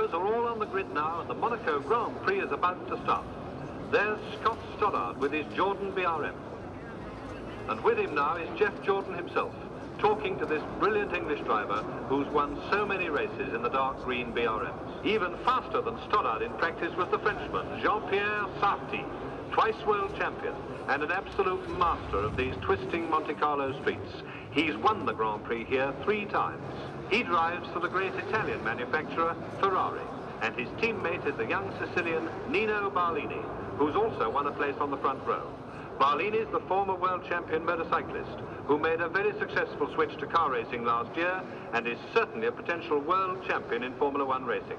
drivers are all on the grid now, and the Monaco Grand Prix is about to start. There's Scott Stoddard with his Jordan BRM. And with him now is Jeff Jordan himself, talking to this brilliant English driver who's won so many races in the dark green BRMs. Even faster than Stoddard in practice was the Frenchman, Jean-Pierre Sarti, twice world champion and an absolute master of these twisting Monte Carlo streets. He's won the Grand Prix here 3 times. He drives for the great Italian manufacturer, Ferrari, and his teammate is the young Sicilian Nino Barlini, who's also won a place on the front row. Barlini is the former world champion motorcyclist who made a very successful switch to car racing last year and is certainly a potential world champion in Formula One racing.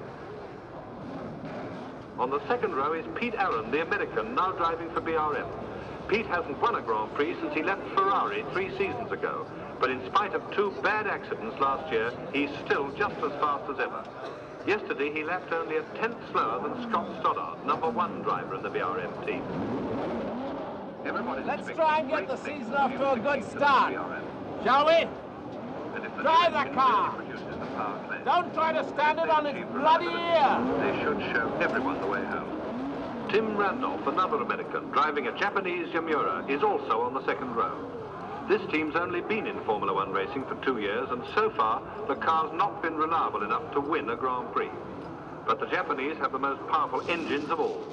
On the second row is Pete Allen, the American, now driving for BRM. Pete hasn't won a Grand Prix since he left Ferrari 3 seasons ago, but in spite of 2 bad accidents last year, he's still just as fast as ever. Yesterday, he lapped only a 10th slower than Scott Stoddard, #1 driver in the BRM team. Let's try and get the season off to a good start, shall we? Drive the car. Don't try to stand it on its bloody ear. They should show everyone the way home. Tim Randolph, another American, driving a Japanese Yamura, is also on the second row. This team's only been in Formula One racing for 2 years, and so far, the car's not been reliable enough to win a Grand Prix. But the Japanese have the most powerful engines of all.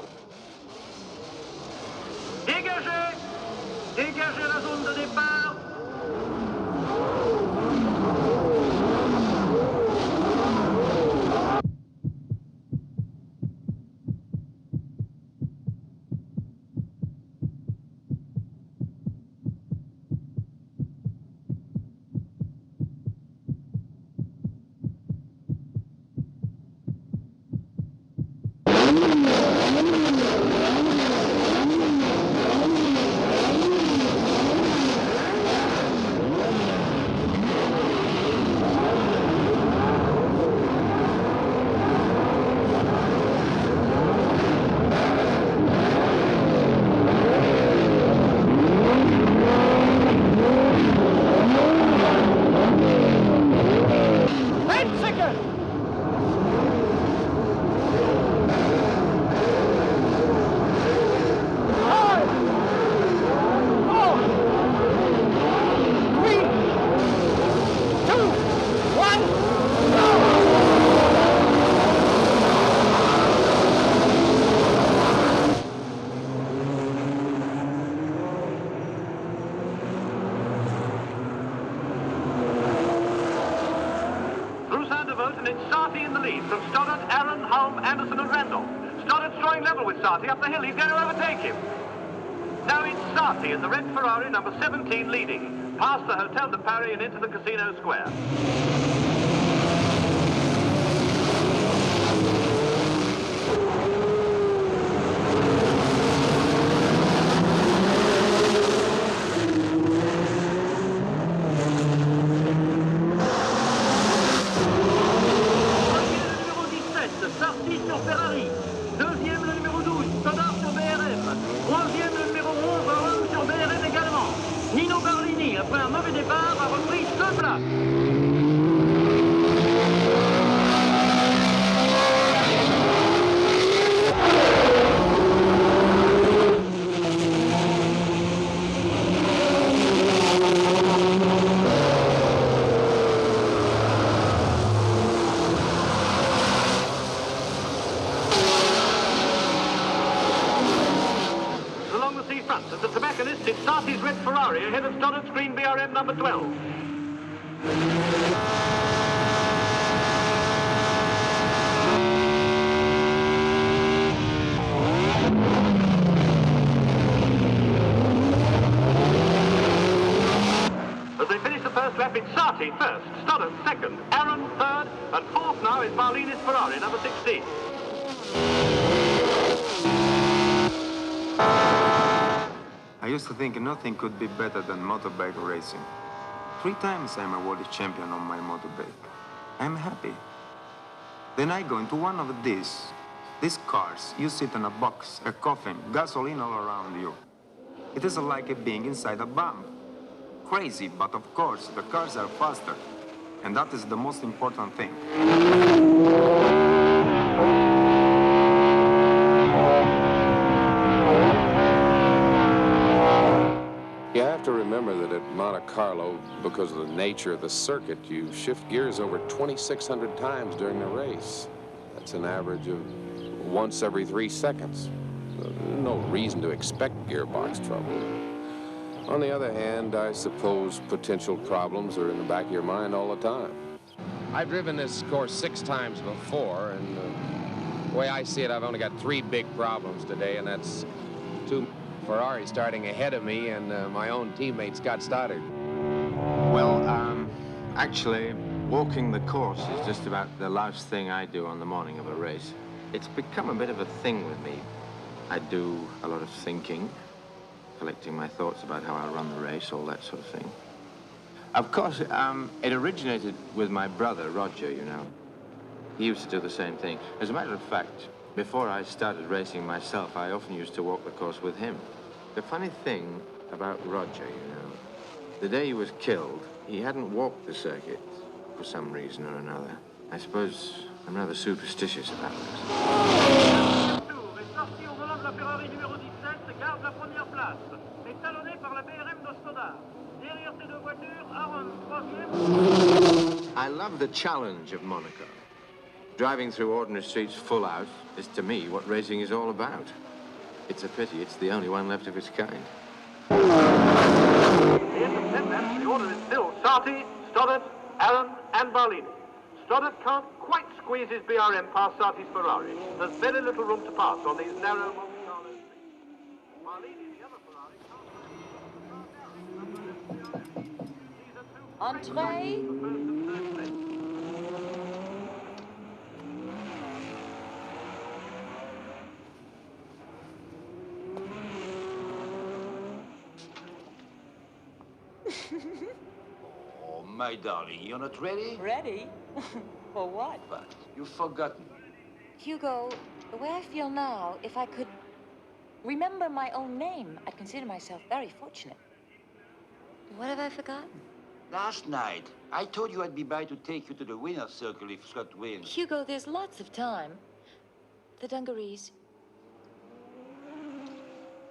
Dégagez! Dégagez la zone de départ! And it's Sarti in the lead from Stoddard, Aaron, Holm, Anderson and Randolph. Stoddard's drawing level with Sarti up the hill. He's going to overtake him. Now it's Sarti in the red Ferrari, number 17, leading, past the Hotel de Paris and into the Casino Square. Ferrari. Deuxième, le numéro 12, Stoddard sur BRM. Troisième, le numéro 11, Holm sur BRM également. Nino Barlini, après un mauvais départ, a repris 2 places. At the tobacconist, it's Sarti's red Ferrari ahead of Stoddard's green BRM number 12. As they finish the first lap, it's Sarti first, Stoddard second, Aaron third, and fourth now is Barlini's Ferrari number 16. I used to think nothing could be better than motorbike racing. 3 times I'm a world champion on my motorbike. I'm happy. Then I go into one of these cars. You sit in a box, a coffin, gasoline all around you. It is like being inside a bomb. Crazy, but of course the cars are faster. And that is the most important thing. You have to remember that at Monte Carlo, because of the nature of the circuit, you shift gears over 2,600 times during the race. That's an average of once every 3 seconds. There's no reason to expect gearbox trouble. On the other hand, I suppose potential problems are in the back of your mind all the time. I've driven this course 6 times before, and the way I see it, I've only got 3 big problems today, and that's 2 Ferrari starting ahead of me and my own teammate, Scott Stoddard. Well, actually, walking the course is just about the last thing I do on the morning of a race. It's become a bit of a thing with me. I do a lot of thinking, collecting my thoughts about how I'll run the race, all that sort of thing. Of course, it originated with my brother, Roger, you know. He used to do the same thing. As a matter of fact, before I started racing myself, I often used to walk the course with him. The funny thing about Roger, you know, the day he was killed, he hadn't walked the circuit for some reason or another. I suppose I'm rather superstitious about this. I love the challenge of Monaco. Driving through ordinary streets full out is, to me, what racing is all about. It's a pity it's the only one left of its kind. In 10 laps, the order is still Sarti, Stoddard, Allen, and Barlini. Stoddard can't quite squeeze his BRM past Sarti's Ferrari. There's very little room to pass on these narrow Monte Carlo streets. Barlini, the other Ferrari, can't Entree. Oh, my darling, you're not ready? Ready? For what? But you've forgotten. Hugo, the way I feel now, if I could remember my own name, I'd consider myself very fortunate. What have I forgotten? Last night, I told you I'd be by to take you to the winner's circle if Scott wins. Hugo, there's lots of time. The dungarees.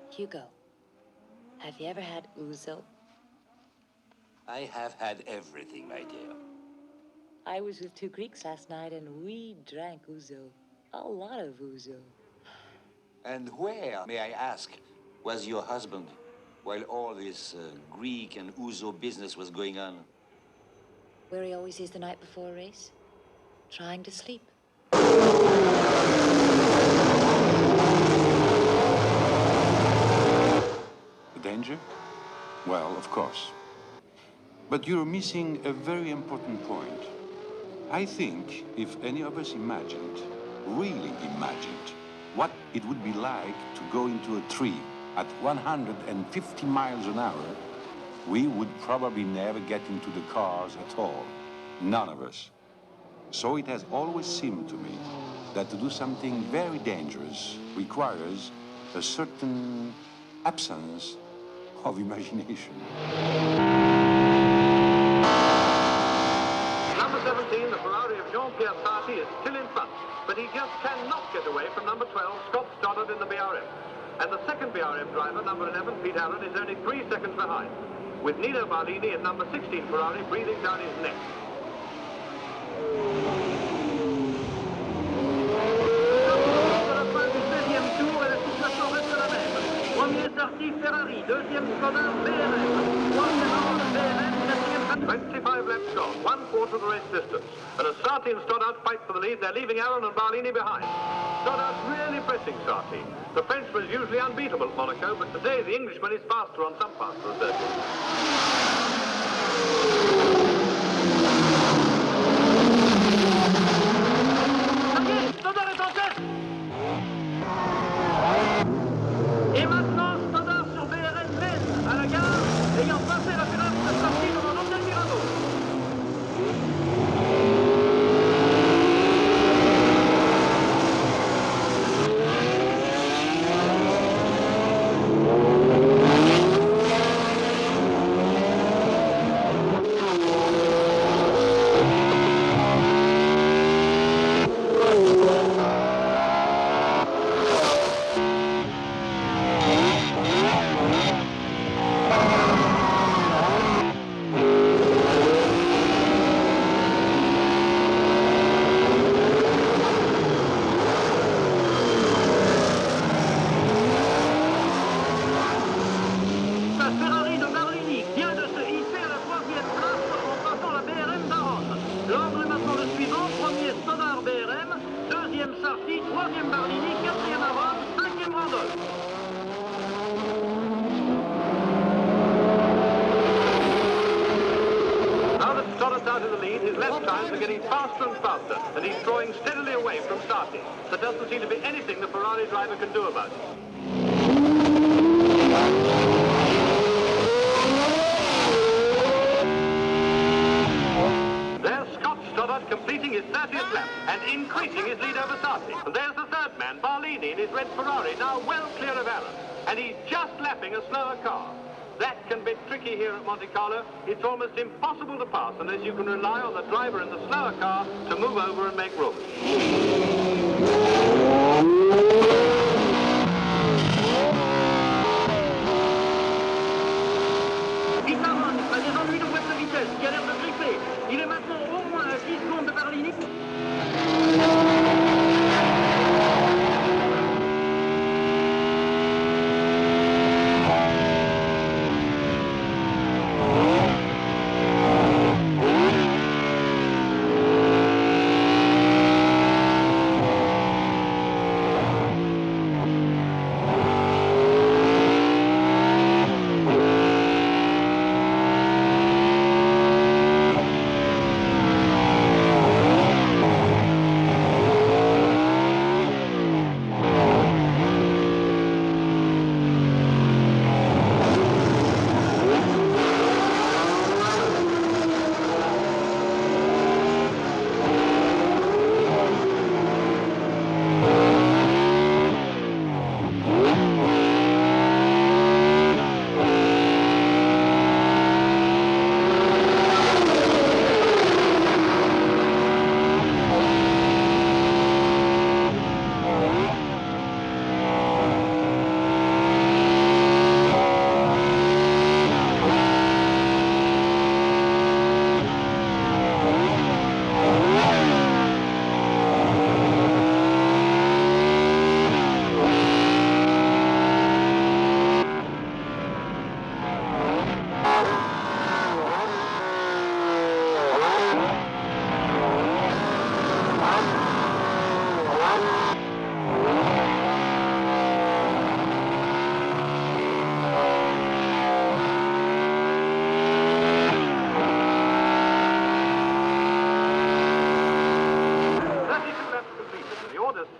Hugo, have you ever had ouzo? I have had everything, my dear. I was with 2 Greeks last night and we drank ouzo. A lot of ouzo. And where, may I ask, was your husband while all this Greek and ouzo business was going on? Where he always is the night before a race. Trying to sleep. Danger? Well, of course. But you're missing a very important point. I think if any of us imagined, really imagined, what it would be like to go into a tree at 150 miles an hour, we would probably never get into the cars at all. None of us. So it has always seemed to me that to do something very dangerous requires a certain absence of imagination. Number 17, the Ferrari of Jean-Pierre Sarti, is still in front, but he just cannot get away from number 12, Scott Stoddard, in the BRM. And the second BRM driver, number 11, Pete Allen, is only 3 seconds behind, with Nino Barlini and number 16 Ferrari breathing down his neck. Premier Sarti Ferrari, deuxième Stoddard BRM, troisième BRM, quatrième 25 laps gone, 1/4 of the race distance. And as Sarti and Stoddard fight for the lead, they're leaving Allen and Barlini behind. Stoddard's really pressing Sarti. The Frenchman is usually unbeatable at Monaco, but today the Englishman is faster on some parts of the circuit. Stoddard est en tête. Et maintenant, Stoddard sur BRM mène à la gare, ayant passé la pénale de Sarti devant l'hôtel Mirabeau. troisième Barlini, quatrième Aron, cinquième Randolph. Now that Stoddart's out in the lead, his lap times are getting faster and faster, and he's drawing steadily away from Sarti. There doesn't seem to be anything the Ferrari driver can do about it. There's Scott Stoddart completing his 30th lap and increasing his lead over Sarti. And there's the third man, Barlini, in his red Ferrari, now well clear of Aaron. And he's just lapping a slower car. That can be tricky here at Monte Carlo. It's almost impossible to pass unless you can rely on the driver in the slower car to move over and make room. Aaron a des ennuis de boîte de vitesse qui a l'air de griffer. Il est maintenant au moins à 10 secondes de Barlini.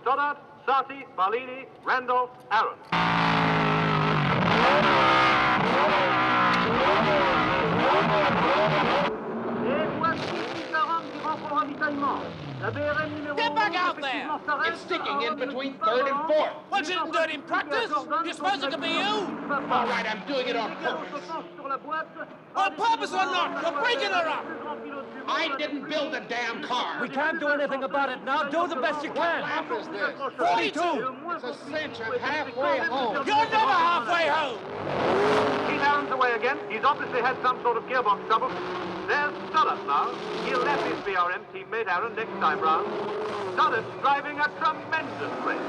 Stoddart, Sarti, Barlini, Randolph, Aaron. Et voici 40 qui vont pour ravitaillement. La BRM numéro 1 Get back out there! s'arrête. It's sticking in between third and fourth. What's it doing in practice? You're supposed to be you. All right, I'm doing it on purpose. On purpose or not, you're breaking her up. I didn't build a damn car. We can't do anything about it now. Do the best you can. What lap is this? 42. It's a cinch. I'm halfway home. You're never halfway home. He's Aaron's away again. He's obviously had some sort of gearbox trouble. There's Stoddart now. He'll let his BRM teammate Aaron next time round. Stoddart's driving a tremendous race.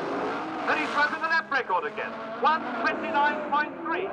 And he's broken the lap record again. 1:29.3.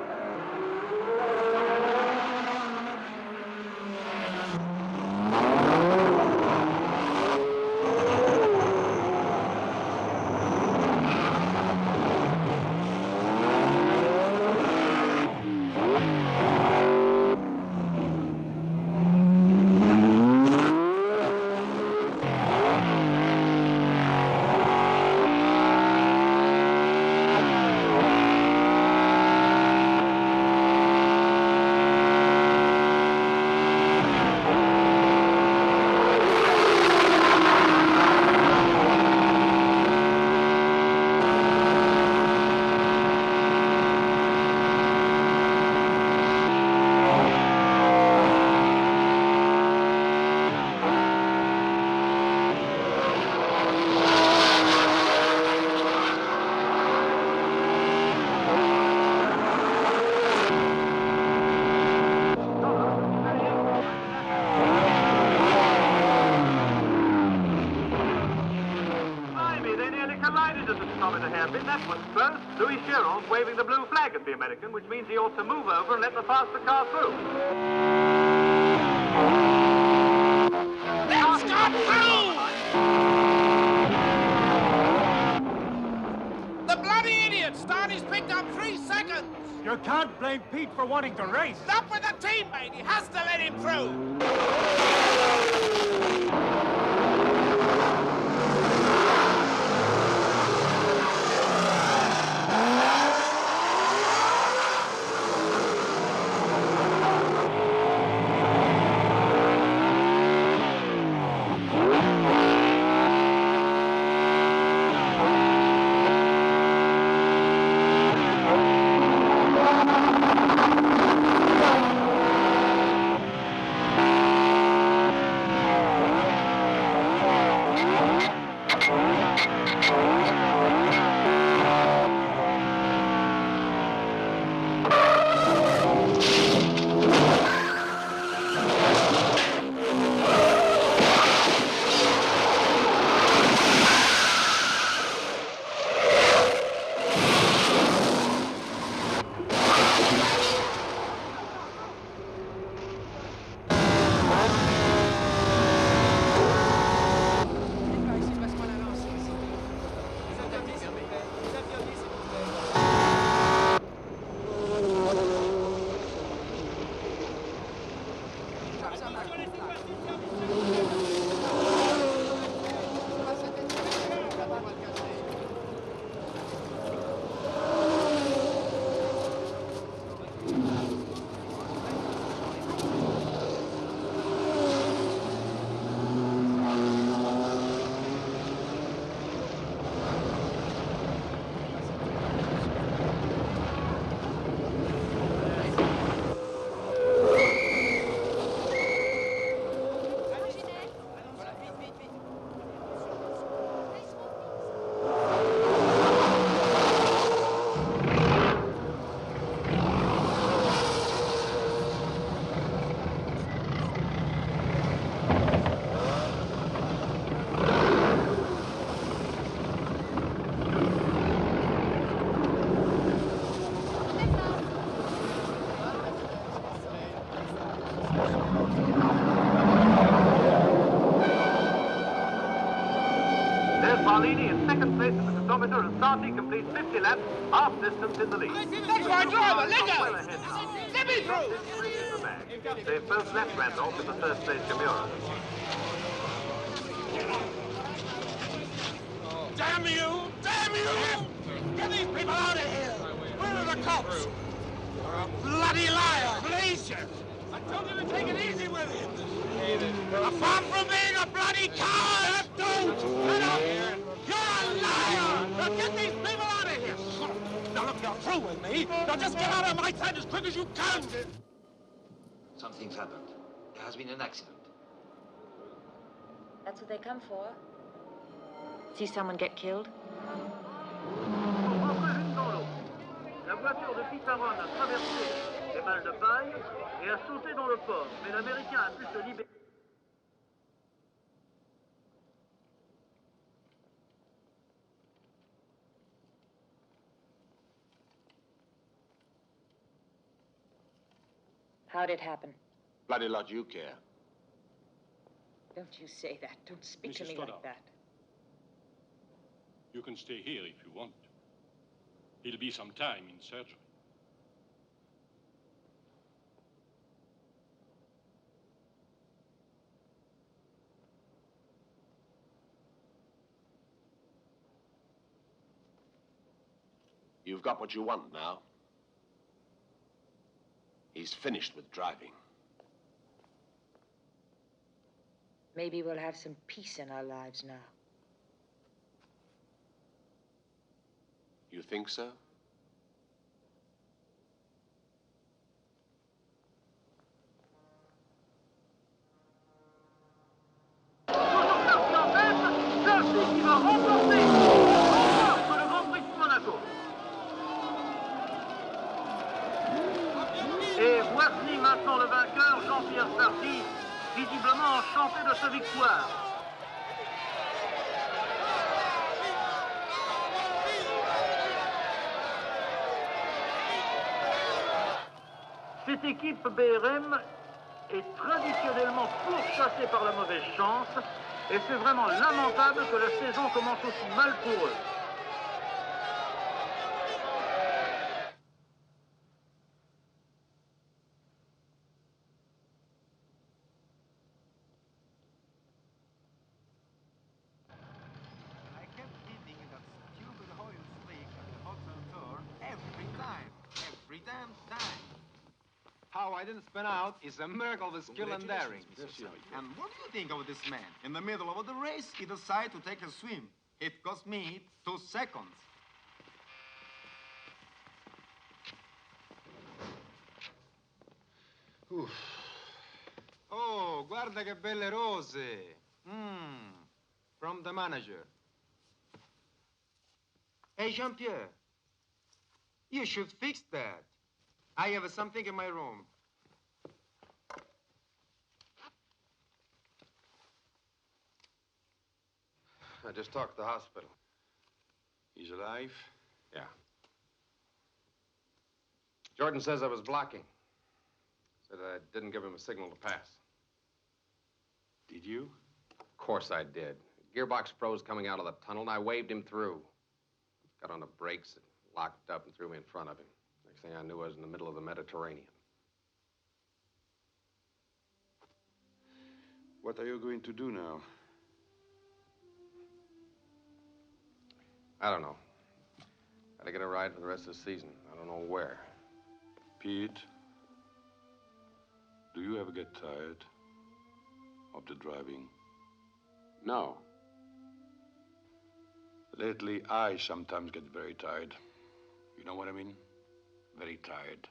Waving the blue flag at the American, which means he ought to move over and let the faster car through. Let's go through! idiot, Stan. He's picked up 3 seconds. You can't blame Pete for wanting to race. Stop with the teammate. He has to let him through. And Sarti completes 50 laps, half distance in the lead. That's my driver, let go! Let me through! They've both left Randolph in the third place Camura. Damn you! Damn you! Get these people out of here! Where are the cops? You're a bloody liar! Glacier! I told you to take it easy with him! Apart from being a bloody coward! Don't! Get up here! You're a liar! Now get these people out of here! Now look, you're through with me! Now just get out of my sight as quick as you can! Something's happened. There has been an accident. That's what they come for. See someone get killed? La voiture de Pitaron a traversé les balles de paille et a sauté dans le port, mais l'Américain a pu se libérer. How'd it happen? Bloody lot you care. Don't you say that. Don't speak to me like that. You can stay here if you want. It'll be some time in surgery. You've got what you want now. He's finished with driving. Maybe we'll have some peace in our lives now. You think so? Qui va remporter le Grand Prix de Monaco. Et voici maintenant le vainqueur, Jean-Pierre Sarti, visiblement enchanté de sa victoire. Cette équipe BRM est traditionnellement pourchassée par la mauvaise chance et c'est vraiment lamentable que la saison commence aussi mal pour eux. damn time. How I didn't spin out is a miracle of skill and daring. And what do you think of this man? In the middle of the race, he decided to take a swim. It cost me 2 seconds. Oh, guarda che belle rose. From the manager. Hey, Jean-Pierre, you should fix that. I have something in my room. I just talked to the hospital. He's alive? Yeah. Jordan says I was blocking. Said I didn't give him a signal to pass. Did you? Of course I did. Gearbox froze coming out of the tunnel, and I waved him through. Got on the brakes, and locked up, and threw me in front of him. Next thing I knew, I was in the middle of the Mediterranean. What are you going to do now? I don't know. Gotta get a ride for the rest of the season. I don't know where. Pete, do you ever get tired of the driving? No. Lately, I sometimes get very tired. You know what I mean? Very tired.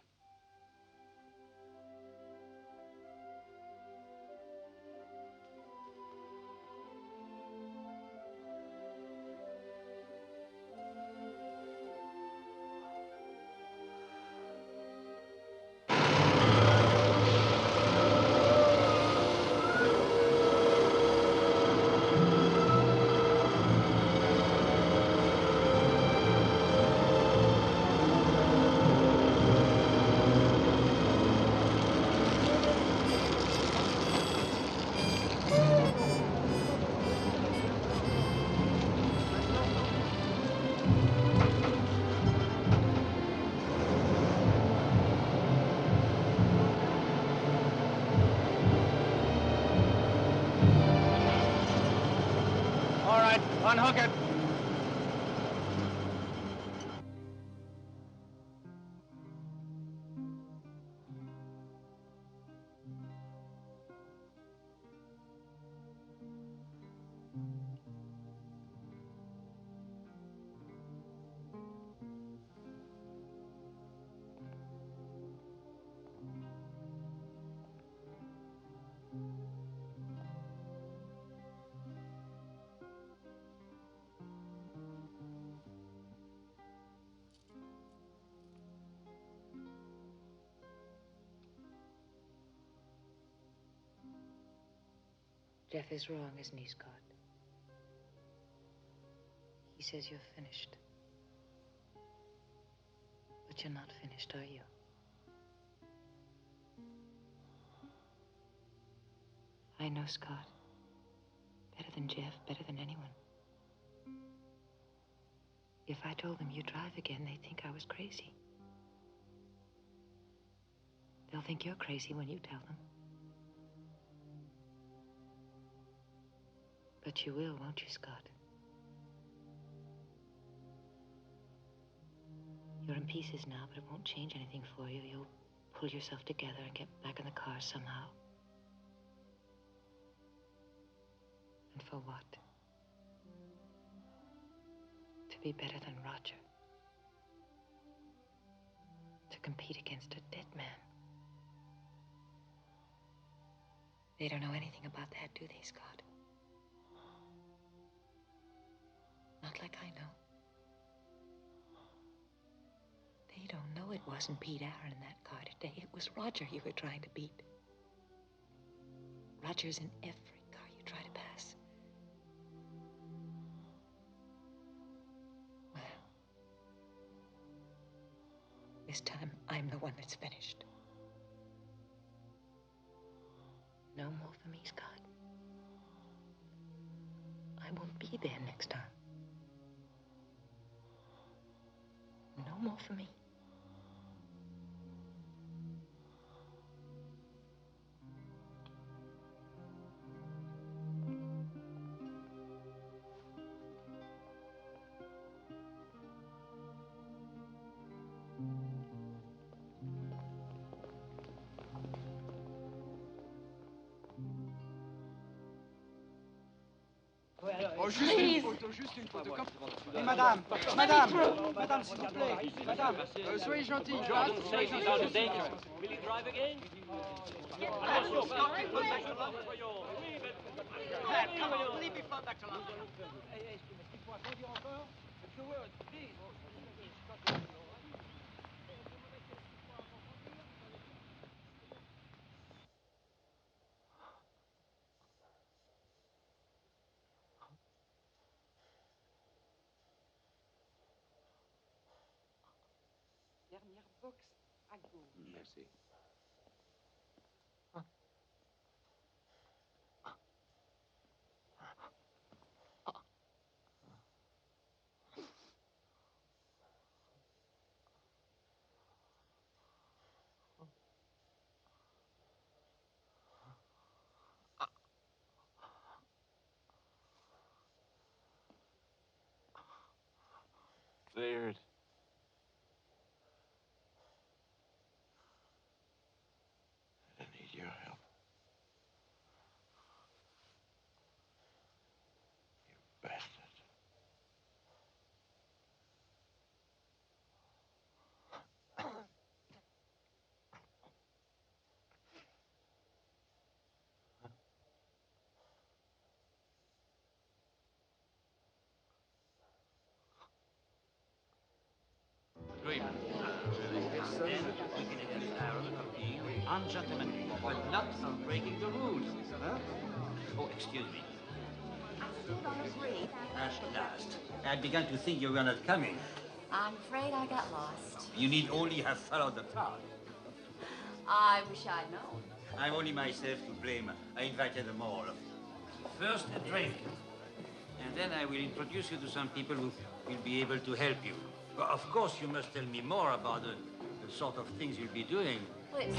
All right, unhook it. Jeff is wrong, isn't he, Scott? He says you're finished. But you're not finished, are you? I know Scott. Better than Jeff, better than anyone. If I told them you drive again, they'd think I was crazy. They'll think you're crazy when you tell them. But you will, won't you, Scott? You're in pieces now, but it won't change anything for you. You'll pull yourself together and get back in the car somehow. And for what? To be better than Roger. To compete against a dead man. They don't know anything about that, do they, Scott? Not like I know. They don't know it wasn't Pete Aaron in that car today. It was Roger you were trying to beat. Roger's in every car you try to pass. Well, this time I'm the one that's finished. No more for me, Scott. I won't be there next time. No more for me. Please. Et madame, s'il vous plaît, madame, soyez gentille. Soyez gentille. Will he drive again? Come on, leave me float back to London. Dernière box à gauche. Merci. Cleared. I need your help. You bastard. Ungentlemanly, but not of breaking the rules. Huh? Oh, excuse me. At last. I had begun to think you were not coming. I'm afraid I got lost. You need only have followed the crowd. I wish I'd known. I'm only myself to blame. I invited them all. First, a drink. And then I will introduce you to some people who will be able to help you. Well, of course, you must tell me more about the sort of things you'll be doing. Please.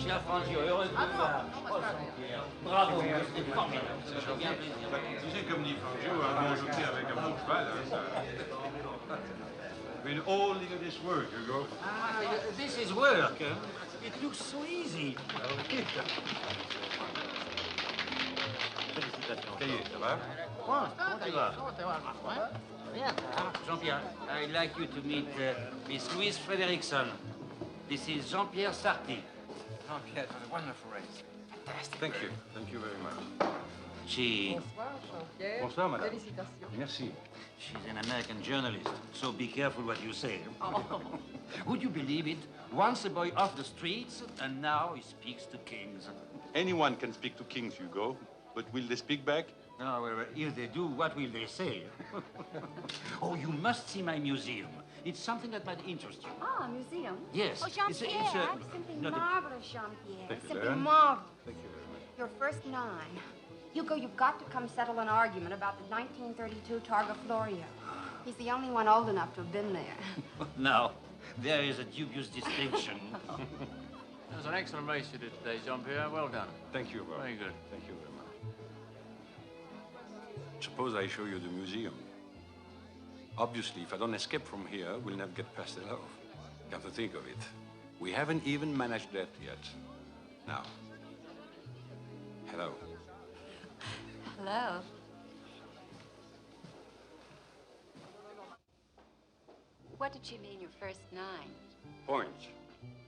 Cher Francio, heureux de vous voir. Oh, Jean-Pierre. Bravo, c'était formidable. Tu sais, comme dit Franjo, un bon jockey avec un bon cheval, hein, ça... I mean, all of this work, Hugo. Ah, this is work. Huh? It looks so easy. Salut, ça va? Comment tu vas? Jean-Pierre, I'd like you to meet Miss Louise Frederickson. This is Jean-Pierre Sarti. Jean-Pierre, it was a wonderful race. Fantastic. Thank you. Thank you very much. Bonsoir, Jean-Pierre. Bonsoir, madame. Félicitations. Merci. She's an American journalist, so be careful what you say. Oh. Would you believe it? Once a boy off the streets, and now he speaks to kings. Anyone can speak to kings, Hugo, but will they speak back? No, well, if they do, what will they say? Oh, you must see my museum. It's something that might interest you. Ah, a museum? Yes. Oh, Jean-Pierre, simply not a- marvelous, Jean-Pierre. Thank you, Simply Darren. marvelous. Thank you very much. Your first 9. Hugo, you've got to come settle an argument about the 1932 Targa Florio. He's the only one old enough to have been there. Now, there is a dubious distinction. It was an excellent race you did today, Jean-Pierre. Well done. Thank you, Rob. Very good. Thank you very much. Suppose I show you the museum. Obviously, if I don't escape from here, we'll never get past the love. Come to think of it, we haven't even managed that yet. Now, hello. Hello. What did she mean, your first 9? Points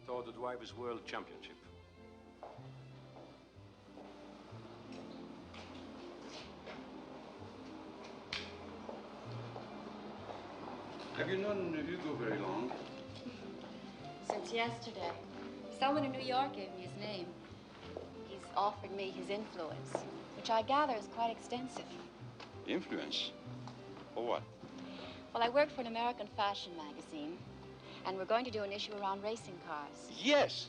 toward the Drivers' World Championship. Have you known Hugo very long? Since yesterday. Someone in New York gave me his name. He's offered me his influence, which I gather is quite extensive. Influence? For what? Well, I work for an American fashion magazine, and we're going to do an issue around racing cars. Yes!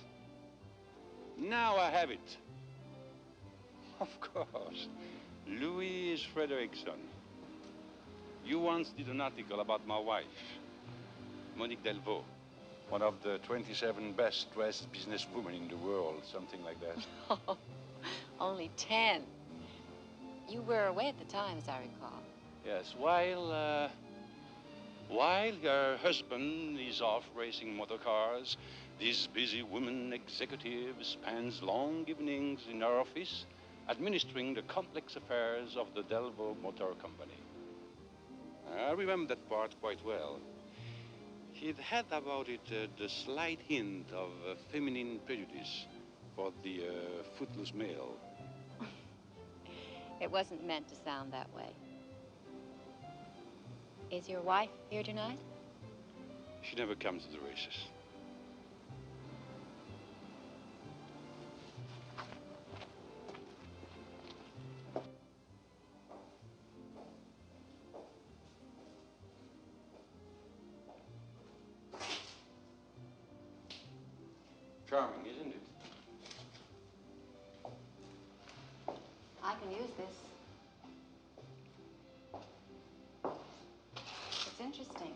Now I have it. Of course. Louise Frederickson. You once did an article about my wife, Monique Delvaux, one of the 27 best dressed businesswomen in the world, something like that. Oh, only 10. You were away at the time, as I recall. Yes, while her husband is off racing motor cars, This busy woman executive spends long evenings in her office administering the complex affairs of the Delvo Motor Company. I remember that part quite well. He'd had about it the slight hint of feminine prejudice for the footless male. It wasn't meant to sound that way. Is your wife here tonight? She never comes to the races. Charming, isn't it? I can use this. It's interesting.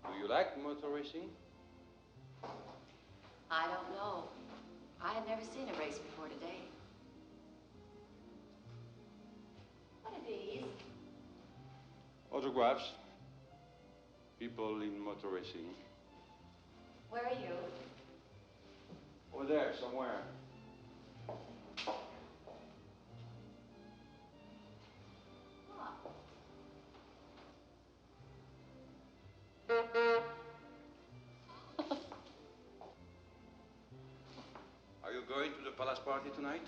Do you like motor racing? I don't know. I had never seen a race before today. What are these? Autographs. People in motor racing. Where are you? Over there, somewhere. Are you going to the palace party tonight?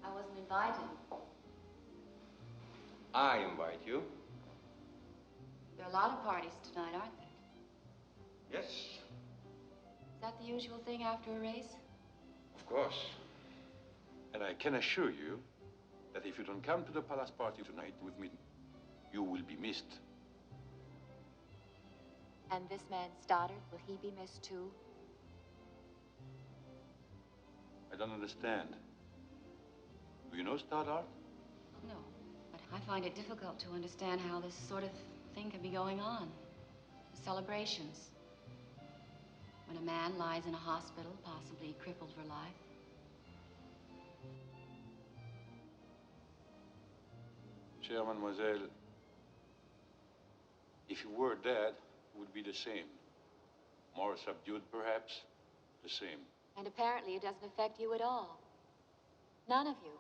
I wasn't invited. I invite you. There are a lot of parties tonight, aren't there? Yes, Is that the usual thing after a race? of course. And I can assure you that if you don't come to the palace party tonight with me, you will be missed. And this man Stoddard, will he be missed too? I don't understand. Do you know Stoddard? No, but I find it difficult to understand how this sort of thing can be going on. The celebrations. When a man lies in a hospital, possibly crippled for life. Chère mademoiselle, if you were dead, it would be the same. More subdued, perhaps, the same. And apparently it doesn't affect you at all. None of you.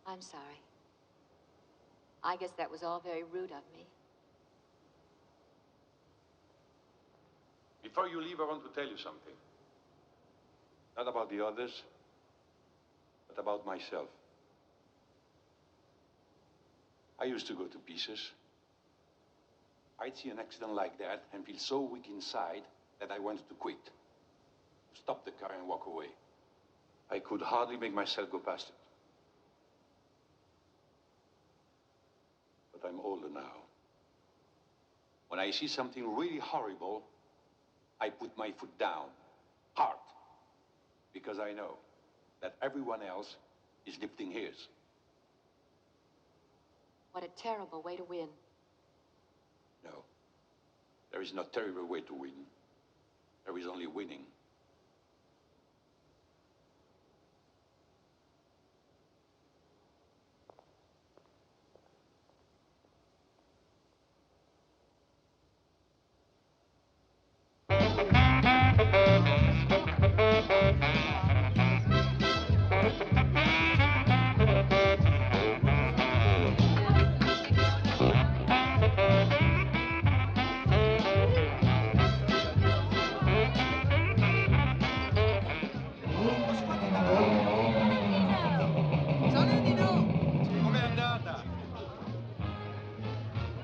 I'm sorry. I guess that was all very rude of me. Before you leave, I want to tell you something. Not about the others, but about myself. I used to go to pieces. I'd see an accident like that and feel so weak inside that I wanted to quit. Stop the car and walk away. I could hardly make myself go past it. But I'm older now. When I see something really horrible, I put my foot down, hard, because I know that everyone else is lifting his. What a terrible way to win. No, there is no terrible way to win. There is only winning.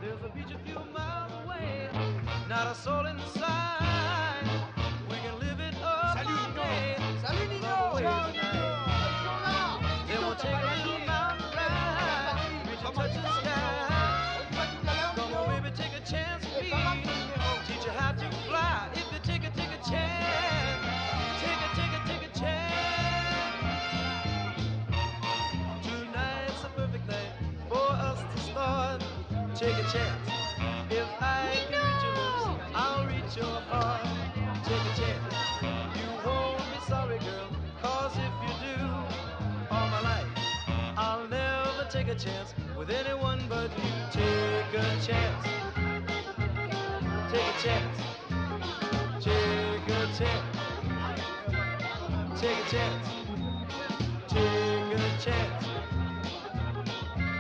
There's a beach a few miles away, not a soul in sight. We can live it up all day. Salut Nino! Then we'll take a little mountain ride, reach and touch the sky. Come on, baby, take a chance with me. Teach you how to fly. If you take a chance, take a chance. Tonight's a perfect night for us to start. Take a chance. If I can reach your lips, I'll reach your heart. Take a chance. You won't be sorry, girl, 'cause if you do, all my life chance with anyone but you. Take a chance. Take a chance. Take a chance. Take a chance. Take a chance.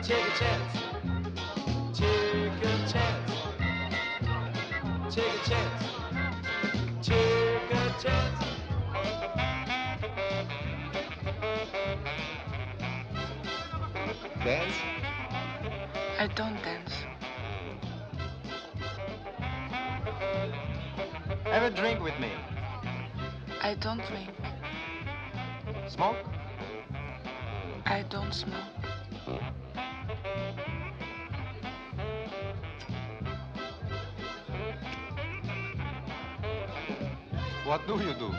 Take a chance. Take a chance. Take a chance. Take a chance. Dance? I don't dance. Have a drink with me. I don't drink. Smoke? I don't smoke. What do you do?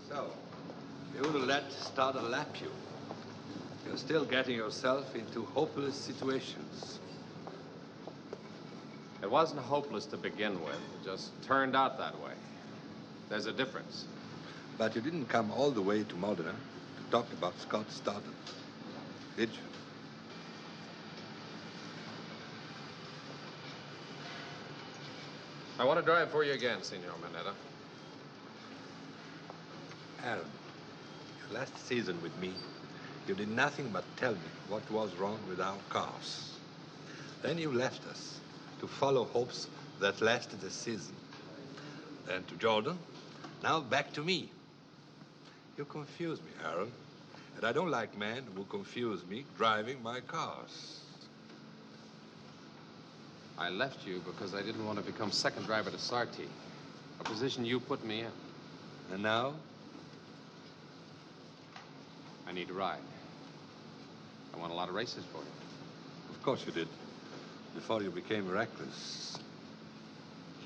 So, you wouldn't let Stoddard lap you. You're still getting yourself into hopeless situations. It wasn't hopeless to begin with. It just turned out that way. There's a difference. But you didn't come all the way to Modena to talk about Scott Stoddard, did you? I want to drive for you again, Senor Manetta. Aaron, your last season with me, you did nothing but tell me what was wrong with our cars. Then you left us to follow hopes that lasted a season. Then to Jordan, now back to me. You confuse me, Aaron. And I don't like men who confuse me driving my cars. I left you because I didn't want to become second driver to Sarti, a position you put me in. And now? I need a ride. I won a lot of races for you. Of course you did. Before you became reckless.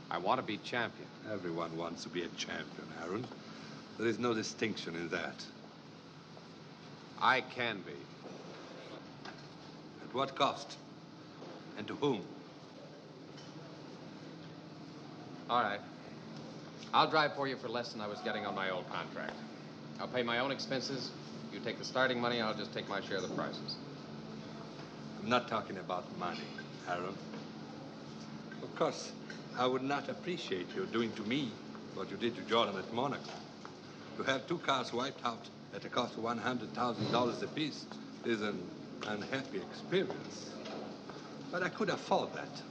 I want to be champion. Everyone wants to be a champion, Aaron. There is no distinction in that. I can be. At what cost? And to whom? All right. I'll drive for you for less than I was getting on my old contract. I'll pay my own expenses. You take the starting money, I'll just take my share of the prizes. I'm not talking about money, Aaron. Of course, I would not appreciate you doing to me what you did to Jordan at Monaco. To have two cars wiped out at a cost of $100,000 apiece is an unhappy experience. But I could afford that.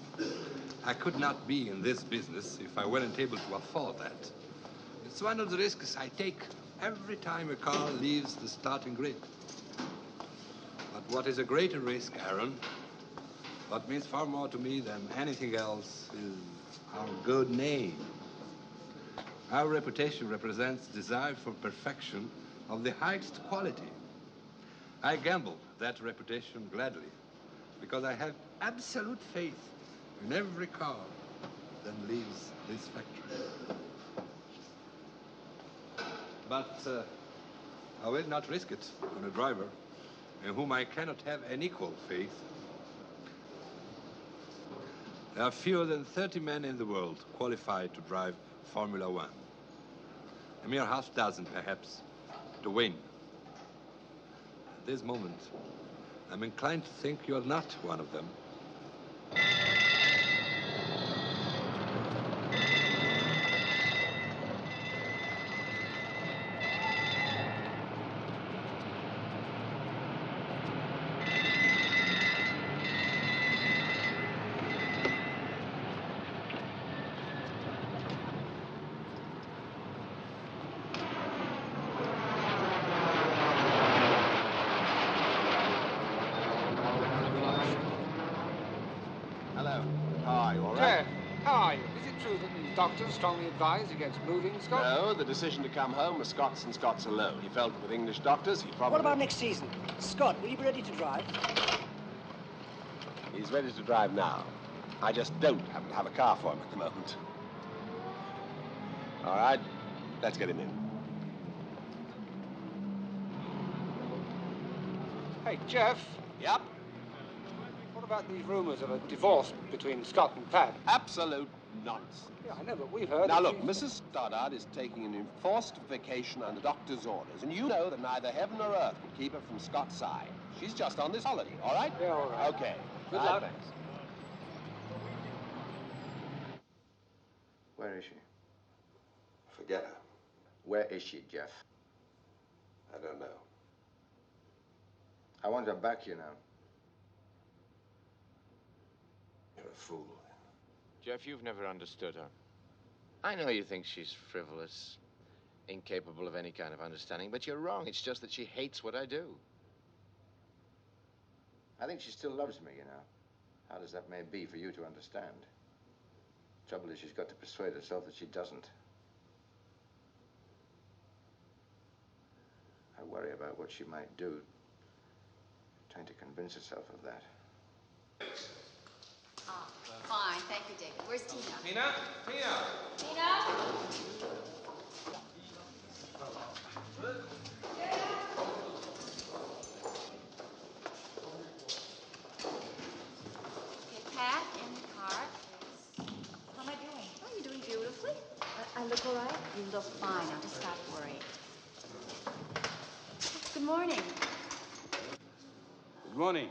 I could not be in this business if I weren't able to afford that. It's one of the risks I take every time a car leaves the starting grid. But what is a greater risk, Aaron, what means far more to me than anything else, is our good name. Our reputation represents desire for perfection of the highest quality. I gamble that reputation gladly because I have absolute faith in every car that leaves this factory. But I will not risk it on a driver in whom I cannot have an equal faith. There are fewer than 30 men in the world qualified to drive Formula One. A mere half dozen, perhaps, to win. At this moment, I'm inclined to think you're not one of them. Doctors strongly advised against moving, Scott? No, the decision to come home was Scott's and Scott's alone. He felt with English doctors, he probably... What about next season? Scott, will you be ready to drive? He's ready to drive now. I just don't happen to have a car for him at the moment. All right, let's get him in. Hey, Jeff. Yep? What about these rumors of a divorce between Scott and Pat? Absolute nonsense. Yeah, I know, but we've heard Now that look, Mrs. Stoddard is taking an enforced vacation under doctor's orders, and you know that neither heaven nor earth can keep her from Scott's side. She's just on this holiday, all right? Yeah, all right. Okay. Good luck. Thanks. Where is she? Forget her. Where is she, Jeff? I don't know. I want her back, you know. You're a fool. Jeff, you've never understood her. I know you think she's frivolous, incapable of any kind of understanding, but you're wrong. It's just that she hates what I do. I think she still loves me, you know. Hard as that may be for you to understand. Trouble is, she's got to persuade herself that she doesn't. I worry about what she might do, trying to convince herself of that. Ah, fine. Thank you, David. Where's Tina? Tina? Tina! Tina? Okay, Pat, in the car, please. How am I doing? Oh, you're doing beautifully. I look all right? You look fine. Now, just stop worrying. Good morning. Good morning.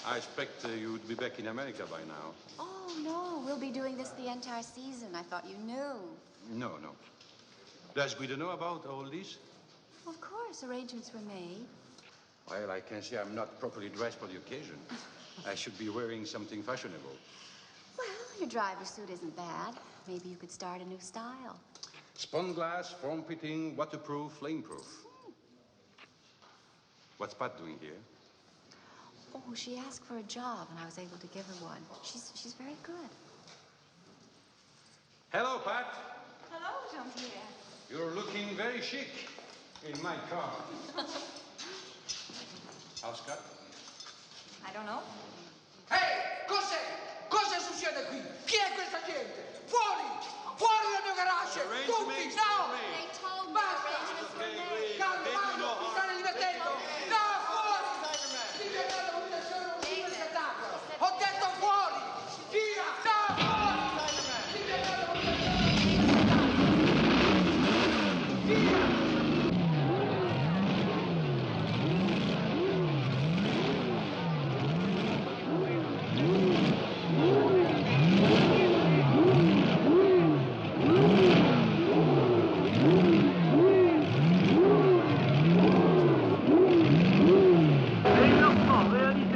I expect you would be back in America by now. Oh, no. We'll be doing this the entire season. I thought you knew. No. Does Guido know about all this? Of course, arrangements were made. Well, I can say I'm not properly dressed for the occasion. I should be wearing something fashionable. Well, your driver's suit isn't bad. Maybe you could start a new style. Spun glass, form-fitting, waterproof, flame-proof. What's Pat doing here? Oh, she asked for a job, and I was able to give her one. She's very good. Hello, Pat. Hello, Jean-Pierre. You're looking very chic in my car. How's Scott? I don't know. Ehi, cos'è? Cosa succede qui? Chi è questa gente? Fuori! Fuori dal mio garage! Tutti! No! They told me Basta! arrangements were made. Calmato! Mi state divertendo? No, fuori! State andando con un spettacolo! Ho detto fuori! Via! No, fuori! State andando con un via!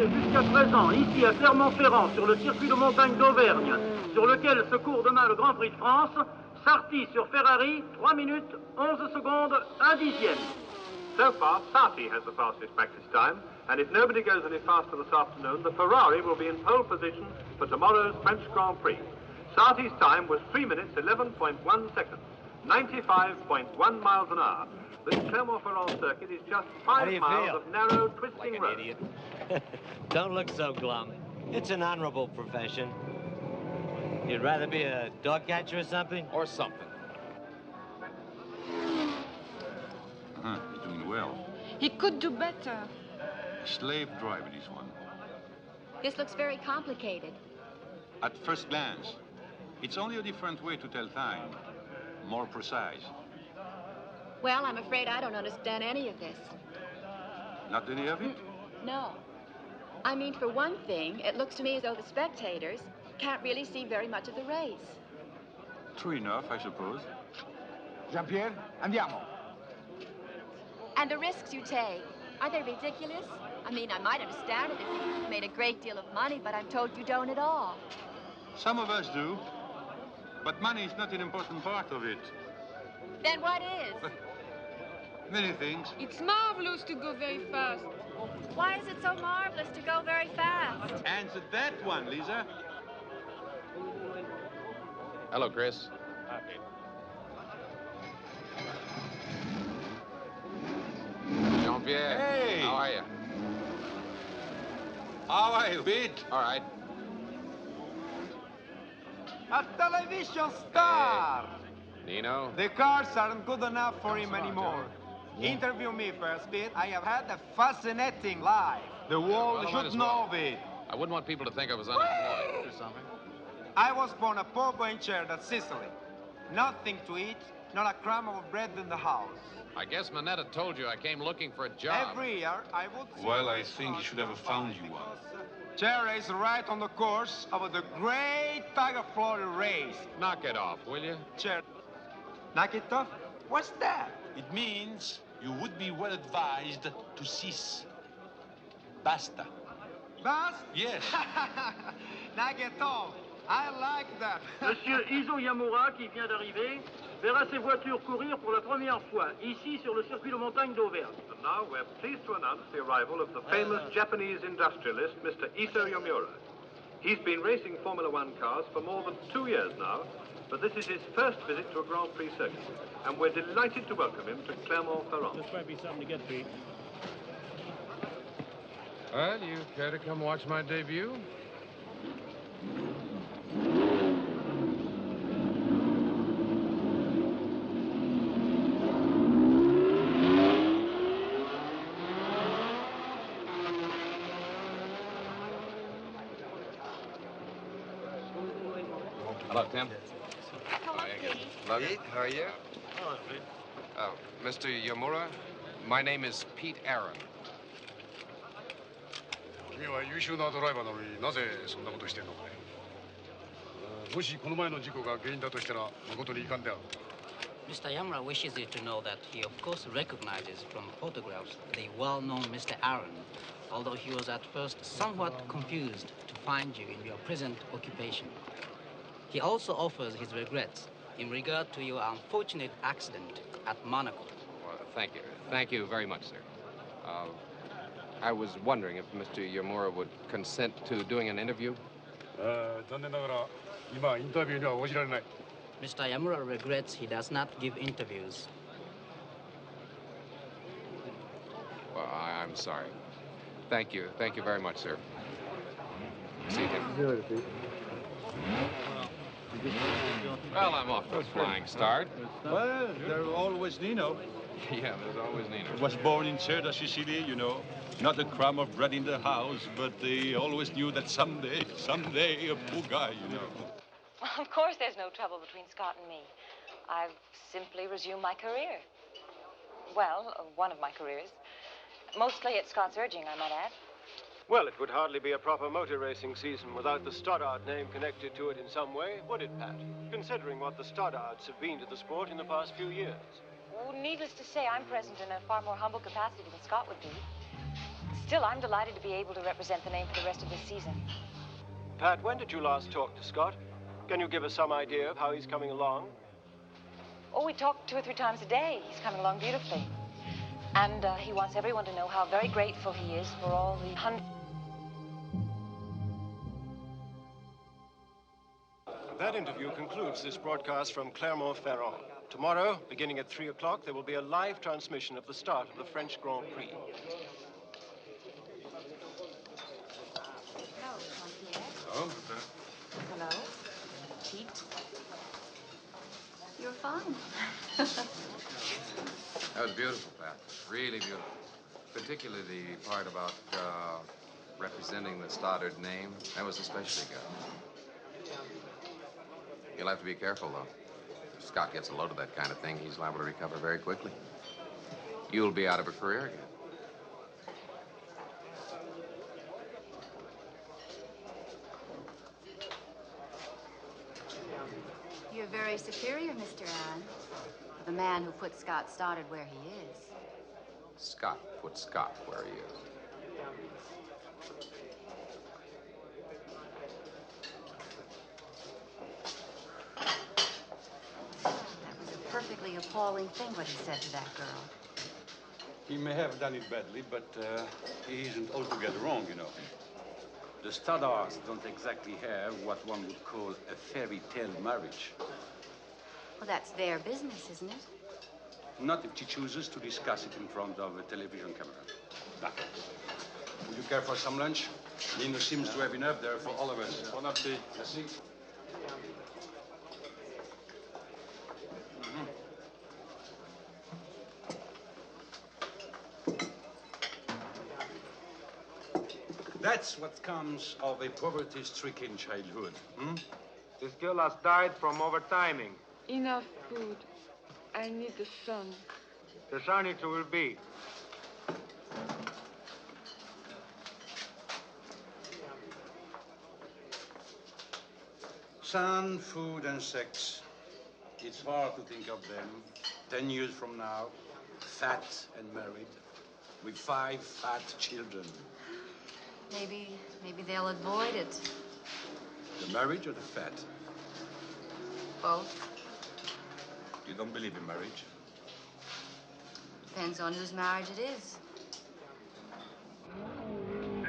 Jusqu'à présent, ici à Clermont-Ferrand, sur le circuit de montagne d'Auvergne, sur lequel se court demain le Grand Prix de France, Sarti sur Ferrari, 3 minutes, 11 secondes, 1 dixième. So far, Sarti has the fastest practice time, and if nobody goes any faster this afternoon, the Ferrari will be in pole position for tomorrow's French Grand Prix. Sarti's time was 3 minutes, 11.1 seconds, 95.1 miles an hour. This Clermont-Ferrand circuit is just 5 miles of narrow, twisting road. Idiot. Don't look so glum. It's an honorable profession. You'd rather be a dog catcher or something? Or something. He's doing well. He could do better. Slave driver, this one. This looks very complicated. At first glance, it's only a different way to tell time. More precise. Well, I'm afraid I don't understand any of this. Not any of it? No. I mean, for one thing, it looks to me as though the spectators can't really see very much of the race. True enough, I suppose. Jean-Pierre, andiamo. And the risks you take, are they ridiculous? I mean, I might understand it if you made a great deal of money, but I'm told you don't at all. Some of us do. But money is not an important part of it. Then what is? Many things. It's marvelous to go very fast. Why is it so marvelous to go very fast? Answer that one, Lisa. Hello, Chris. Jean-Pierre. Hey! How are you? How are you, Pete? All right. A television star! Nino? The cars aren't good enough for him anymore. Interview me first, Pete. I have had a fascinating life. The world should know of it. I wouldn't want people to think I was unemployed or something. I was born a poor boy in Cerda, Sicily. Nothing to eat, not a crumb of bread in the house. I guess Minetta told you I came looking for a job. Every year, I would... Well, I think he should have found you one. Cerda is right on the course of the great Tiger Florida race. Knock it off, will you? Cerda. Knock it off? What's that? It means you would be well advised to cease. Basta. Basta? Yes. Knock it off. I like that. Monsieur Izo Yamura, qui vient d'arriver, verra ses voitures courir pour la première fois, ici sur le circuit de montagne d'Auvergne. And now we're pleased to announce the arrival of the famous Japanese industrialist, Mr. Iso Yamura. He's been racing Formula One cars for more than 2 years now, but this is his first visit to a Grand Prix circuit, and we're delighted to welcome him to Clermont-Ferrand. This might be something to get, Pete. Well, you care to come watch my debut? Hello, Tim. Love you. How are you? Hello, Pete. Mr. Yamura, my name is Pete Aaron. 君は優秀なドライバーなのになぜそんなことしてんのかね。もしこの前の事故が原因だとしたら誠に遺憾である。Mr. Yamura wishes you to know that he of course recognizes from photographs the well-known Mr. Aaron, although he was at first somewhat confused to find you in your present occupation. He also offers his regrets in regard to your unfortunate accident at Monaco. Well, thank you. Thank you very much, sir. I was wondering if Mr. Yamura would consent to doing an interview. 残念ながら今インタビューには応じられない。Mr. Yamura regrets he does not give interviews. Well, I'm sorry. Thank you. Thank you very much, sir. See you again. Well, I'm off to a flying start. Well, there's always Nino. Yeah, there's always Nino. Was born in Cerda, Sicily, you know. Not a crumb of bread in the house, but they always knew that someday, a poor guy, you know. Of course there's no trouble between Scott and me. I've simply resumed my career. Well, one of my careers. Mostly at Scott's urging, I might add. Well, it would hardly be a proper motor racing season without the Stoddards name connected to it in some way, would it, Pat? Considering what the Stoddards have been to the sport in the past few years. Well, needless to say, I'm present in a far more humble capacity than Scott would be. Still, I'm delighted to be able to represent the name for the rest of this season. Pat, when did you last talk to Scott? Can you give us some idea of how he's coming along? Oh, we talk 2 or 3 times a day. He's coming along beautifully. And he wants everyone to know how very grateful he is for all the hundreds. That interview concludes this broadcast from Clermont-Ferrand. Tomorrow, beginning at 3 o'clock, there will be a live transmission of the start of the French Grand Prix. Oh. Hello? Pete? You're fine. That was beautiful, Pat. Really beautiful. Particularly the part about representing the Stoddard name. That was especially good. You'll have to be careful, though. If Scott gets a load of that kind of thing, he's liable to recover very quickly. You'll be out of a career again. You're very superior, Mr. Aaron. The man who put Scott Stoddard where he is. Scott put Scott where he is. That was a perfectly appalling thing what he said to that girl. He may have done it badly, but he isn't altogether wrong, you know. The Stoddards don't exactly have what one would call a fairy tale marriage. Well, that's their business, isn't it? Not if she chooses to discuss it in front of a television camera. Now, would you care for some lunch? Nino seems to have enough there for all of us. Bon appétit. Merci. That's what comes of a poverty-stricken childhood. This girl has died from overtiming. Enough food. I need the sun. The sun it will be. Sun, food, and sex. It's hard to think of them 10 years from now, fat and married, with 5 fat children. Maybe they'll avoid it. The marriage or the fat? Both. You don't believe in marriage? Depends on whose marriage it is.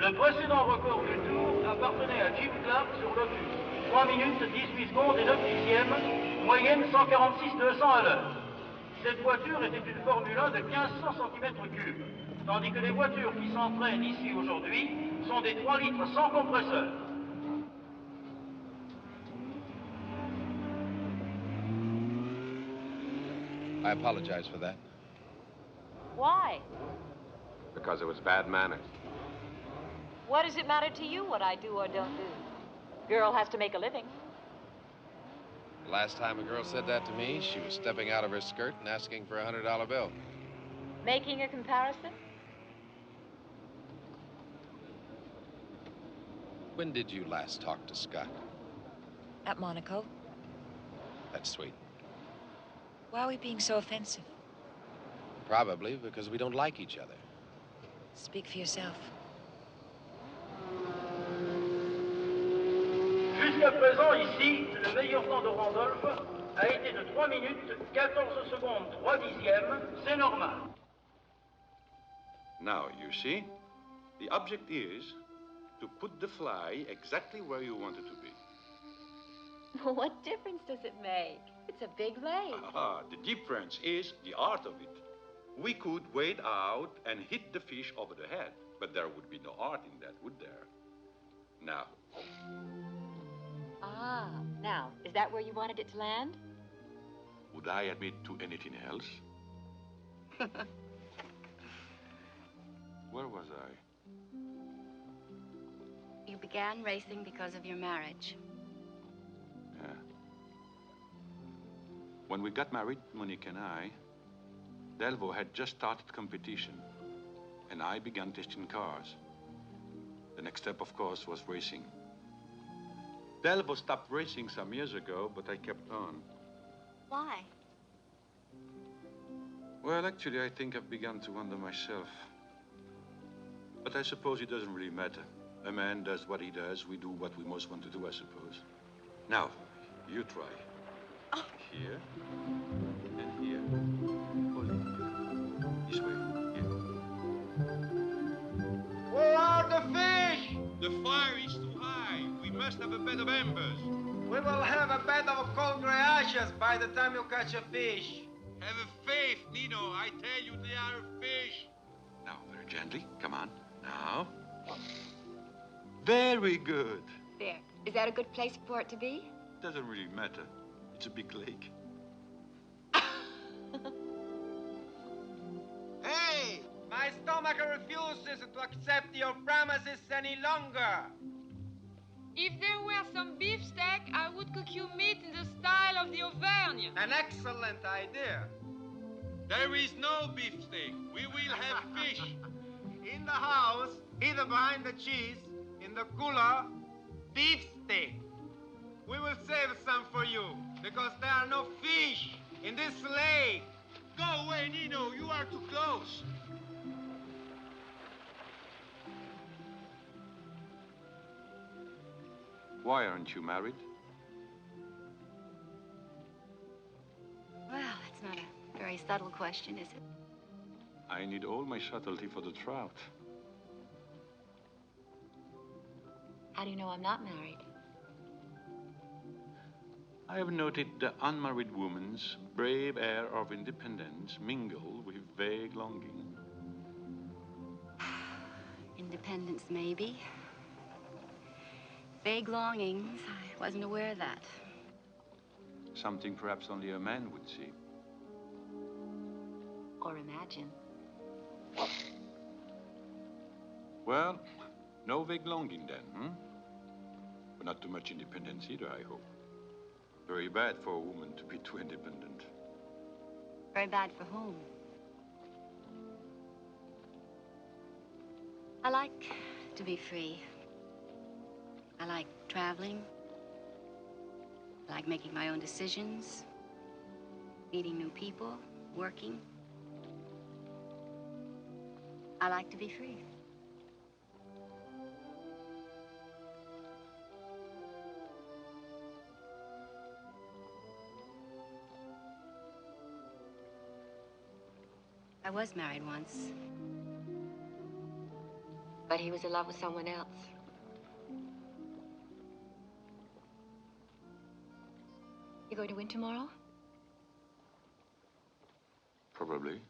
Le précédent record du Tour appartenait à Jim Clark sur Lotus. 3 minutes, 18 secondes et 9 dixièmes, moyenne 146-200 à l'heure. Cette voiture était une Formule 1 de 1500 cm3, tandis que les voitures qui s'entraînent ici aujourd'hui sont des 3 litres sans compresseur. I apologize for that. Why? Because it was bad manners. What does it matter to you what I do or don't do? Girl has to make a living. The last time a girl said that to me, she was stepping out of her skirt and asking for a $100 bill. Making a comparison? When did you last talk to Scott? At Monaco. That's sweet. Why are we being so offensive? Probably because we don't like each other. Speak for yourself. Jusqu'à présent, ici, le meilleur temps de Randolph a été de 3 minutes, 14 secondes, 3 dixièmes. C'est normal. Now, you see, the object is to put the fly exactly where you want it to be. What difference does it make? It's a big lake. The difference is the art of it. We could wade out and hit the fish over the head, but there would be no art in that, would there? Now. Now, is that where you wanted it to land? Would I admit to anything else? Where was I? You began racing because of your marriage. Yeah. When we got married, Monique and I, Delvaux had just started competition, and I began testing cars. The next step, of course, was racing. Delvaux stopped racing some years ago, but I kept on. Why? Well, actually, I think I've begun to wonder myself. But I suppose it doesn't really matter. A man does what he does, we do what we most want to do, I suppose. Now, you try. Oh. Here, and here. Hold it. This way, here. Where are the fish? The fire is too high. We must have a bed of embers. We will have a bed of cold gray ashes by the time you catch a fish. Have a faith, Nino. I tell you, they are fish. Now, very gently. Come on. Now. Very good. There. Is that a good place for it to be? Doesn't really matter. It's a big lake. Hey! My stomach refuses to accept your promises any longer. If there were some beefsteak, I would cook you meat in the style of the Auvergne. An excellent idea. There is no beefsteak. We will have fish. In the house, either behind the cheese, in the cooler, beefsteak. We will save some for you, because there are no fish in this lake. Go away, Nino. You are too close. Why aren't you married? Well, it's not a very subtle question, is it? I need all my subtlety for the trout. How do you know I'm not married? I have noted the unmarried woman's brave air of independence mingle with vague longing. Independence, maybe. Vague longings. I wasn't aware of that. Something perhaps only a man would see. Or imagine. Well, no vague longing then, hmm? But not too much independence either, I hope. Very bad for a woman to be too independent. Very bad for whom? I like to be free. I like traveling. I like making my own decisions, meeting new people, working. I like to be free. I was married once. But he was in love with someone else. You going to win tomorrow? Probably.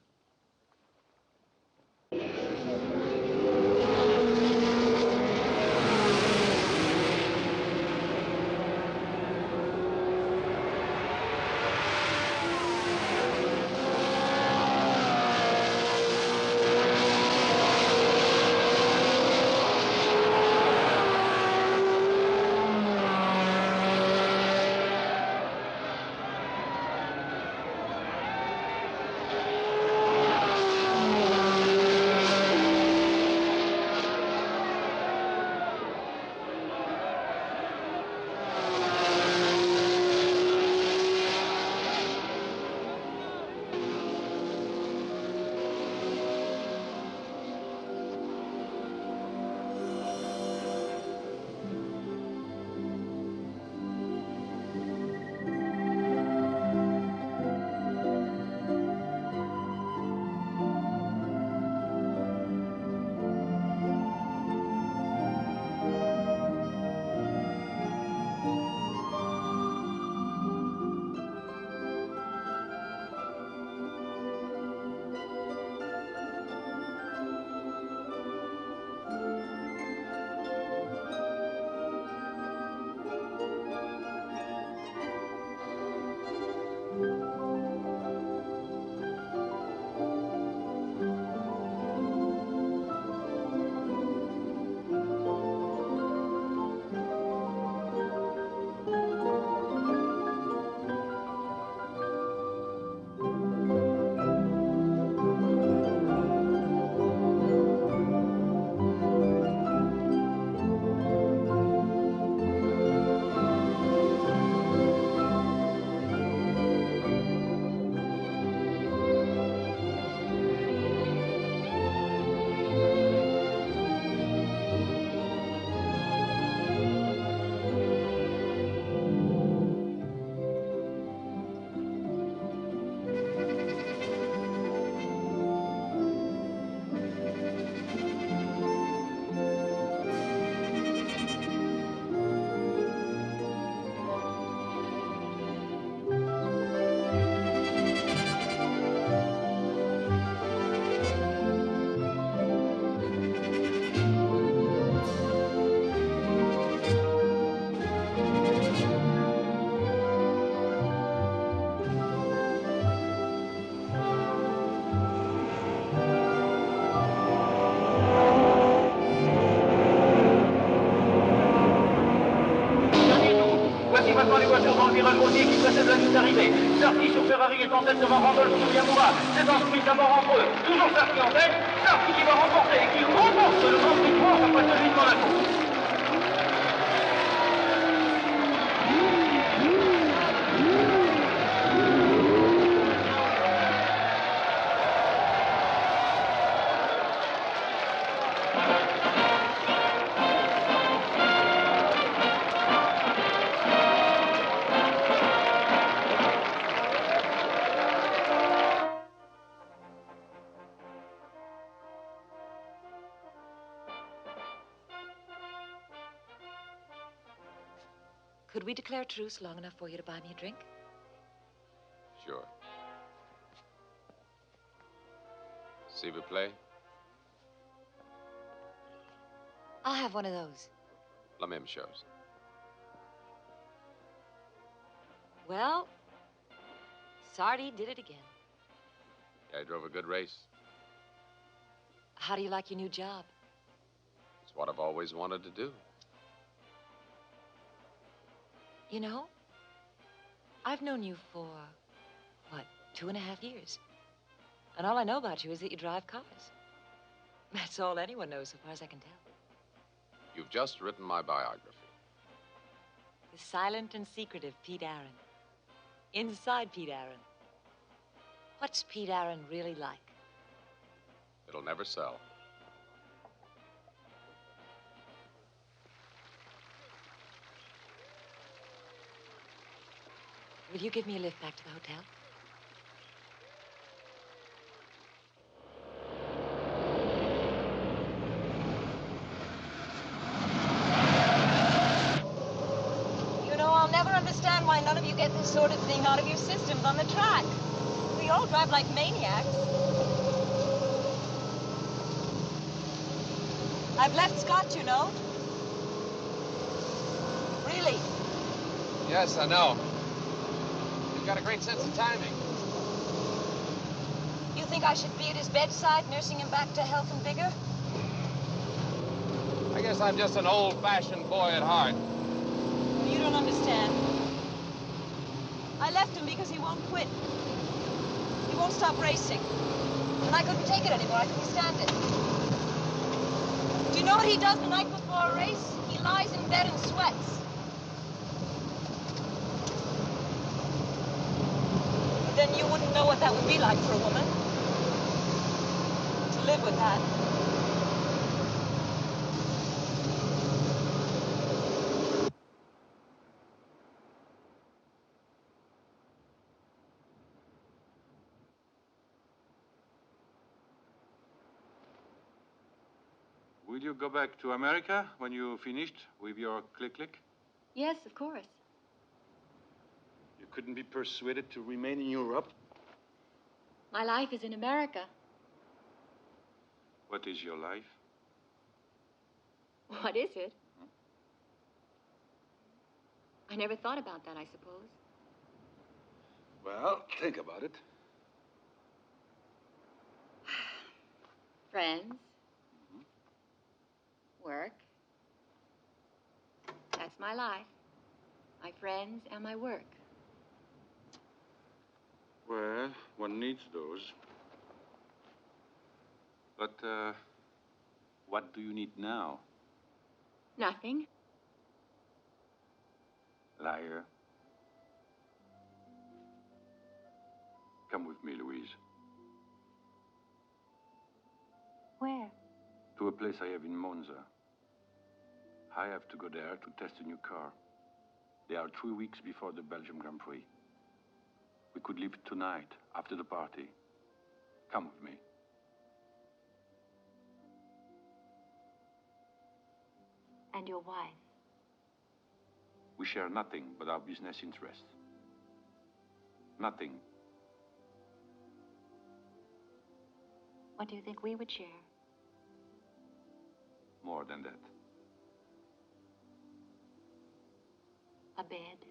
Voici maintenant les voitures dans le virage routier qui précèdent la ligne d'arrivée. Sarti sur Ferrari est en tête devant Randolph sur Yamura. C'est un sprint d'abord entre eux. Toujours Sarti en tête. Sarti qui va remporter et qui remporte le Grand Prix de France après celui de Monaco. Could we declare truce long enough for you to buy me a drink? Sure. S'il vous plaît? I'll have one of those. La même chose. Well, Sardi did it again. I drove a good race. How do you like your new job? It's what I've always wanted to do. You know, I've known you for, what, 2.5 years. And all I know about you is that you drive cars. That's all anyone knows, so far as I can tell. You've just written my biography. The silent and secretive Pete Aaron. Inside Pete Aaron. What's Pete Aaron really like? It'll never sell. Will you give me a lift back to the hotel? You know, I'll never understand why none of you get this sort of thing out of your systems on the track. We all drive like maniacs. I've left Scott, you know. Really? Yes, I know. You've got a great sense of timing. You think I should be at his bedside, nursing him back to health and vigor? I guess I'm just an old-fashioned boy at heart. You don't understand. I left him because he won't quit. He won't stop racing. And I couldn't take it anymore. I couldn't stand it. Do you know what he does the night before a race? He lies in bed and sweats. But then you wouldn't know what that would be like for a woman. To live with that. Will you go back to America when you finished with your click-click? Yes, of course. You couldn't be persuaded to remain in Europe? My life is in America. What is your life? What is it? I never thought about that, I suppose. Well, think about it. Friends. Work. That's my life. My friends and my work. Well, one needs those. But, what do you need now? Nothing. Liar. Come with me, Louise. Where? To a place I have in Monza. I have to go there to test a new car. They are 3 weeks before the Belgium Grand Prix. We could leave tonight, after the party. Come with me. And your wife? We share nothing but our business interests. Nothing. What do you think we would share? More than that. A bed?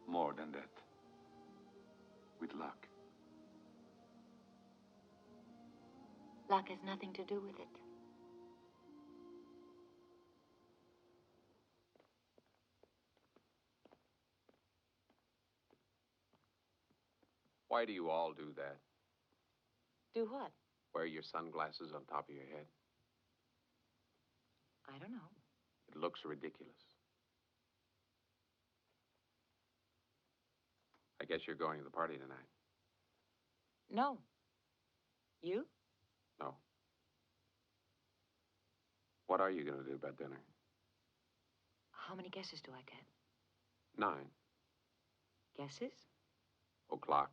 More than that. With luck. Luck has nothing to do with it. Why do you all do that? Do what? Wear your sunglasses on top of your head? I don't know. It looks ridiculous. I guess you're going to the party tonight. No. You? No. What are you going to do about dinner? How many guesses do I get? 9. Guesses? O'clock.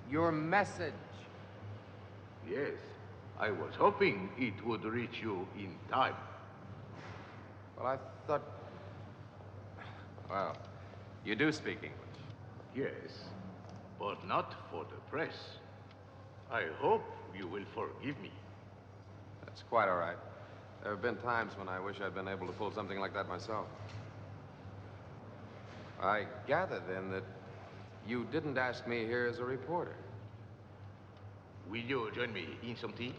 Your message. Yes, I was hoping it would reach you in time. Well, I thought... Well, you do speak English. Yes, but not for the press. I hope you will forgive me. That's quite all right. There have been times when I wish I'd been able to pull something like that myself. I gather, then, that you didn't ask me here as a reporter. Will you join me in some tea?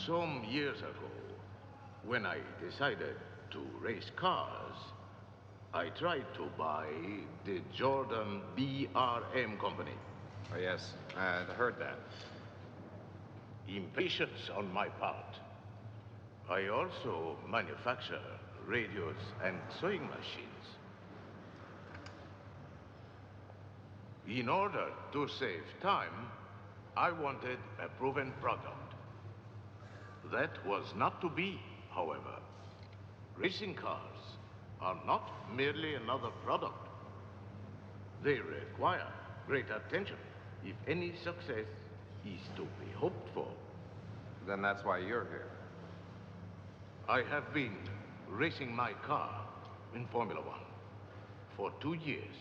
Some years ago, when I decided to race cars, I tried to buy the Jordan BRM company. Oh, yes, I'd heard that. Impatience on my part. I also manufacture radios and sewing machines. In order to save time, I wanted a proven product. That was not to be, however. Racing cars are not merely another product. They require great attention if any success is to be hoped for. Then that's why you're here. I have been racing my car in Formula One for 2 years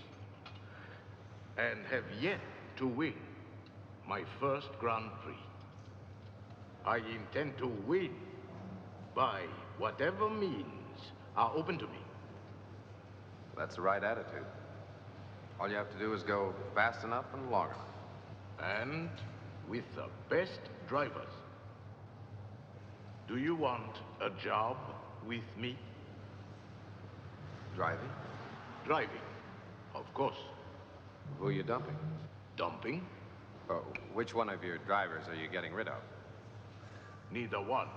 and have yet to win my first Grand Prix. I intend to win by whatever means are open to me. That's the right attitude. All you have to do is go fast enough and long enough. And with the best drivers. Do you want a job with me? Driving? Driving, of course. Who are you dumping? Dumping? Oh, which one of your drivers are you getting rid of? Neither one.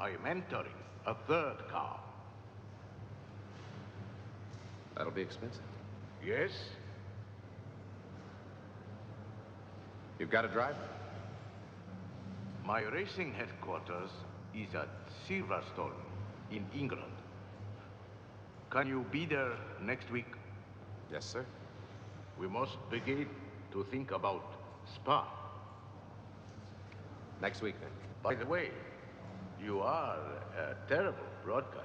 I am entering a third car. That'll be expensive. Yes? You've got a driver? My racing headquarters is at Silverstone in England. Can you be there next week? Yes, sir. We must begin to think about Spa. Next week, then. By the way, you are a terrible broadcaster.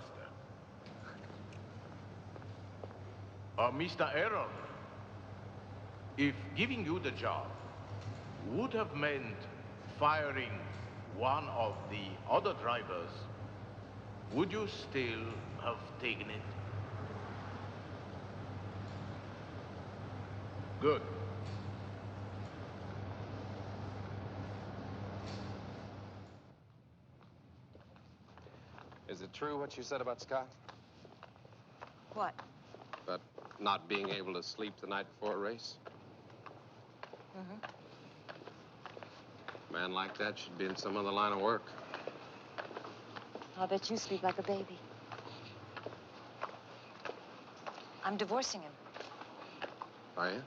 Mr. Aaron, if giving you the job would have meant firing one of the other drivers, would you still have taken it? Good. Is it true what you said about Scott? What? About not being able to sleep the night before a race? Mm-hmm. A man like that should be in some other line of work. I'll bet you sleep like a baby. I'm divorcing him. Are you?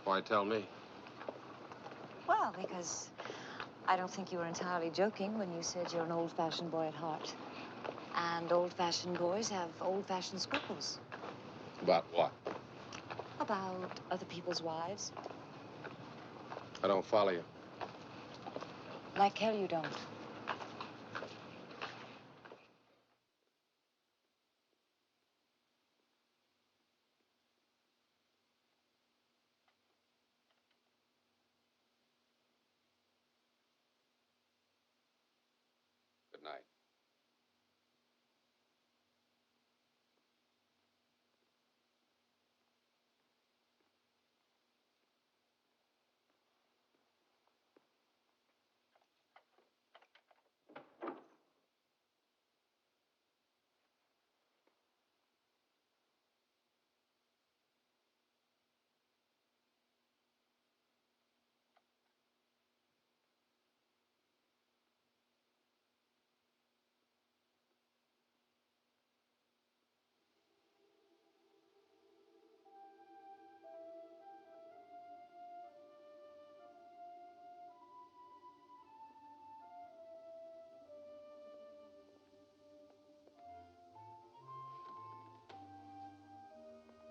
Why tell me? Well, because I don't think you were entirely joking when you said you're an old-fashioned boy at heart. And old-fashioned boys have old-fashioned scruples. About what? About other people's wives. I don't follow you. Like hell you don't. Good night.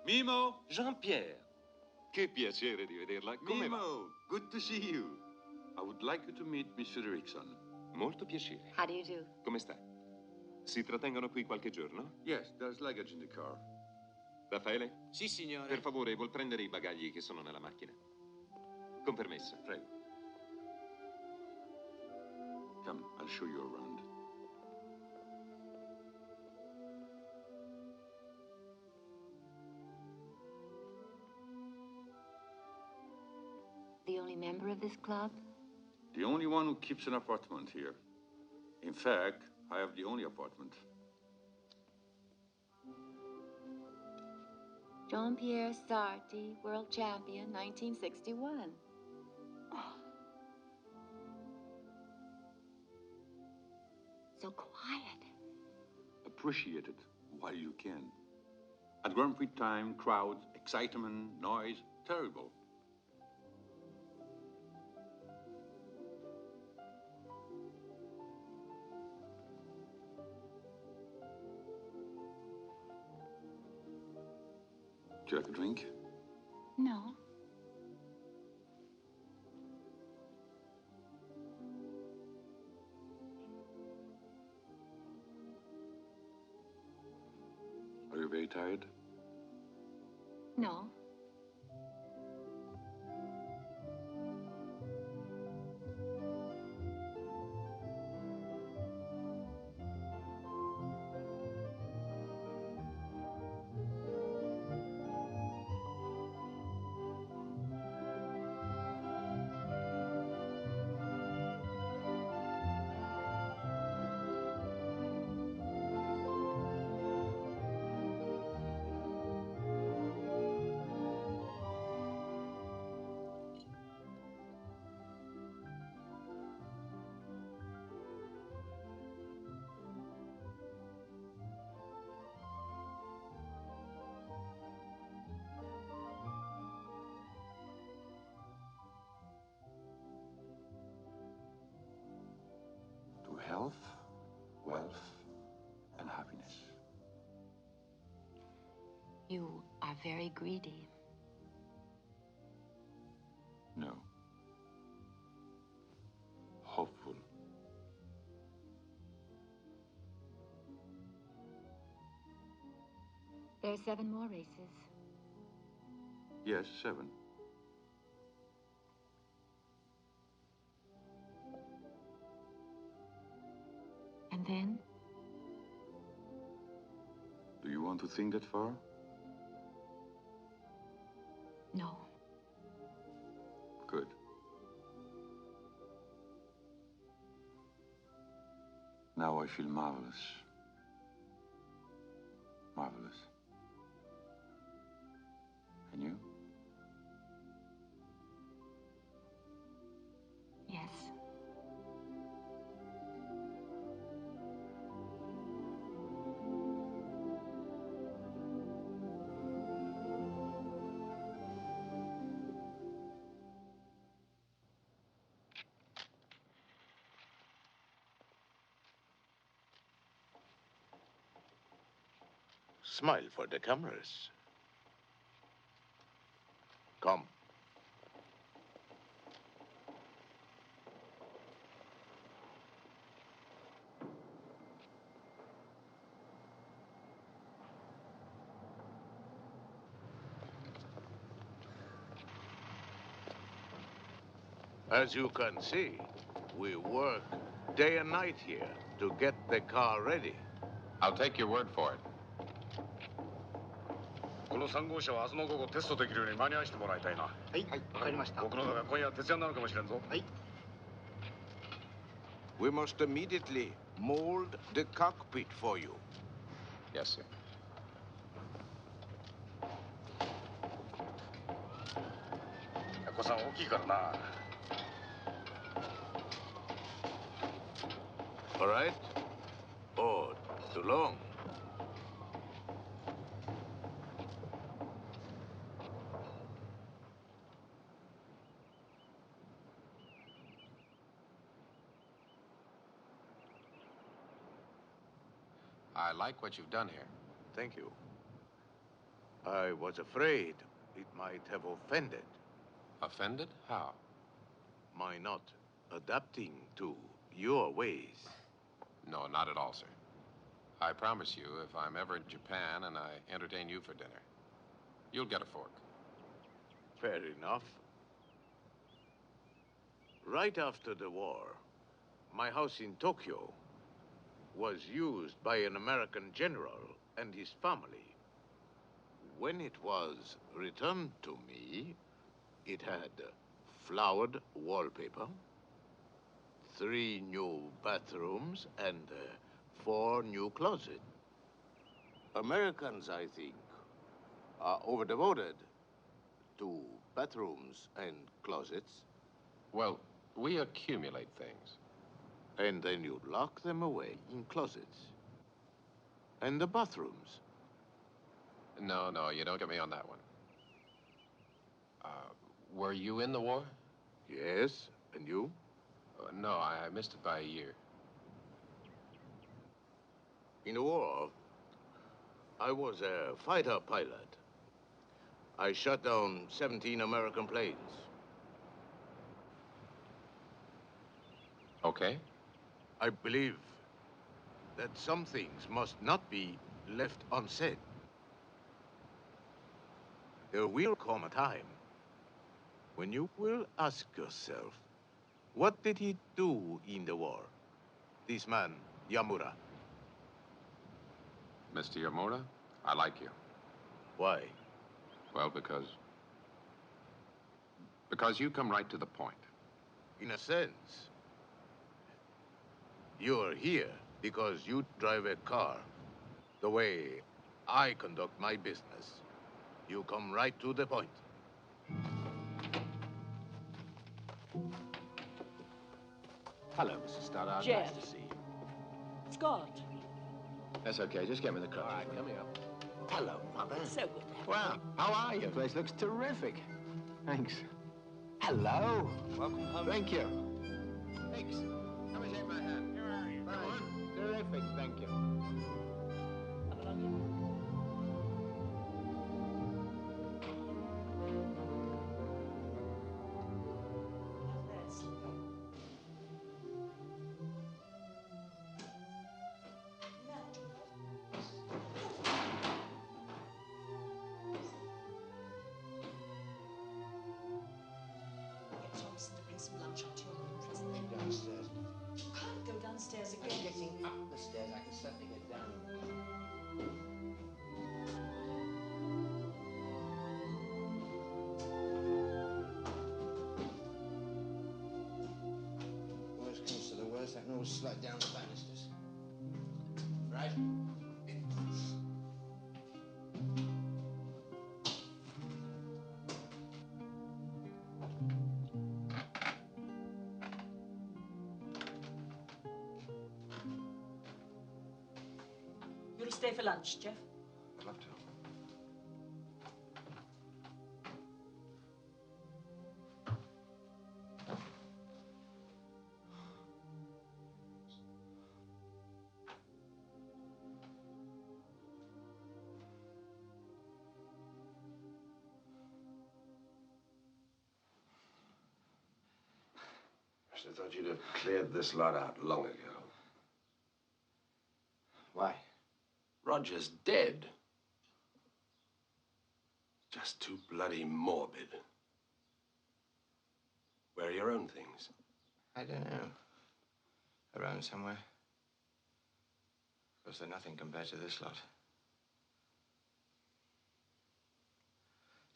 Mimo! Jean-Pierre. Che piacere di vederla. Come va? Mimo, good to see you. I would like you to meet Mr. Erickson. Molto piacere. How do you do? Come sta? Si trattengono qui qualche giorno? Yes, there's luggage in the car. Raffaele? Sì, signore. Per favore, vuol prendere i bagagli che sono nella macchina. Con permesso. Prego. Come, I'll show you around. The only member of this club? The only one who keeps an apartment here. In fact, I have the only apartment. Jean-Pierre Sarti, world champion, 1961. Oh. So quiet. Appreciate it while you can. At Grand Prix time, crowds, excitement, noise, terrible. Would you like a drink? No. Are you very tired? No. To health, wealth, and happiness. You are very greedy. No. Hopeful. There are 7 more races. Yes, 7. And then? Do you want to think that far? No. Good. Now I feel marvelous. Marvelous. And you? Yes. Smile for the cameras. Come. As you can see, we work day and night here to get the car ready. I'll take your word for it. この3号車は明日の午後テストできるように間に合わせてもらいたいな。はい、わかりました。僕のだが今夜徹夜になるかもしれんぞ。はい。We must immediately mold the cockpit for you. Yes, sir. ヤコさん大きいからな。All right? Oh, too long. I like what you've done here. Thank you. I was afraid it might have offended. Offended? How? My not adapting to your ways. No, not at all, sir. I promise you, if I'm ever in Japan and I entertain you for dinner, you'll get a fork. Fair enough. Right after the war, my house in Tokyo was used by an American general and his family. When it was returned to me, it had flowered wallpaper, 3 new bathrooms, and 4 new closets. Americans, I think, are over-devoted to bathrooms and closets. Well, we accumulate things. And then you lock them away in closets. And the bathrooms. No, no, you don't get me on that one. Were you in the war? Yes, and you? No, I missed it by a year. In the war, I was a fighter pilot. I shot down 17 American planes. Okay. I believe that some things must not be left unsaid. There will come a time when you will ask yourself, what did he do in the war? This man, Yamura. Mr. Yamura, I like you. Why? Well, because you come right to the point. In a sense, you're here because you drive a car the way I conduct my business. You come right to the point. Hello, Mrs. Stoddard. Jeff. Nice to see you. Scott. That's okay. Just get me the crutches. All right, coming up. Hello, Mother. So good to have you. Well, how are you? The place looks terrific. Thanks. Hello. Welcome home. Thank you. Thanks. Come and shake my hand. Here are you? Fine. Terrific. Thank you. Thompson to bring some lunch up to your room presently. Downstairs. You can't go downstairs I'm again. getting up the stairs. I can certainly get down. Worst comes to the worst, I can always slide down the banisters. Right? You'll stay for lunch, Jeff? I'd love to. I should have thought you'd have cleared this lot out long ago. Why? Roger's dead. Just too bloody morbid. Where are your own things? I don't know. Around somewhere. Of course, they're nothing compared to this lot.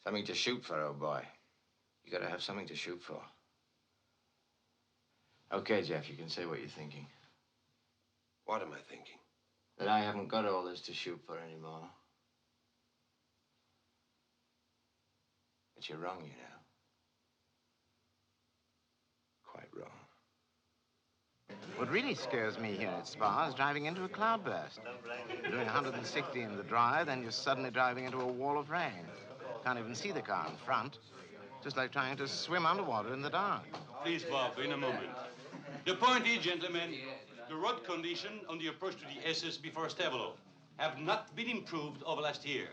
Something to shoot for, old boy. You gotta have something to shoot for. Okay, Jeff, you can say what you're thinking. What am I thinking? That I haven't got all this to shoot for anymore. But you're wrong, you know. Quite wrong. What really scares me here at Spa is driving into a cloudburst. You're doing 160 in the dry, then you're suddenly driving into a wall of rain. Can't even see the car in front. Just like trying to swim underwater in the dark. Please, Bob, in a moment. The point is, gentlemen, the road condition on the approach to the SS before Stavolo have not been improved over last year.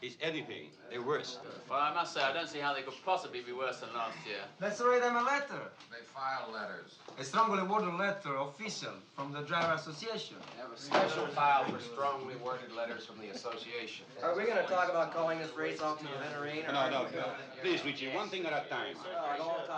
is anything. They're worse. Well, I must say, I don't see how they could possibly be worse than last year. Let's write them a letter. They file letters. A strongly worded letter, official, from the driver association. They have a special file for strongly worded letters from the association. Are we going to talk about calling this race off to the rain? No. Please, Richie, one thing at a time.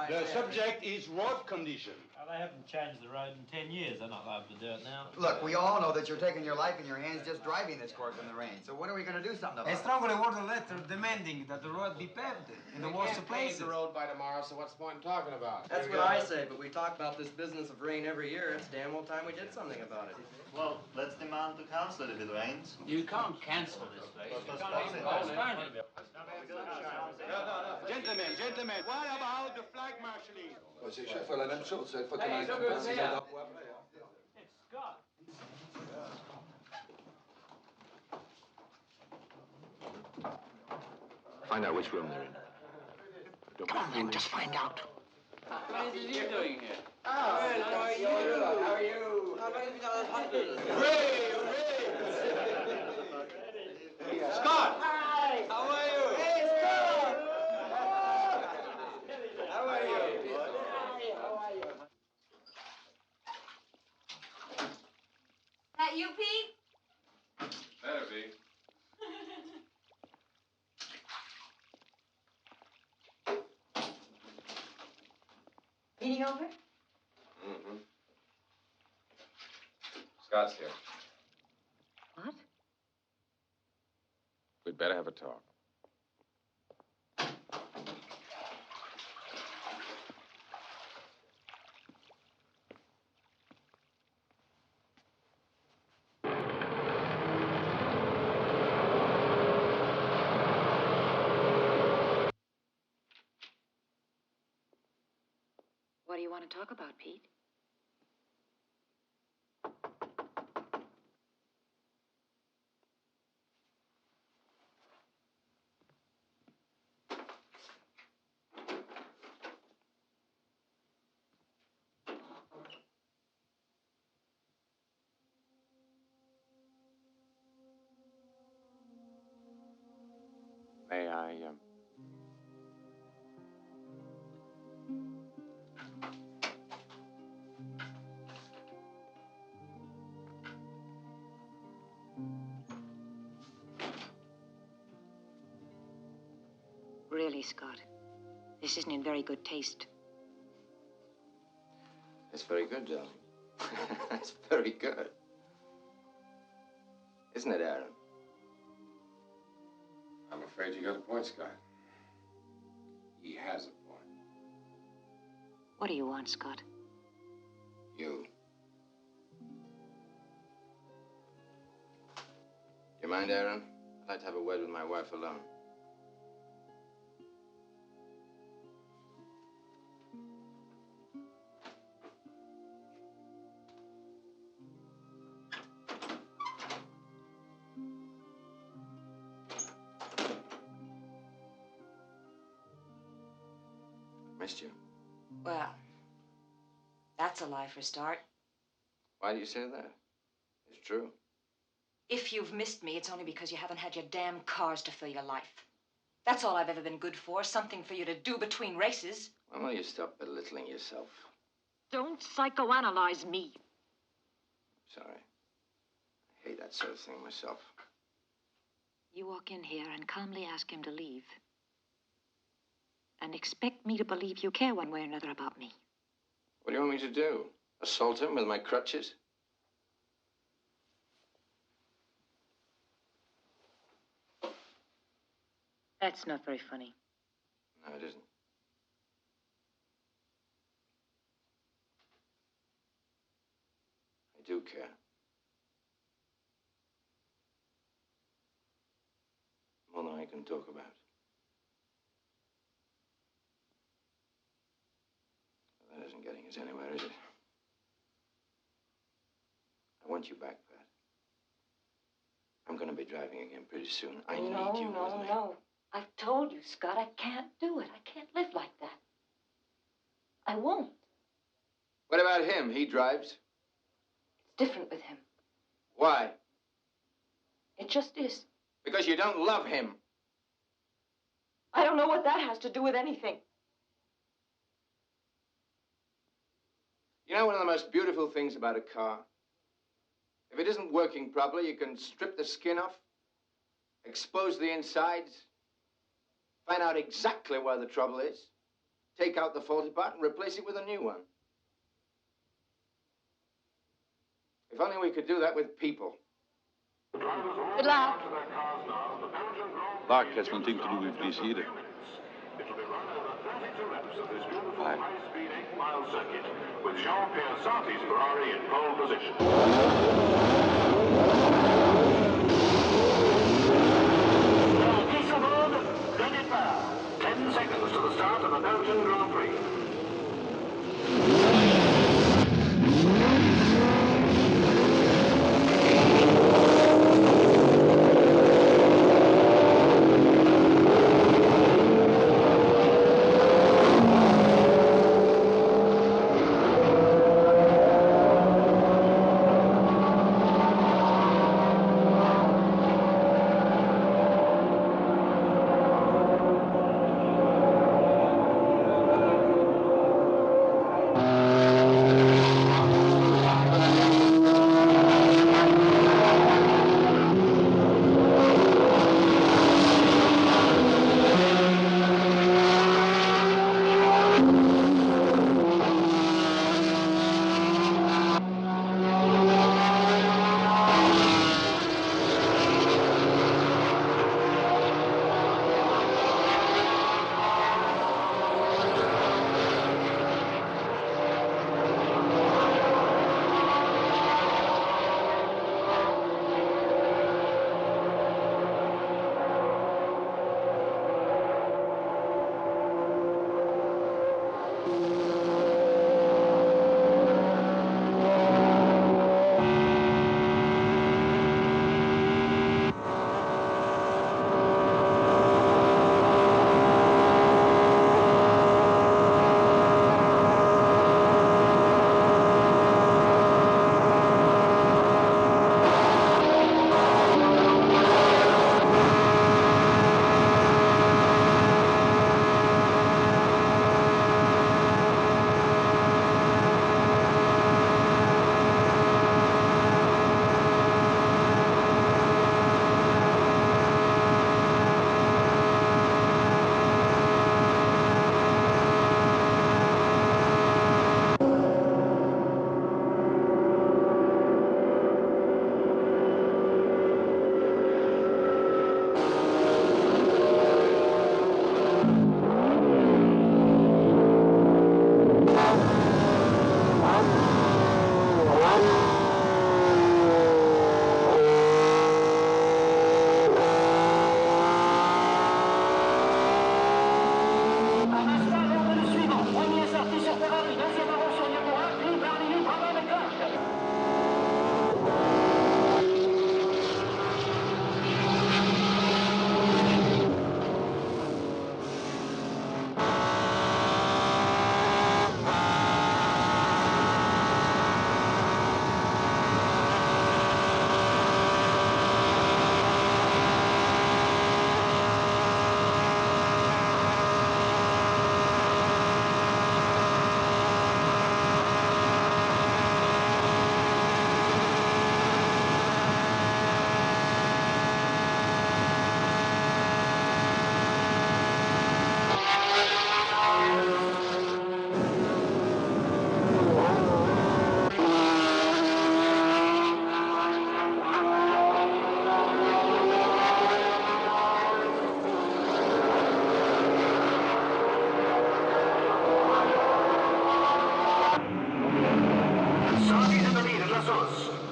The subject is road condition. Well, they haven't changed the road in 10 years. They're not allowed to do it now. Look, we all know that you're taking your life in your hands just driving this course in the rain. So when are we going to do something about A it? strongly worded letter demanding that the road be paved in the worst of places. The road by tomorrow, so what's the point in talking about? That's what I say, but we talk about this business of rain every year. It's damn well time we did something about it. Well, let's demand to cancel it if it rains. You can't cancel this race. You can't even postpone it. Gentlemen, what about the flag marshalling? C'est chaque fois la même chose. Chaque fois qu'on a un campagne, c'est là. It's Scott. Find out which room they're in. Come on, then, just find out. What is he doing here? How are you? How are you? How long have you been out of the hospital? Scott! Hi! How are you? Hey, Scott! How are you? Hi, how are you? That you, Pete? Better be. Meeting over? Mm-hmm. Scott's here. What? We'd better have a talk. What do you want to talk about, Pete? May I, Really, Scott, this isn't in very good taste. It's very good, darling. It's very good. Isn't it, Aaron? I'm afraid you got a point, Scott. He has a point. What do you want, Scott? You. Do you mind, Aaron? I'd like to have a word with my wife alone. Missed you. Well, that's a lie for a start. Why do you say that? It's true. If you've missed me, it's only because you haven't had your damn cars to fill your life. That's all I've ever been good for, something for you to do between races. When will you stop belittling yourself? Don't psychoanalyze me. Sorry. I hate that sort of thing myself. You walk in here and calmly ask him to leave. And expect me to believe you care one way or another about me. What do you want me to do? Assault him with my crutches? That's not very funny. No, it isn't. I do care. More than I can talk about. That isn't getting us anywhere, is it? I want you back, Pat. I'm going to be driving again pretty soon. I need you with me. No. I've told you, Scott, I can't do it. I can't live like that. I won't. What about him? He drives. It's different with him. Why? It just is. Because you don't love him. I don't know what that has to do with anything. You know one of the most beautiful things about a car? If it isn't working properly, you can strip the skin off, expose the insides, find out exactly where the trouble is, take out the faulty part and replace it with a new one. If only we could do that with people. Good luck. Luck has nothing to do with this either. Bye. High-speed 8-mile circuit with Jean-Pierre Sarti's Ferrari in pole position. Dans 10 secondes, le départ. 10 seconds to the start of the Belgian Grand Prix.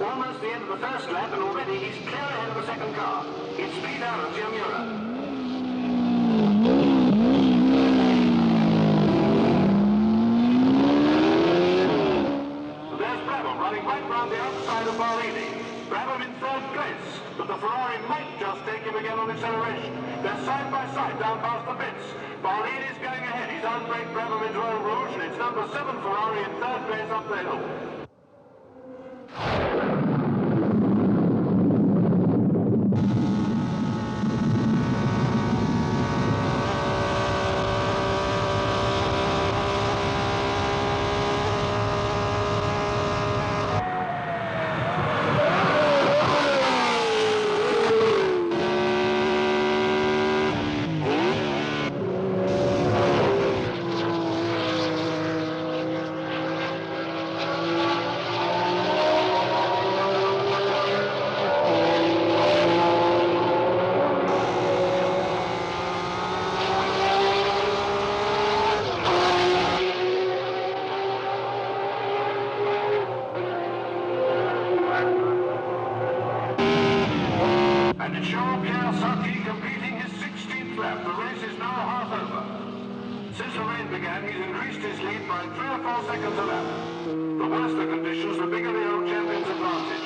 Almost the end of the first lap, and already he's clear ahead of the second car. It's speed out of Giamura. There's Brabham running right round the outside of Barrini. Brabham in third place, but the Ferrari might just take him again on acceleration. They're side by side down past the pits. Barrini's going ahead. He's outbraked Brabham into Eau Rouge, and it's number 7 Ferrari in third place up the hill. Saki completing his 16th lap. The race is now half over. Since the rain began, he's increased his lead by 3 or 4 seconds a lap. The worse the conditions, the bigger the old champion's advantage.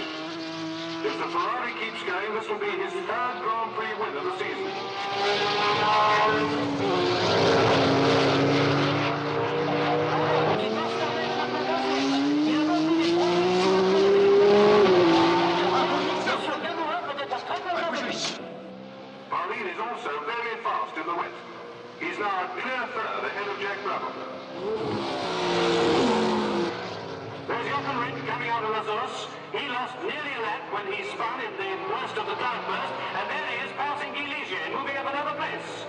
If the Ferrari keeps going, this will be his 3rd Grand Prix win of the season. Pauline is also very fast in the wet. He's now a clear 3rd ahead of Jack Brabham. There's Jochen Rindt coming out of the source. He lost nearly a lap when he spun in the worst of the cloudburst, and there he is passing Guy Ligier, moving up another place.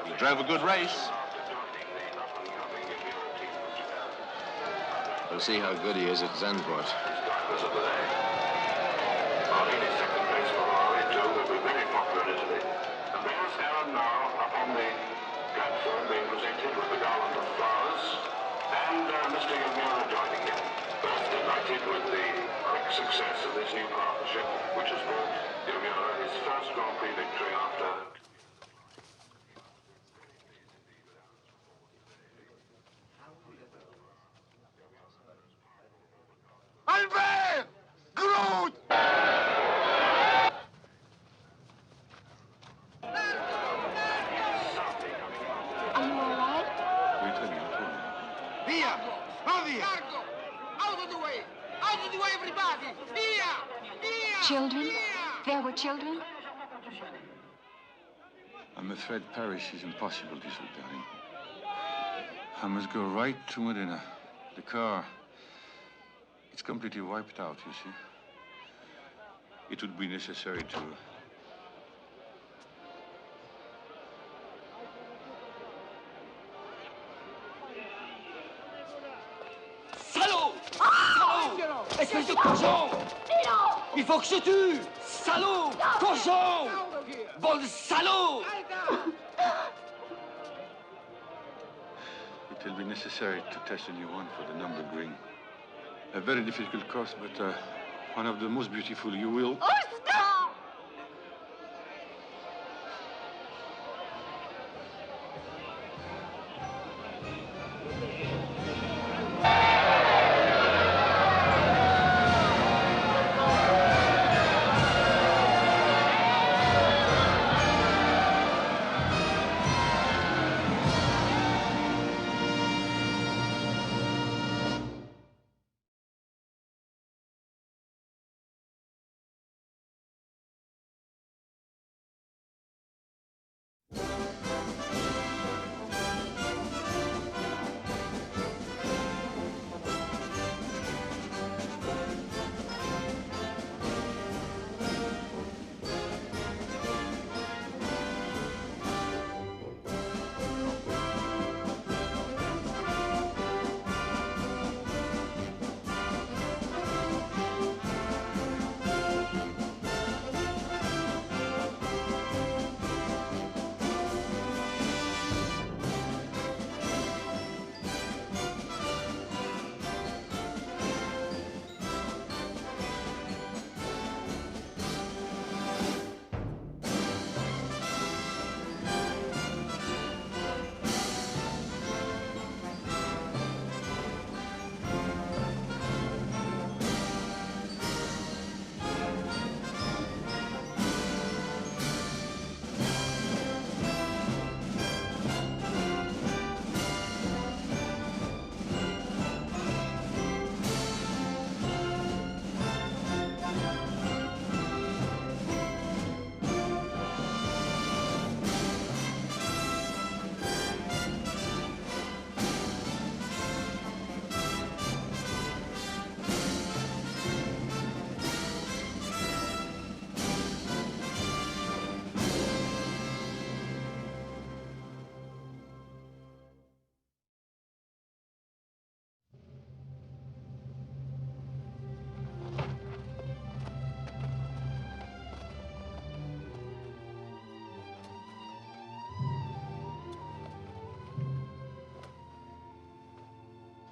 He drove a good race. We'll see how good he is at Zandvoort. Martin is second place for Ferrari too, will be very popular in Italy. And there's Aaron now up on the platform being presented with the garland of flowers, and Mr. Yamura joining him. Both delighted with the quick success of this new partnership, which has brought Yamura his first Grand Prix victory after... Albert! Groot! Are you all right? Via! No via! Out of the way! Out of the way, everybody! Via! Via! Children? There were children? I'm afraid Paris is impossible this week, darling. I must go right to Modena. The car, it's completely wiped out, you see. it would be necessary to... Salaud! Salaud! Espèce de cochon! Il faut que je tue! Salaud! Cochon! Bon salaud! It will be necessary to test a new one for the numbered ring. A very difficult course, but one of the most beautiful. You will...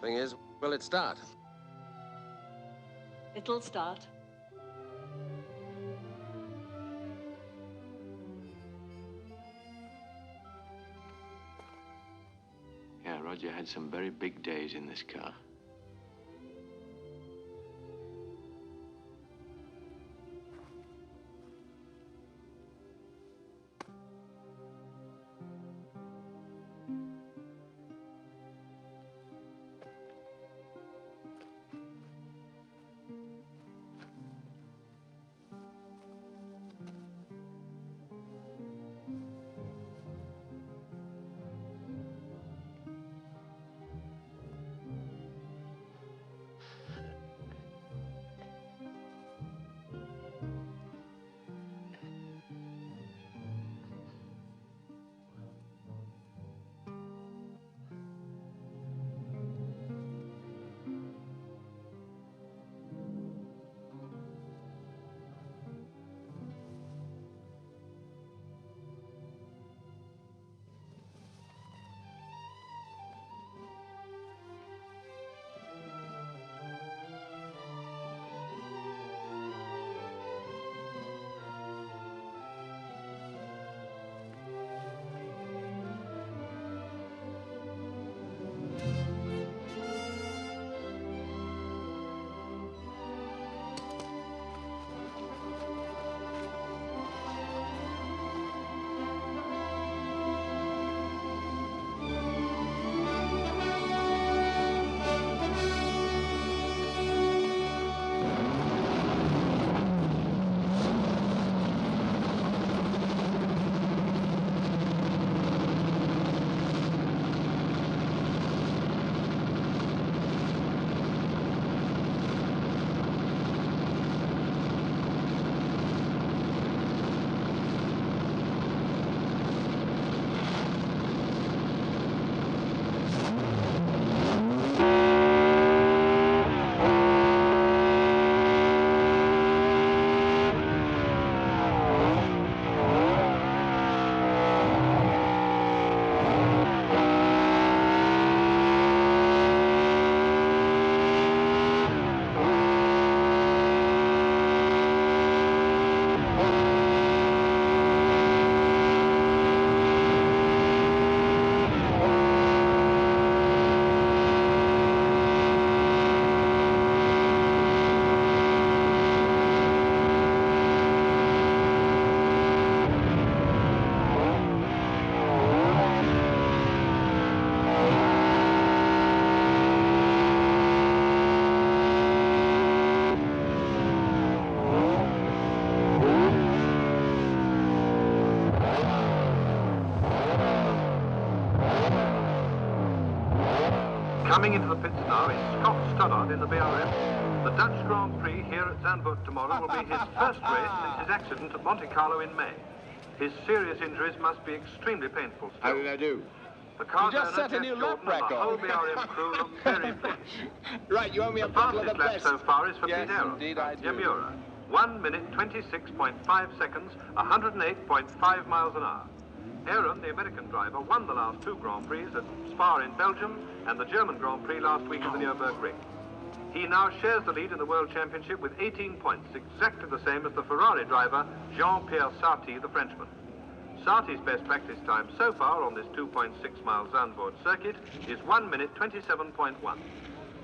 Thing is, will it start? It'll start. Yeah, Roger had some very big days in this car. Coming into the pits now is Scott Stoddard in the BRM. The Dutch Grand Prix here at Zandvoort tomorrow will be his first race since his accident at Monte Carlo in May. His serious injuries must be extremely painful still. How did I do? The car's You just owner, set a Jeff new Jordan, lap and the whole record. BRM crew look very pleased. Right, you owe me a The bottle of the fastest lap best. so far is for Yes, Pete Aaron, indeed I do. Yamura. 1 minute, 26.5 seconds, 108.5 miles an hour. Aaron, the American driver, won the last two Grand Prix at Spa in Belgium and the German Grand Prix last week at the Nürburgring. He now shares the lead in the World Championship with 18 points, exactly the same as the Ferrari driver, Jean-Pierre Sarti, the Frenchman. Sarti's best practice time so far on this 2.6-mile Zandvoort circuit is 1 minute, 27.1.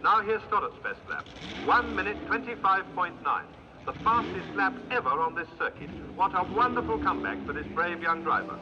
Now here's Stoddart's best lap, 1 minute, 25.9. The fastest lap ever on this circuit. What a wonderful comeback for this brave young driver.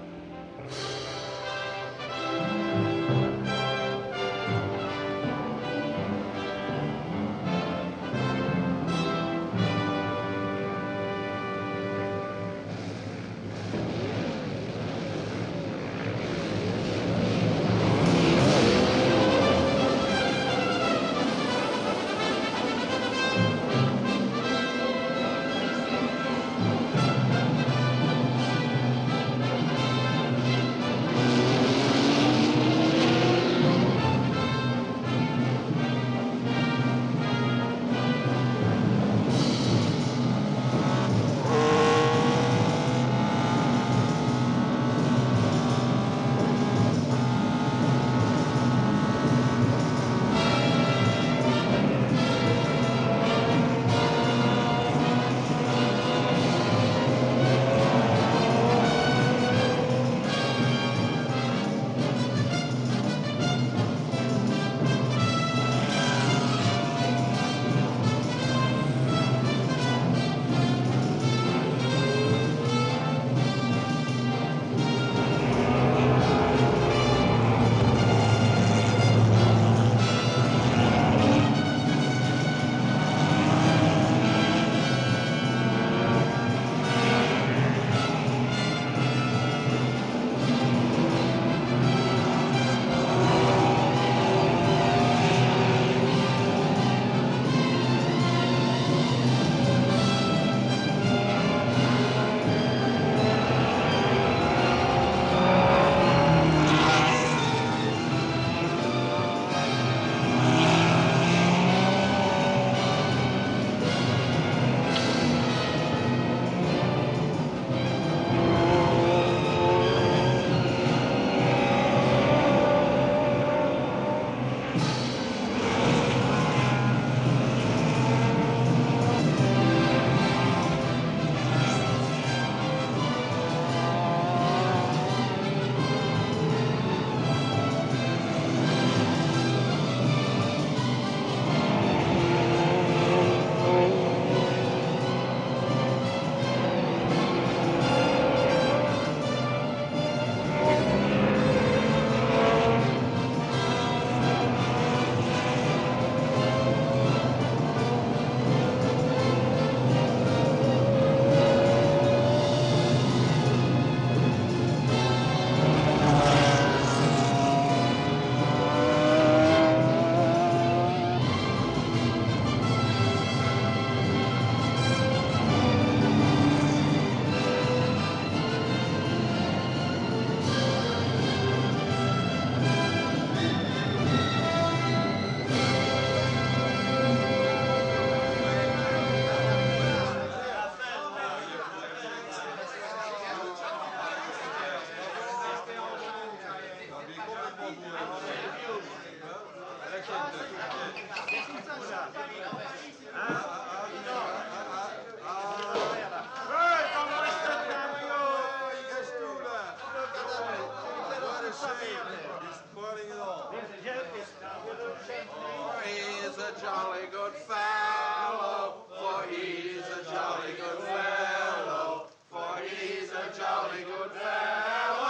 He's a jolly good fellow, for he's a jolly good fellow, for he's a jolly good fellow.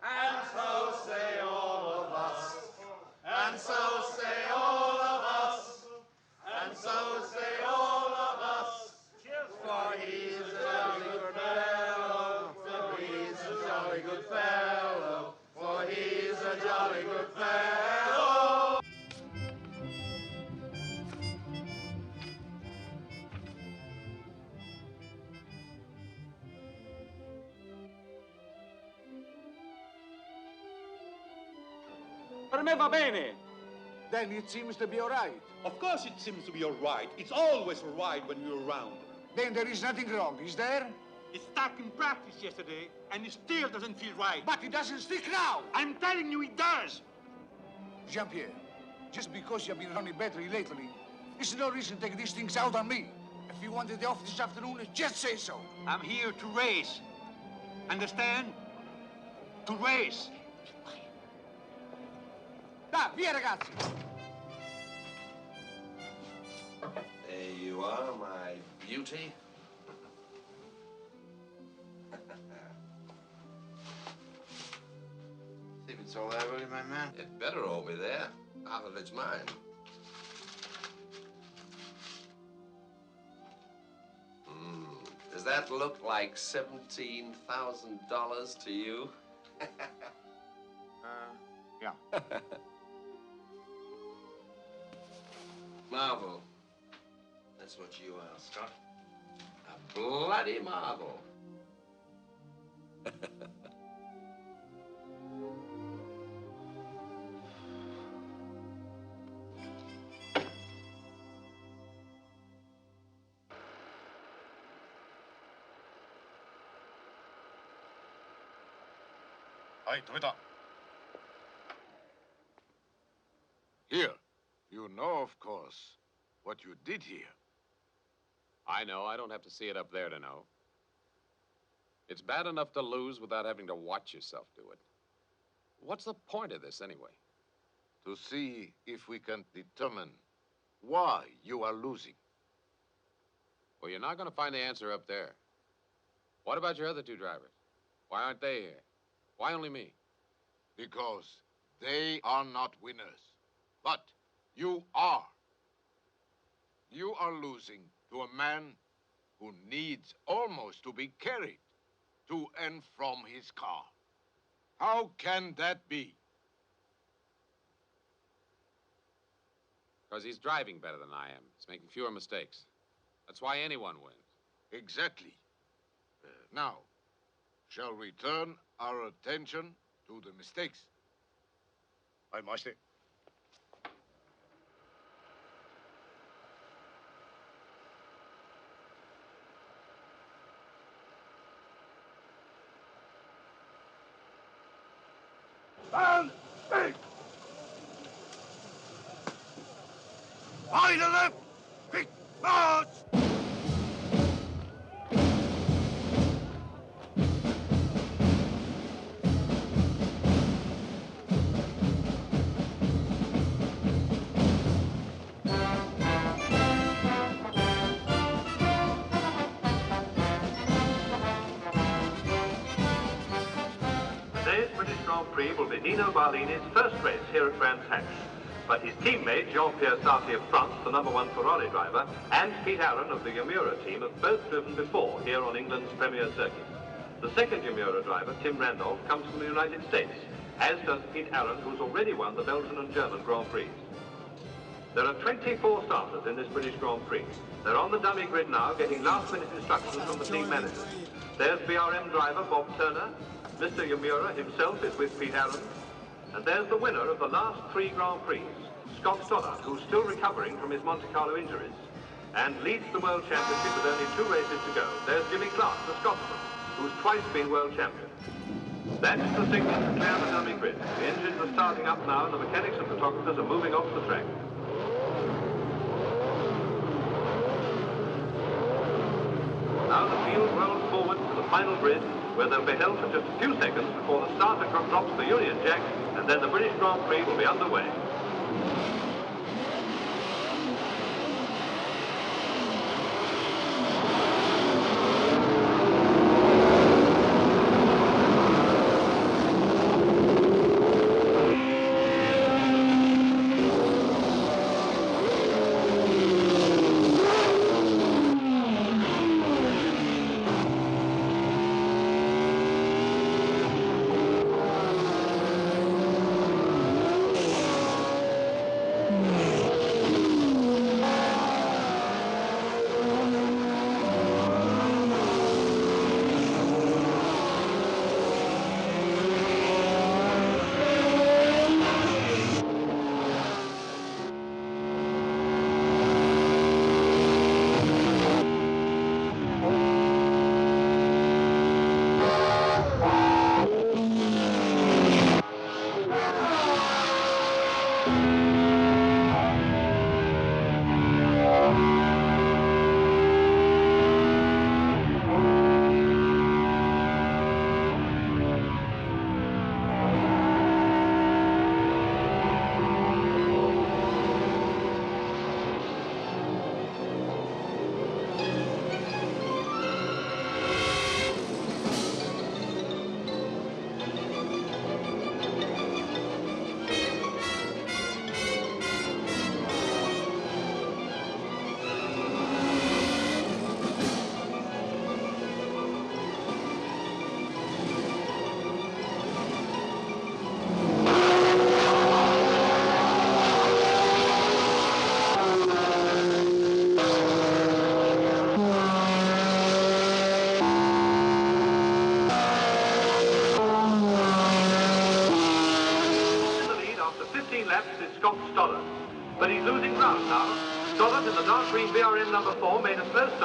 And so say all of us, and so say all of us, and so say all of us, for he's a jolly good fellow, for he's a jolly good fellow, for he's a jolly good fellow. Per me va bene. Then it seems to be all right. Of course it seems to be all right. It's always all right when you're around. Then there is nothing wrong, is there? It stuck in practice yesterday, and it still doesn't feel right. But it doesn't stick now. I'm telling you it does. Jean-Pierre, just because you've been running battery lately, there's no reason to take these things out on me. If you wanted the off this afternoon, just say so. I'm here to race. Understand? To race. Da, via ragazzi. There you are, my beauty. See if it's all there, will you, my man? It better all be there. Half of it's mine. Does that look like $17,000 to you? Yeah. Marvel. That's what you are, Scott. A bloody marvel. Here, you know, of course, what you did here. I know. I don't have to see it up there to know. It's bad enough to lose without having to watch yourself do it. What's the point of this, anyway? To see if we can determine why you are losing. Well, you're not going to find the answer up there. What about your other two drivers? Why aren't they here? Why only me? Because they are not winners. But you are. You are losing to a man who needs almost to be carried to and from his car. How can that be? Because he's driving better than I am. He's making fewer mistakes. That's why anyone wins. Exactly. Now, shall we turn our attention to the mistakes? I must. Stand still! By the left! Quick march! Today's British Grand Prix will be Nino Barlini's first race here at Brands Hatch. But his teammate, Jean-Pierre Sarti of France, the #1 Ferrari driver, and Pete Aaron of the Yamura team have both driven before here on England's premier circuit. The second Yamura driver, Tim Randolph, comes from the United States, as does Pete Aaron, who's already won the Belgian and German Grand Prix. There are 24 starters in this British Grand Prix. They're on the dummy grid now, getting last-minute instructions from the team managers. There's BRM driver Bob Turner. Mr. Yamura himself is with Pete Aaron. And there's the winner of the last 3 Grand Prix, Scott Stoddart, who's still recovering from his Monte Carlo injuries, and leads the World Championship with only 2 races to go. There's Jimmy Clark, the Scotsman, who's twice been World Champion. That's the signal to clear the dummy grid. The engines are starting up now, and the mechanics and photographers are moving off the track. Now the field rolls forward to the final grid, where they'll be held for just a few seconds before the starter drops the Union Jack, and then the British Grand Prix will be underway.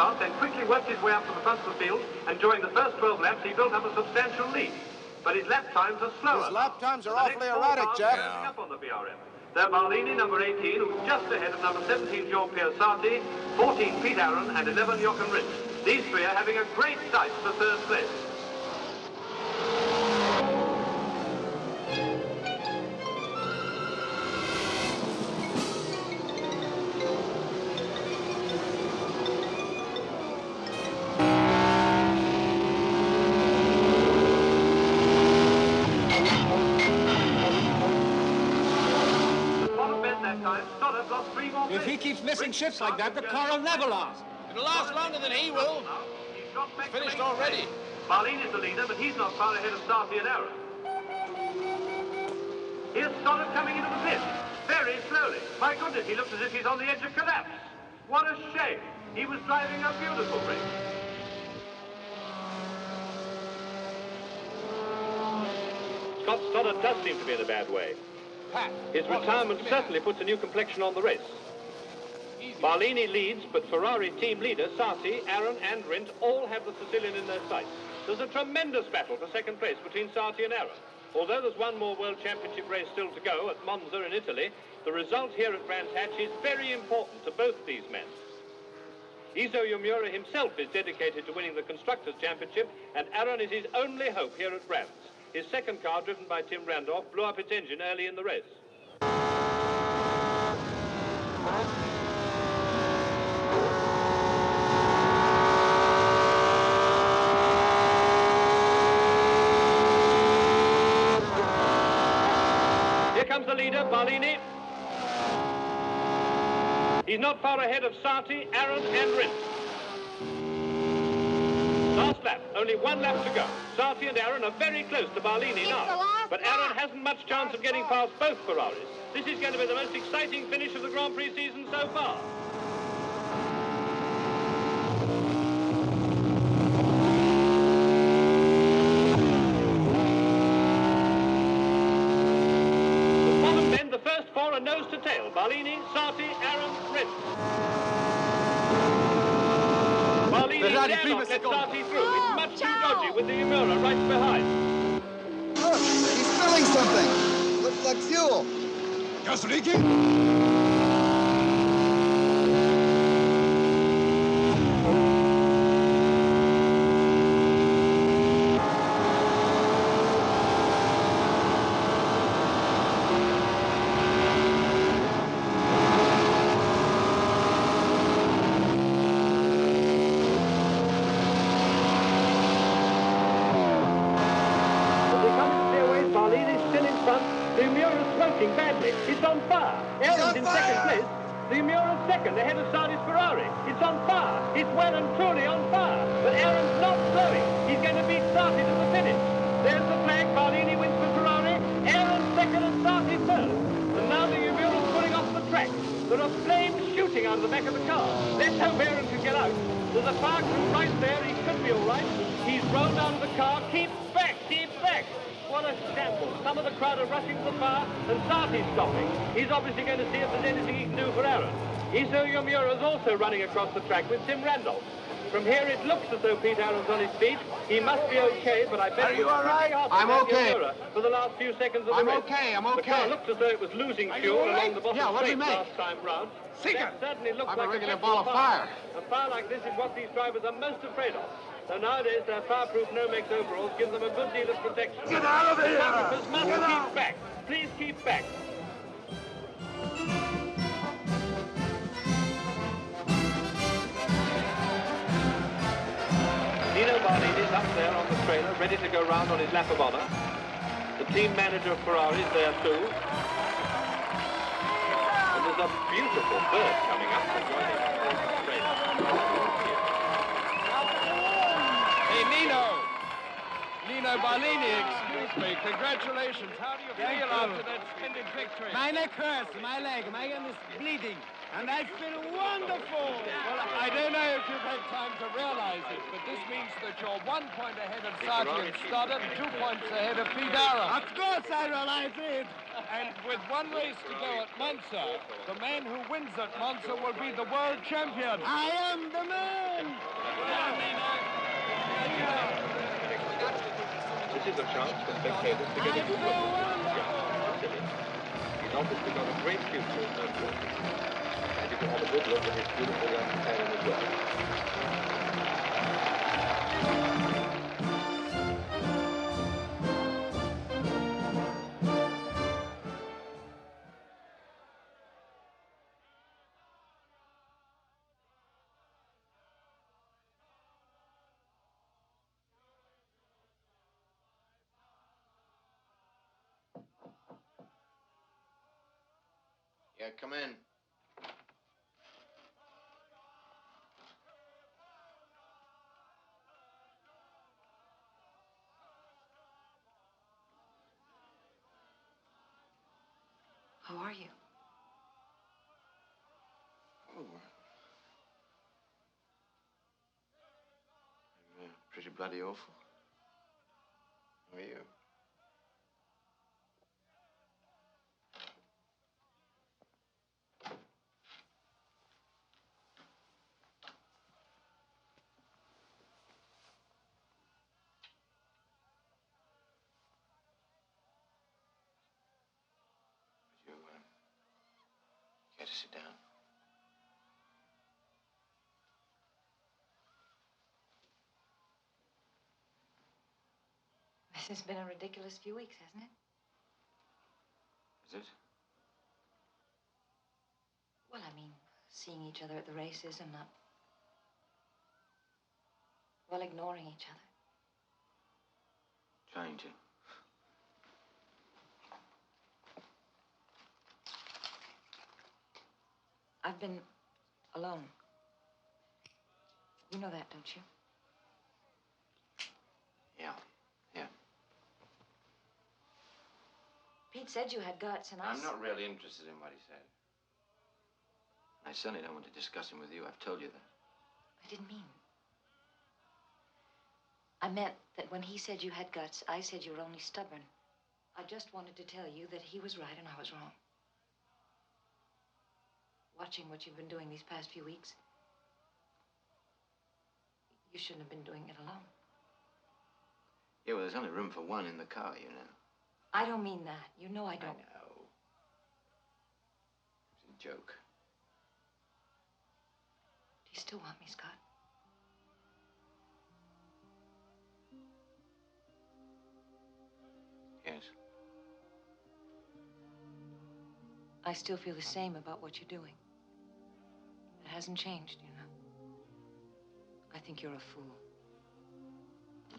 start, then quickly worked his way up to the front of the field, and during the first 12 laps, he built up a substantial lead. But his lap times are slower. His lap times are The awfully next four erratic, cars Jeff. are catching up on the BRM. They're Barlini, number 18, who's just ahead of number 17, Jean-Pierre Sarti, 14, Pete Aaron, and 11, Jochen Rindt. These three are having a great sight for third place. If he keeps missing shifts like that, the car will never last. It'll last longer than he will. He's finished already. Barlini's the leader, but he's not far ahead of Sarti and Aaron. Here's Stoddard coming into the pit, very slowly. My goodness, he looks as if he's on the edge of collapse. What a shame. He was driving a beautiful race. Scott Stoddard does seem to be in a bad way. His retirement certainly puts a new complexion on the race. Barlini leads, but Ferrari team leader Sarti, Aaron and Rindt all have the Sicilian in their sights. There's a tremendous battle for second place between Sarti and Aaron. Although there's one more World Championship race still to go at Monza in Italy, the result here at Brands Hatch is very important to both these men. Iso Yomura himself is dedicated to winning the Constructors' Championship, and Aaron is his only hope here at Brands. His second car, driven by Tim Randolph, blew up its engine early in the race. Here comes the leader, Barlini. He's not far ahead of Sarti, Aaron and Rindt. Last lap, only one lap to go. Sarti and Aaron are very close to Barlini now. But Aaron hasn't much chance of getting past both Ferraris. This is going to be the most exciting finish of the Grand Prix season so far. The bottom men, the first four are nose to tail. Barlini, Sarti, Aaron, Rindt. Barlini dare not let Sarti through. It's much too dodgy with the Yomura right behind. Look, he's spilling something. Looks like fuel. Gas leaking? Badly. It's on fire. Aaron's in second place. The Yomura's second, ahead of Sardi's Ferrari. It's on fire. It's well and truly on fire. But Aaron's not slowing. He's going to beat Sardi to the finish. There's the flag. Barlini wins for Ferrari. Aaron's second and Sardi third. And now the Yomura's pulling off the track. There are flames shooting out of the back of the car. Let's hope Aaron can get out. There's a fire crew right there. He should be all right. He's rolled out of the car. Keep back. Keep back. What a shambles. Some of the crowd are rushing to the fire, and Sarti's stopping. He's obviously going to see if there's anything he can do for Aaron. Iso Yomura is also running across the track with Tim Randolph. From here, it looks as though Pete Aaron's on his feet. He must be okay, but I bet Are you all right? I'm okay. For the last few seconds of the race. I'm okay. The car looks as though it was losing fuel along the bottom straight last time round. That certainly looks like a regular ball of fire. A fire like this is what these drivers are most afraid of. So nowadays, their fireproof no-mix overalls give them a good deal of protection. Get out of here! Photographers must keep back. Please keep back. Nino Barlini is up there on the trailer, ready to go round on his lap of honour. The team manager of Ferrari is there too. And there's a beautiful bird coming up to join him on the trailer. Hey, Nino Barlini, excuse me. Congratulations. How do you feel after that splendid victory? My neck hurts, my leg is bleeding, and I feel wonderful. Well, I don't know if you've had time to realize it, but this means that you're 1 point ahead of Sarti and Stoddard and 2 points ahead of Pete Aaron. Of course I realize it. And with one race to go at Monza, the man who wins at Monza will be the world champion. I am the man. is a chance for spectators to get a good look at young Vasily. He's obviously got a great future in motorsport. And you can have a good look at his beautiful young companion as well. Yeah, come in. How are you? Oh. I'm pretty bloody awful. How are you? Would you care to sit down? This has been a ridiculous few weeks, hasn't it? Is it? Well, I mean, seeing each other at the races and not... well, ignoring each other. Trying to. I've been alone. You know that, don't you? Yeah. Pete said you had guts, and I'm not really interested in what he said. I certainly don't want to discuss him with you. I've told you that. I didn't mean... I meant that when he said you had guts, I said you were only stubborn. I just wanted to tell you that he was right and I was wrong. Watching what you've been doing these past few weeks, you shouldn't have been doing it alone. Yeah, well, there's only room for one in the car, you know. I don't mean that. You know I don't. I know. It's a joke. Do you still want me, Scott? Yes. I still feel the same about what you're doing. It hasn't changed, you know. I think you're a fool.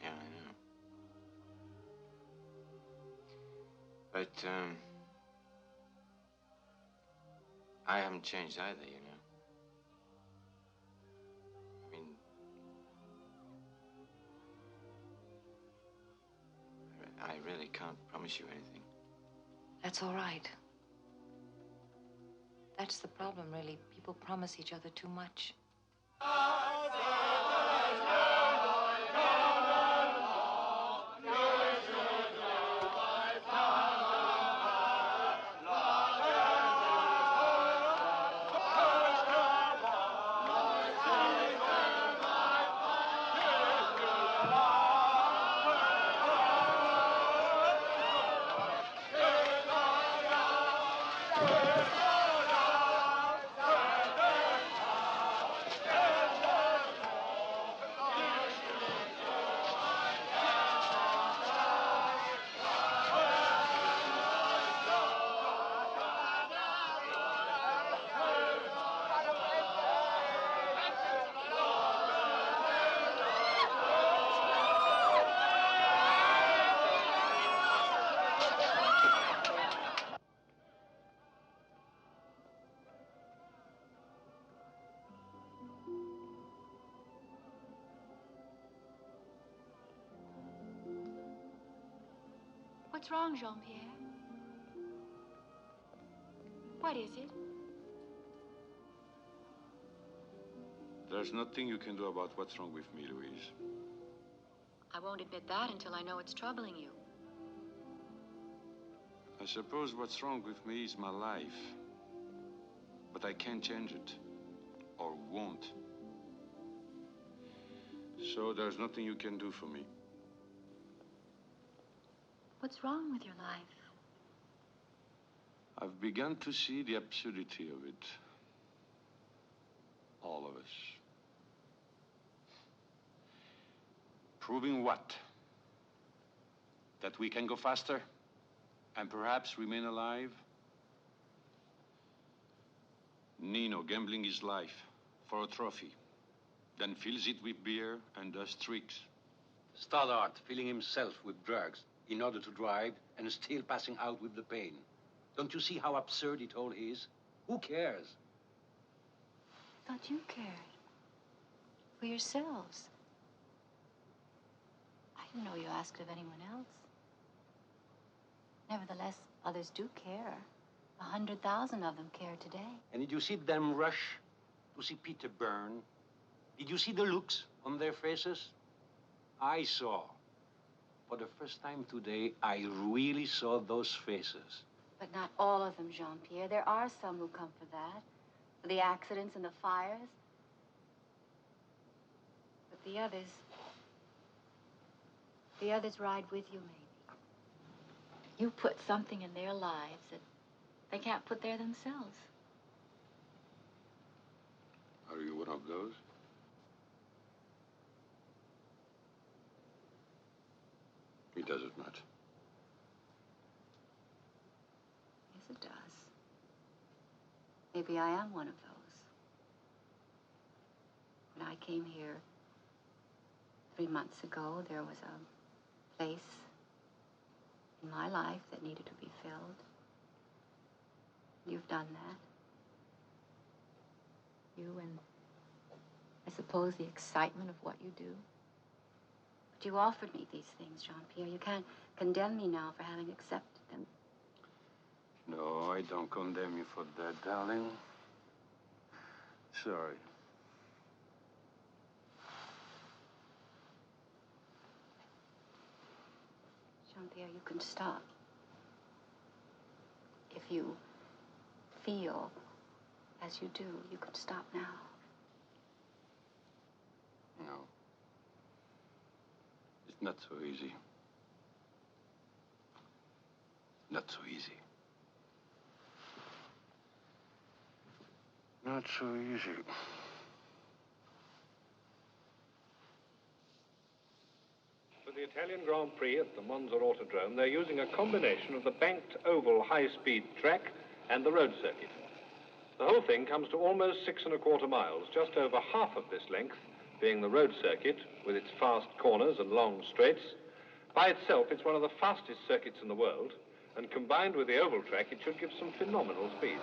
Yeah, I know. But, I haven't changed either, you know. I mean, I really can't promise you anything. That's all right. That's the problem, really. People promise each other too much. What's wrong, Jean-Pierre? What is it? There's nothing you can do about what's wrong with me, Louise. I won't admit that until I know what's troubling you. I suppose what's wrong with me is my life. But I can't change it. Or won't. So there's nothing you can do for me. What's wrong with your life? I've begun to see the absurdity of it. All of us. Proving what? That we can go faster and perhaps remain alive? Nino gambling his life for a trophy, then fills it with beer and does tricks. Stoddart filling himself with drugs in order to drive and still passing out with the pain. Don't you see how absurd it all is? Who cares? I thought you cared. For yourselves. I didn't know you asked of anyone else. Nevertheless, others do care. 100,000 of them care today. And did you see them rush to see Peter burn? Did you see the looks on their faces? I saw. For the first time today, I really saw those faces. But not all of them, Jean-Pierre. There are some who come for that. For the accidents and the fires. But the others ride with you, maybe. You put something in their lives that they can't put there themselves. Are you one of those? It doesn't matter. Yes, it does. Maybe I am one of those. When I came here 3 months ago, there was a place in my life that needed to be filled. You've done that. You and, I suppose, the excitement of what you do. But you offered me these things, Jean-Pierre. You can't condemn me now for having accepted them. No, I don't condemn you for that, darling. Sorry. Jean-Pierre, you can stop. If you feel as you do, you can stop now. No. It's not so easy. Not so easy. Not so easy. For the Italian Grand Prix at the Monza Autodrome, they're using a combination of the banked oval high-speed track and the road circuit. The whole thing comes to almost 6¼ miles, just over half of this length being the road circuit with its fast corners and long straights. By itself, it's one of the fastest circuits in the world, and combined with the oval track, it should give some phenomenal speeds.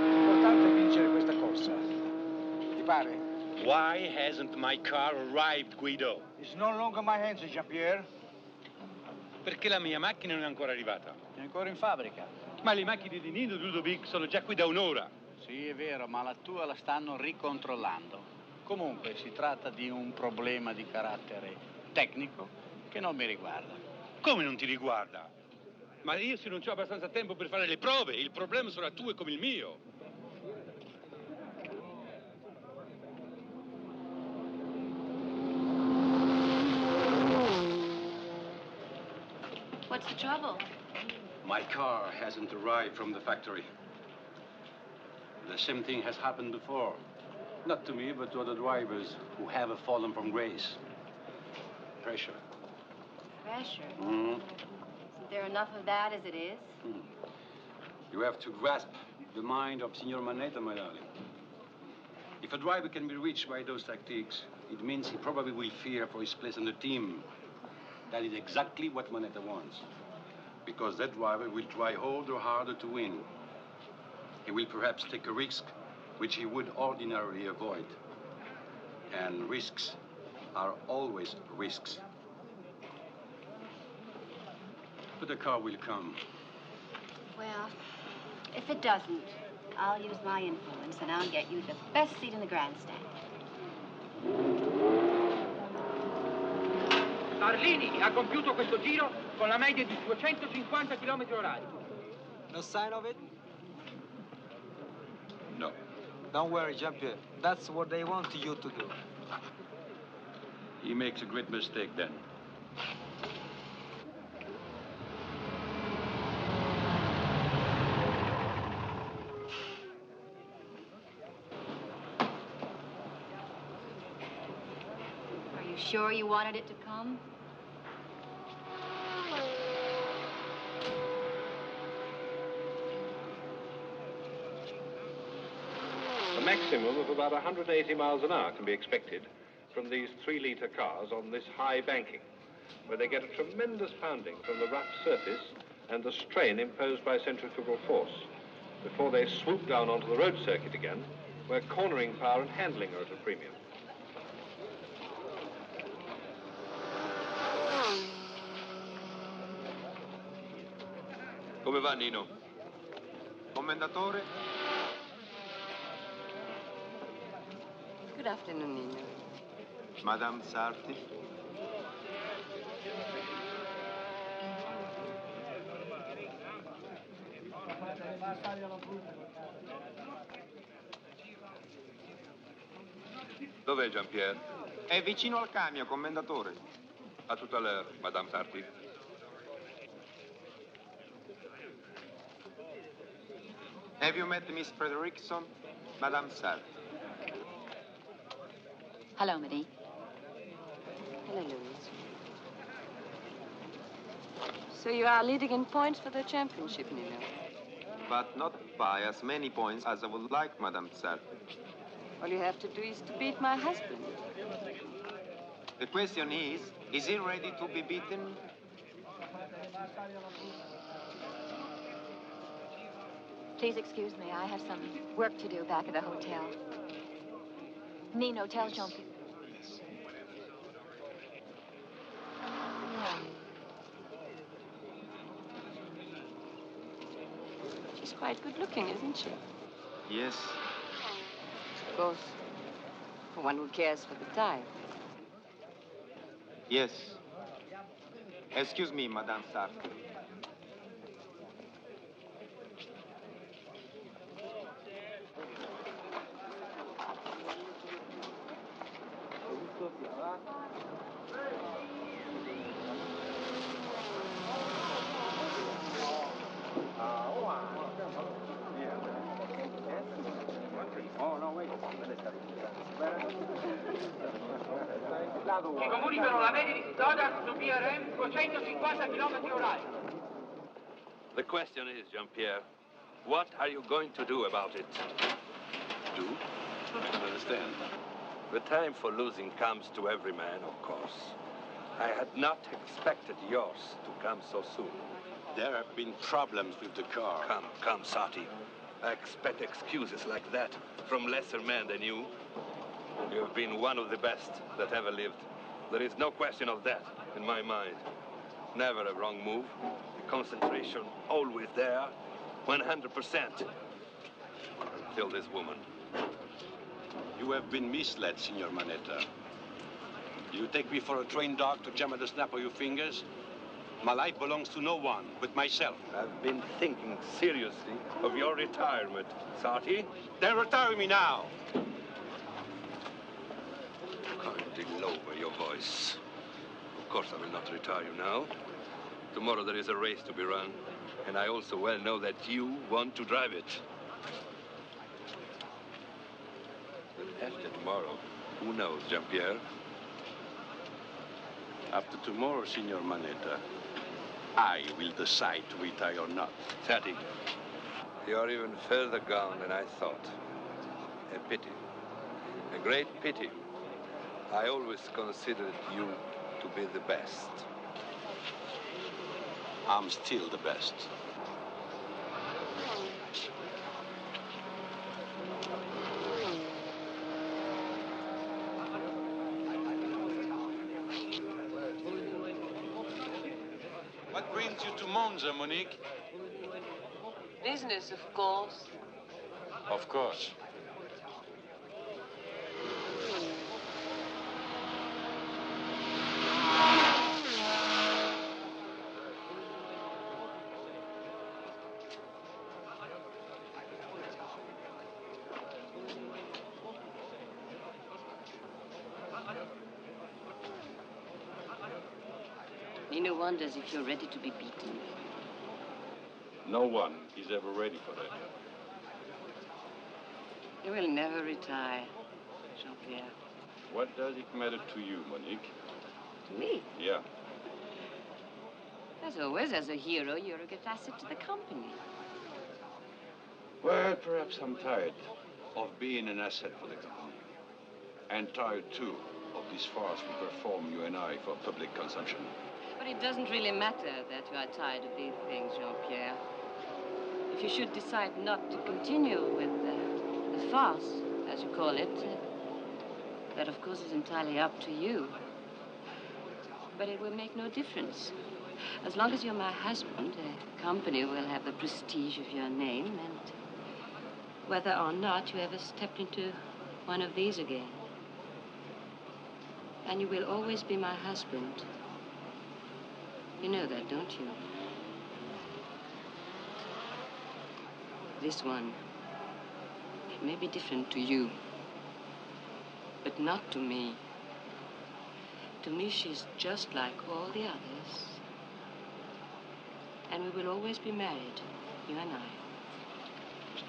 L'importante è vincere questa corsa. Ti pare? Why hasn't my car arrived, Guido? It's no longer my hands, Jean-Pierre. Perché la mia macchina non è ancora arrivata? È ancora in fabbrica. Ma le macchine di Nino e Ludovic sono già qui da un'ora. Sì, è vero, ma la tua la stanno ricontrollando. Comunque si tratta di un problema di carattere tecnico che non mi riguarda. Come non ti riguarda? Ma io se non ho abbastanza tempo per fare le prove, il problema sarà tuo e come il mio. What's the trouble? My car hasn't arrived from the factory. The same thing has happened before. Not to me, but to other drivers who have fallen from grace. Pressure. Pressure? Mm. Isn't there enough of that as it is? Mm. You have to grasp the mind of Signor Manetta, my darling. If a driver can be reached by those tactics, it means he probably will fear for his place on the team. That is exactly what Manetta wants. Because that driver will try harder, harder to win. He will perhaps take a risk which he would ordinarily avoid. And risks are always risks. But the car will come. Well, if it doesn't, I'll use my influence and I'll get you the best seat in the grandstand. Arlini ha compiuto questo giro con la media di 250 km/h. No sign of it? No. Don't worry, Jean-Pierre. That's what they want you to do. He makes a great mistake then. Are you sure you wanted it to come? A maximum of about 180 miles an hour can be expected from these 3-litre cars on this high banking, where they get a tremendous pounding from the rough surface and the strain imposed by centrifugal force, before they swoop down onto the road circuit again, where cornering power and handling are at a premium. Come va, Nino? Commendatore? Good afternoon, Nino. Madame Sarti? Dov'è Jean-Pierre? È vicino al camion, commendatore. A tout à l'heure, Madame Sarti. Have you met Miss Frederickson? Madame Sarti. Hello, Marie. Hello, Louise. So you are leading in points for the championship, Nino. But not by as many points as I would like, Madame Sarti. All you have to do is to beat my husband. The question is he ready to be beaten? Please excuse me. I have some work to do back at the hotel. Nino, tell Jean-Pierre. She's quite good looking, isn't she? Yes. Of course. For one who cares for the type. Yes. Excuse me, Madame Sarti. Ci comunicano la media di Stoddard su BRM 250 km/h. The question is, Jean-Pierre, what are you going to do about it? Do? I don't understand. The time for losing comes to every man, of course. I had not expected yours to come so soon. There have been problems with the car. Come, Sati. I expect excuses like that from lesser men than you. You have been one of the best that ever lived. There is no question of that in my mind. Never a wrong move. The concentration always there, 100%. Until this woman. You have been misled, Signor Manetta. You take me for a trained dog to jam at the snap of your fingers? My life belongs to no one but myself. I've been thinking seriously of your retirement, Sati. Then retire me now. Kindly lower your voice. Of course I will not retire you now. Tomorrow there is a race to be run, and I also well know that you want to drive it. But after tomorrow, who knows, Jean-Pierre? After tomorrow, Signor Manetta, I will decide to retire or not. Sati, you are even further gone than I thought. A pity. A great pity. I always considered you to be the best. I'm still the best. What brings you to Monza, Monique? Business, of course. Of course. Nino wonders if you're ready to be beaten. No one is ever ready for that. You will never retire, Jean-Pierre. What does it matter to you, Monique? To me? Yeah. As always, as a hero, you're a great asset to the company. Well, perhaps I'm tired of being an asset for the company. And tired, too, of this farce we perform, you and I, for public consumption. But it doesn't really matter that you are tired of these things, Jean-Pierre. If you should decide not to continue with the farce, as you call it, that, of course, is entirely up to you. But it will make no difference. As long as you're my husband, the company will have the prestige of your name, and whether or not you ever stepped into one of these again. And you will always be my husband. You know that, don't you? This one, it may be different to you, but not to me. To me, she's just like all the others. And we will always be married, you and I.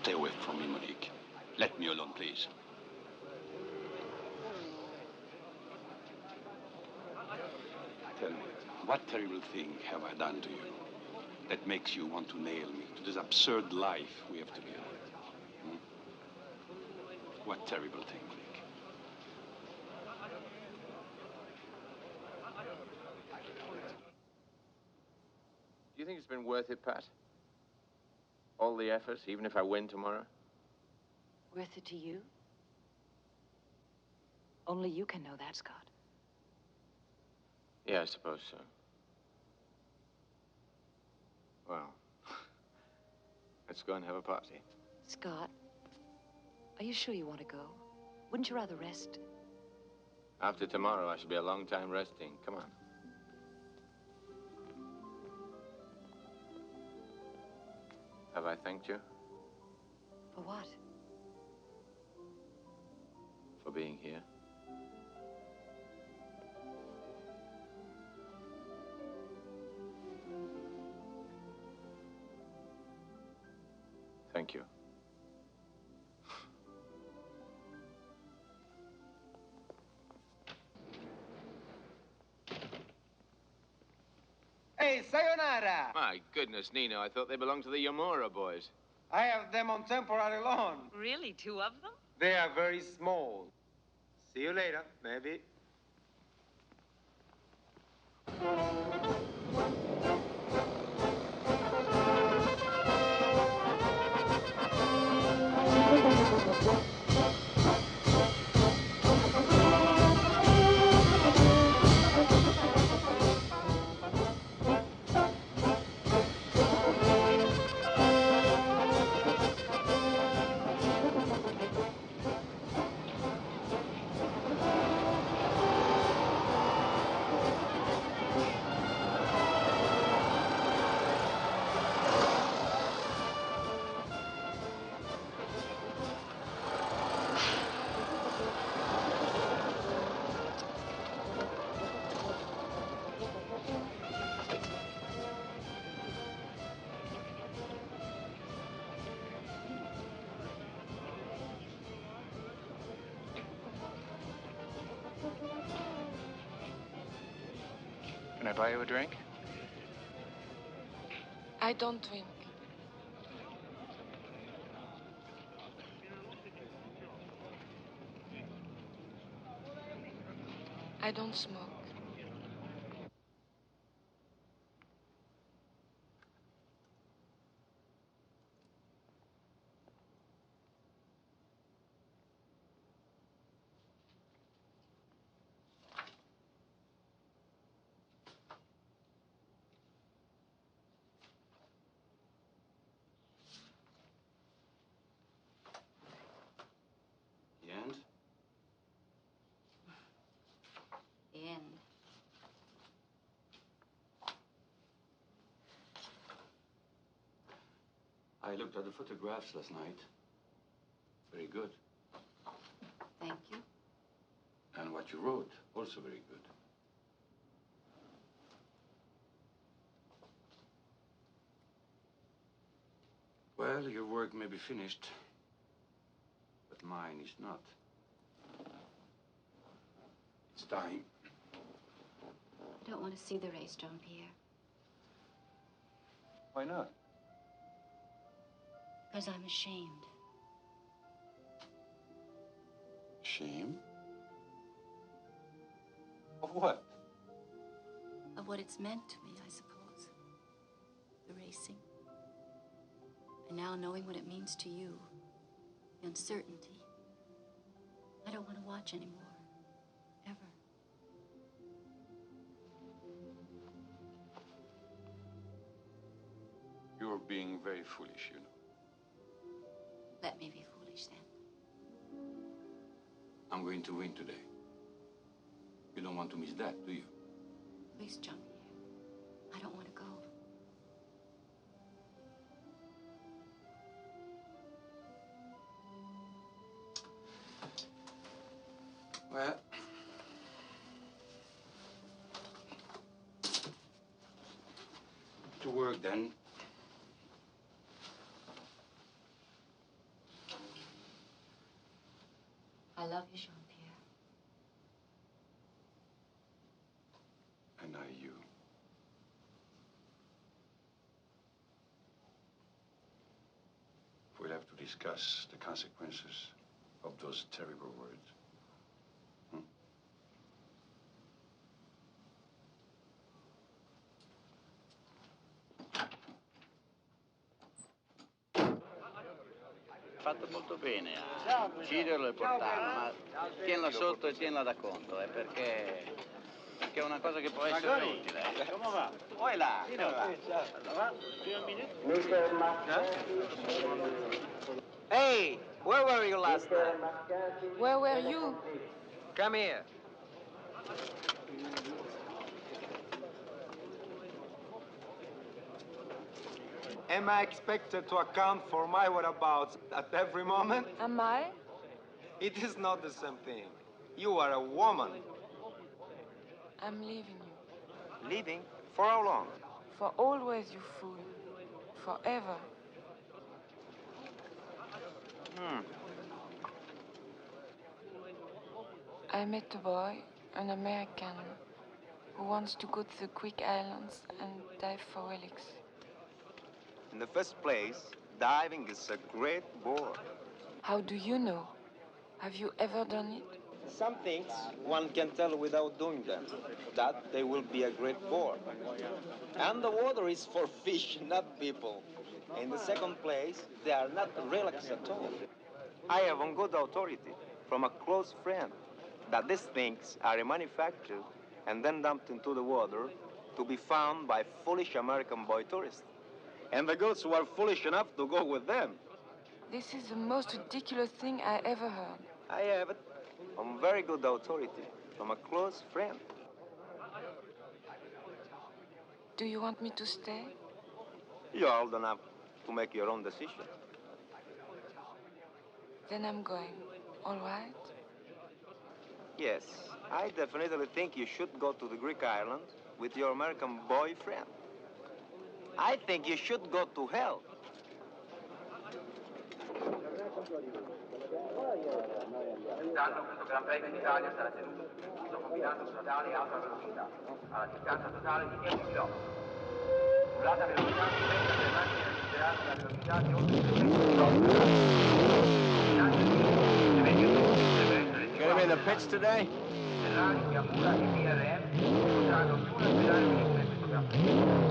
Stay away from me, Monique. Let me alone, please. Tell me, what terrible thing have I done to you that makes you want to nail me to this absurd life we have together? Hmm? What terrible thing, Monique? Do you think it's been worth it, Pat? All the efforts, even if I win tomorrow? Worth it to you? Only you can know that, Scott. Yeah, I suppose so. Well, let's go and have a party. Scott, are you sure you want to go? Wouldn't you rather rest? After tomorrow, I shall be a long time resting. Come on. Have I thanked you? For what? For being here. Thank you. Hey, sayonara! My goodness, Nino, I thought they belonged to the Yamura boys. I have them on temporary loan. Really, 2 of them? They are very small. See you later, maybe. Can I buy you a drink? I don't drink. I don't smoke. The end? The end. I looked at the photographs last night. Very good. Thank you. And what you wrote, also very good. Well, your work may be finished, but mine is not. It's time. I don't want to see the race, Jean-Pierre. Why not? Because I'm ashamed. Shame? Of what? Of what it's meant to me, I suppose. The racing. And now knowing what it means to you. The uncertainty. I don't want to watch anymore. Ever. You're being very foolish, you know. Let me be foolish then. I'm going to win today. You don't want to miss that, do you? Please, Jean-Pierre. I don't want to go. Well, to work then. I love you, Jean-Pierre. And I you. We'll have to discuss the consequences of those terrible words. Fatto molto bene a ucciderlo e portarlo, ma tienila sotto e tienila da conto, perché è una cosa che può essere utile. Come va? Poi là, Hey, where were you last night? Where were you? Come here. Am I expected to account for my whereabouts at every moment? Am I? It is not the same thing. You are a woman. I'm leaving you. Leaving? For how long? For always, you fool. Forever. I met a boy, an American, who wants to go to the Greek islands and dive for relics. In the first place, diving is a great bore. How do you know? Have you ever done it? Some things one can tell without doing them, that they will be a great bore. And the water is for fish, not people. In the second place, they are not relics at all. I have on good authority from a close friend that these things are manufactured and then dumped into the water to be found by foolish American boy tourists. And the girls who are foolish enough to go with them. This is the most ridiculous thing I ever heard. I have it on very good authority from a close friend. Do you want me to stay? You're old enough to make your own decision. Then I'm going. All right? Yes, I definitely think you should go to the Greek island with your American boyfriend. I think you should go to hell. Quest'anno questo Gran Premio d'Italia sarà tenuto sul combinato stradale alta velocità, alla distanza totale di 10 km. Sull'alta velocità si pensa che le macchine registrate a velocità di oltre 300 km. Gonna be in the pits today? Ferrari, Yamaha e BRM potranno più respirare in questo Gran Premio.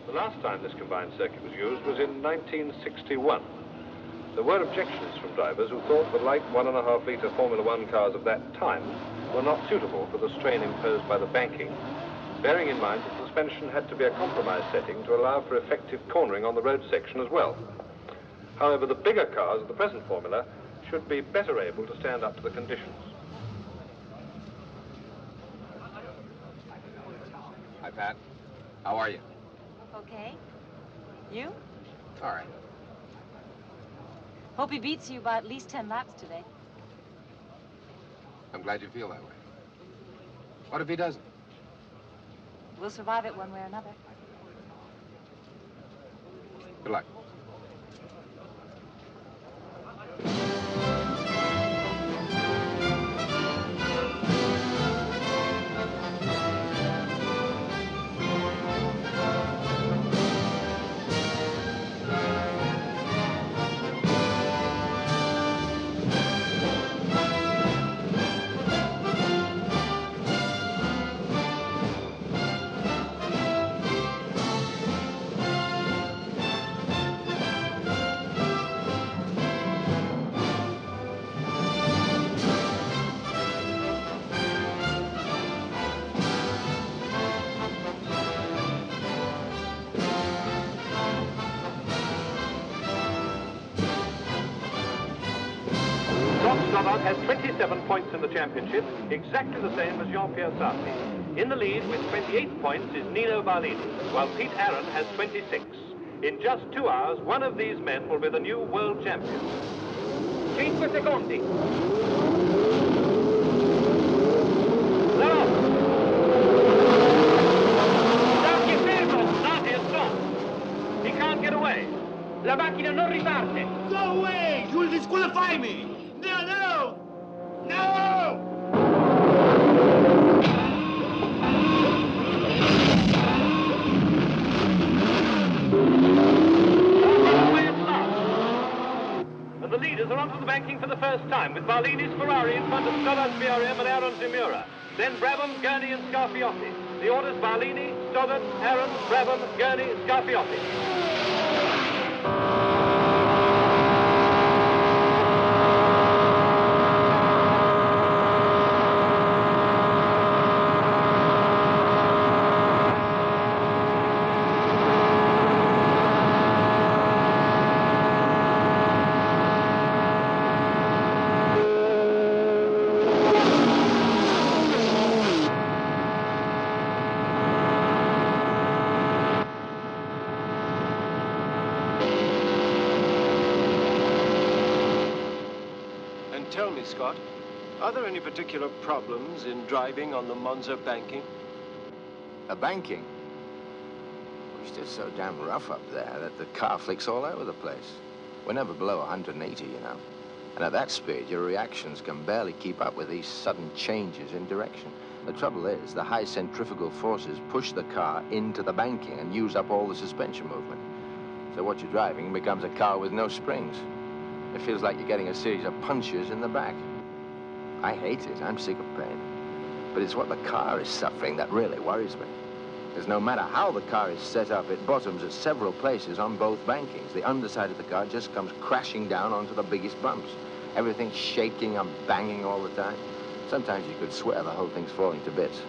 The last time this combined circuit was used was in 1961. There were objections from drivers who thought the light 1.5-litre Formula One cars of that time were not suitable for the strain imposed by the banking, bearing in mind that suspension had to be a compromise setting to allow for effective cornering on the road section as well. However, the bigger cars of the present Formula should be better able to stand up to the conditions. Hi, Pat. How are you? Okay. You? All right. Hope he beats you by at least 10 laps today. I'm glad you feel that way. What if he doesn't? We'll survive it one way or another. Good luck. Stoddard has 27 points in the championship, exactly the same as Jean-Pierre Sarti. In the lead with 28 points is Nino Barlini, while Pete Aaron has 26. In just 2 hours, one of these men will be the new world champion. 5 secondi. Sarti è fermo! Sarti è stopped. He can't get away. La macchina non riparte. Go away! You will disqualify me! No, no! No! And the leaders are onto the banking for the first time, with Barlini's Ferrari in front of Stoddard's BRM and Aaron's Imura. Then Brabham, Gurney and Scarfiotti. The orders Barlini, Stoddard, Aaron, Brabham, Gurney, Scarfiotti. Tell me, Scott, are there any particular problems in driving on the Monza banking? The banking? It's just so damn rough up there that the car flicks all over the place. We're never below 180, you know. And at that speed, your reactions can barely keep up with these sudden changes in direction. The trouble is, the high centrifugal forces push the car into the banking and use up all the suspension movement. So what you're driving becomes a car with no springs. It feels like you're getting a series of punches in the back. I hate it. I'm sick of pain. But it's what the car is suffering that really worries me. Because no matter how the car is set up, it bottoms at several places on both bankings. The underside of the car just comes crashing down onto the biggest bumps. Everything's shaking and banging all the time. Sometimes you could swear the whole thing's falling to bits.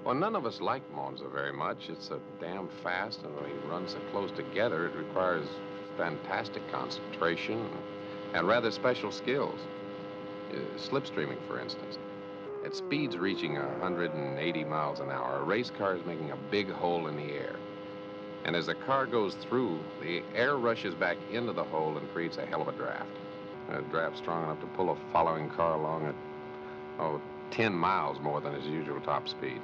Well, none of us like Monza very much. It's so damn fast, and when we run so close together, it requires fantastic concentration and rather special skills. Slipstreaming, for instance. At speeds reaching 180 miles an hour, a race car is making a big hole in the air. And as the car goes through, the air rushes back into the hole and creates a hell of a draft. A draft strong enough to pull a following car along at, 10 miles more than its usual top speed.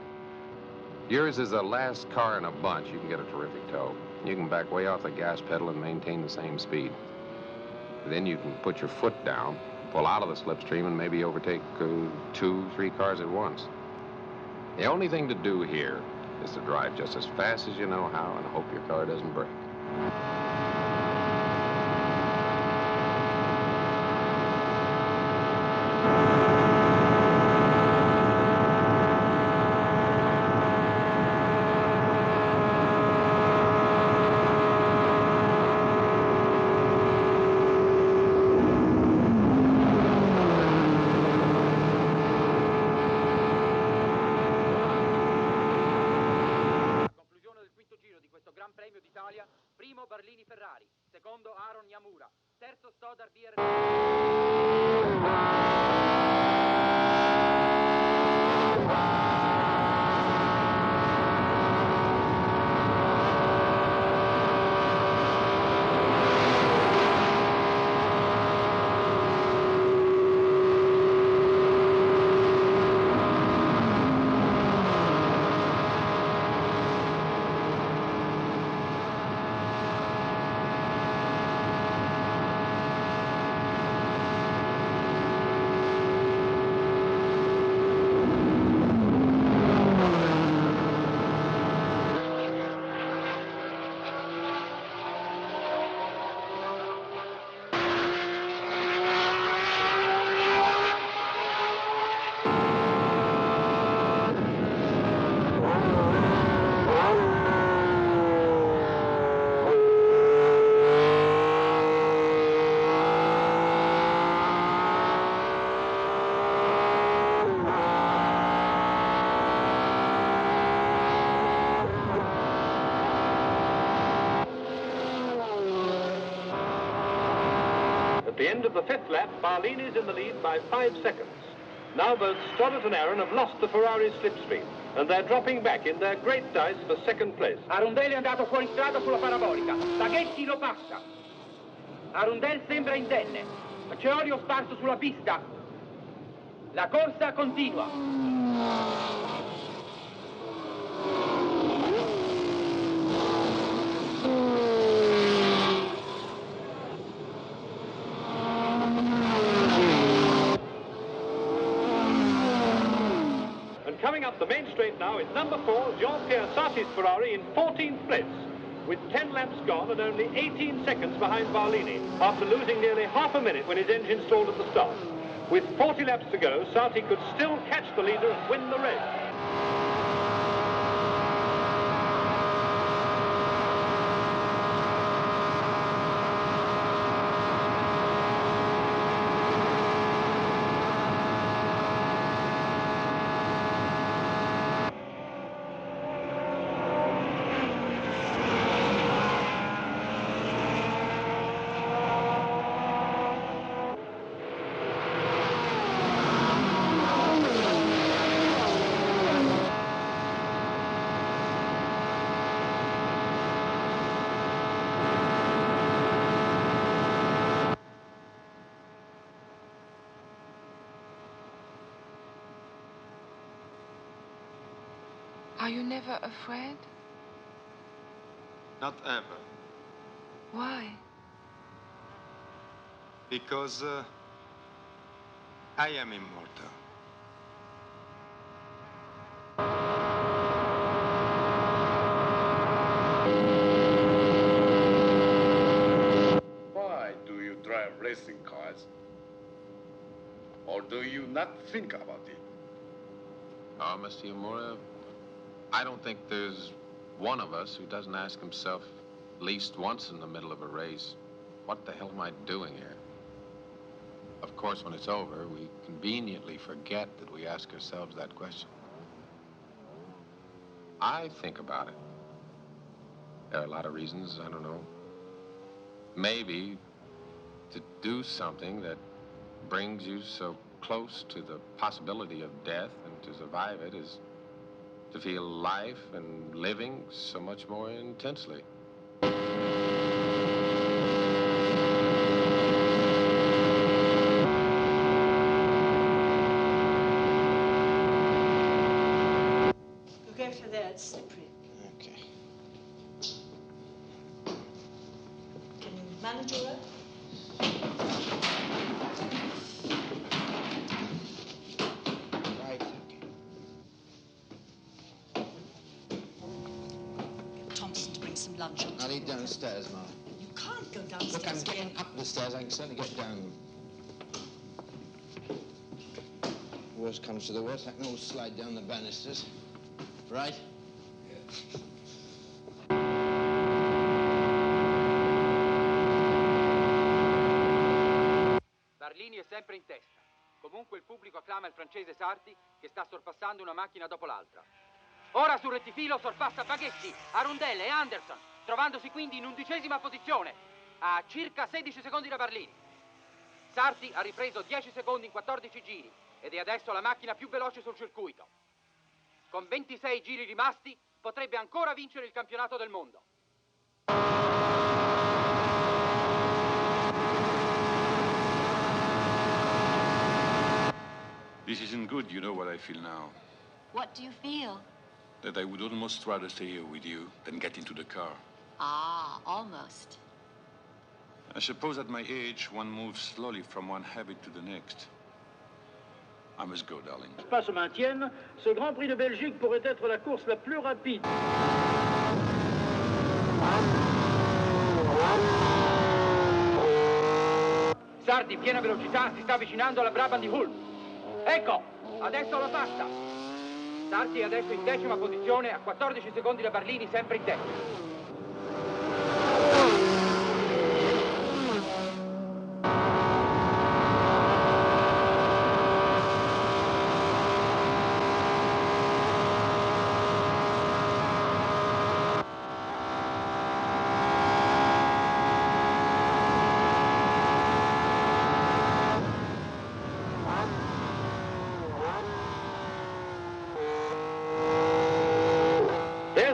Yours is the last car in a bunch. You can get a terrific tow. You can back way off the gas pedal and maintain the same speed. Then you can put your foot down, pull out of the slipstream, and maybe overtake 2, 3 cars at once. The only thing to do here is to drive just as fast as you know how and hope your car doesn't break. Italia, primo Barlini Ferrari, secondo Aaron Yamura, terzo Stoddard BR. At the end of the fifth lap, Barlini's in the lead by 5 seconds. Now both Stoddart and Aaron have lost the Ferrari's slipstream, and they're dropping back in their great dice for second place. Arundel è andato fuori strada sulla parabolica. Spaghetti lo passa. Arundel sembra indenne. C'è olio sparso sulla pista. La corsa continua. Coming up the main straight now is number 4, Jean-Pierre Sarti's Ferrari in 14th place, with 10 laps gone and only 18 seconds behind Barlini, after losing nearly half a minute when his engine stalled at the start. With 40 laps to go, Sarti could still catch the leader and win the race. Are you never afraid? Not ever. Why? Because I am immortal. Why do you drive racing cars? Or do you not think about it? Oh, Monsieur Moura, I don't think there's one of us who doesn't ask himself at least once in the middle of a race, what the hell am I doing here? Of course, when it's over, we conveniently forget that we ask ourselves that question. I think about it. There are a lot of reasons, I don't know. Maybe to do something that brings you so close to the possibility of death and to survive it is to feel life and living so much more intensely. Go careful there, it's slippery. Okay. Can you manage all that? Right, okay. Get Thompson to bring some lunch on. I'll eat downstairs, Ma. You can't go downstairs. Look, I'm getting up the stairs. I can certainly get down. Worst comes to the worst, I can always slide down the banisters. Right? Barlini è sempre in testa. Comunque il pubblico acclama il francese Sarti che sta sorpassando una macchina dopo l'altra. Ora sul rettifilo sorpassa Baghetti, Arundel e Anderson. trovandosi quindi in 11ª posizione, a circa 16 secondi da Barlini. Sarti ha ripreso 10 secondi in 14 giri ed è adesso la macchina più veloce sul circuito. Con 26 giri rimasti potrebbe ancora vincere il campionato del mondo. This isn't good, you know what I feel now. What do you feel? That I would almost rather stay here with you than get into the car. Ah, almost. I suppose at my age, one moves slowly from one habit to the next. I must go, darling. Pas se maintiennent, ce Grand Prix de Belgique pourrait être la course la plus rapide. Sarti, piena velocità, si sta avvicinando alla Brabham di Hull. Ecco, adesso la passa. Sarti è adesso in 10ª posizione, a 14 secondi da Barlini, sempre in testa.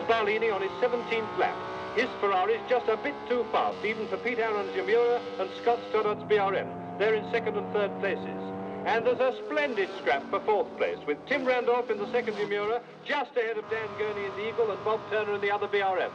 Barlini on his 17th lap. His Ferrari's just a bit too fast, even for Pete Aaron's Yamura and Scott Stoddart's BRM. They're in 2nd and 3rd places. And there's a splendid scrap for 4th place, with Tim Randolph in the 2nd Yamura, just ahead of Dan Gurney in the Eagle and Bob Turner in the other BRM.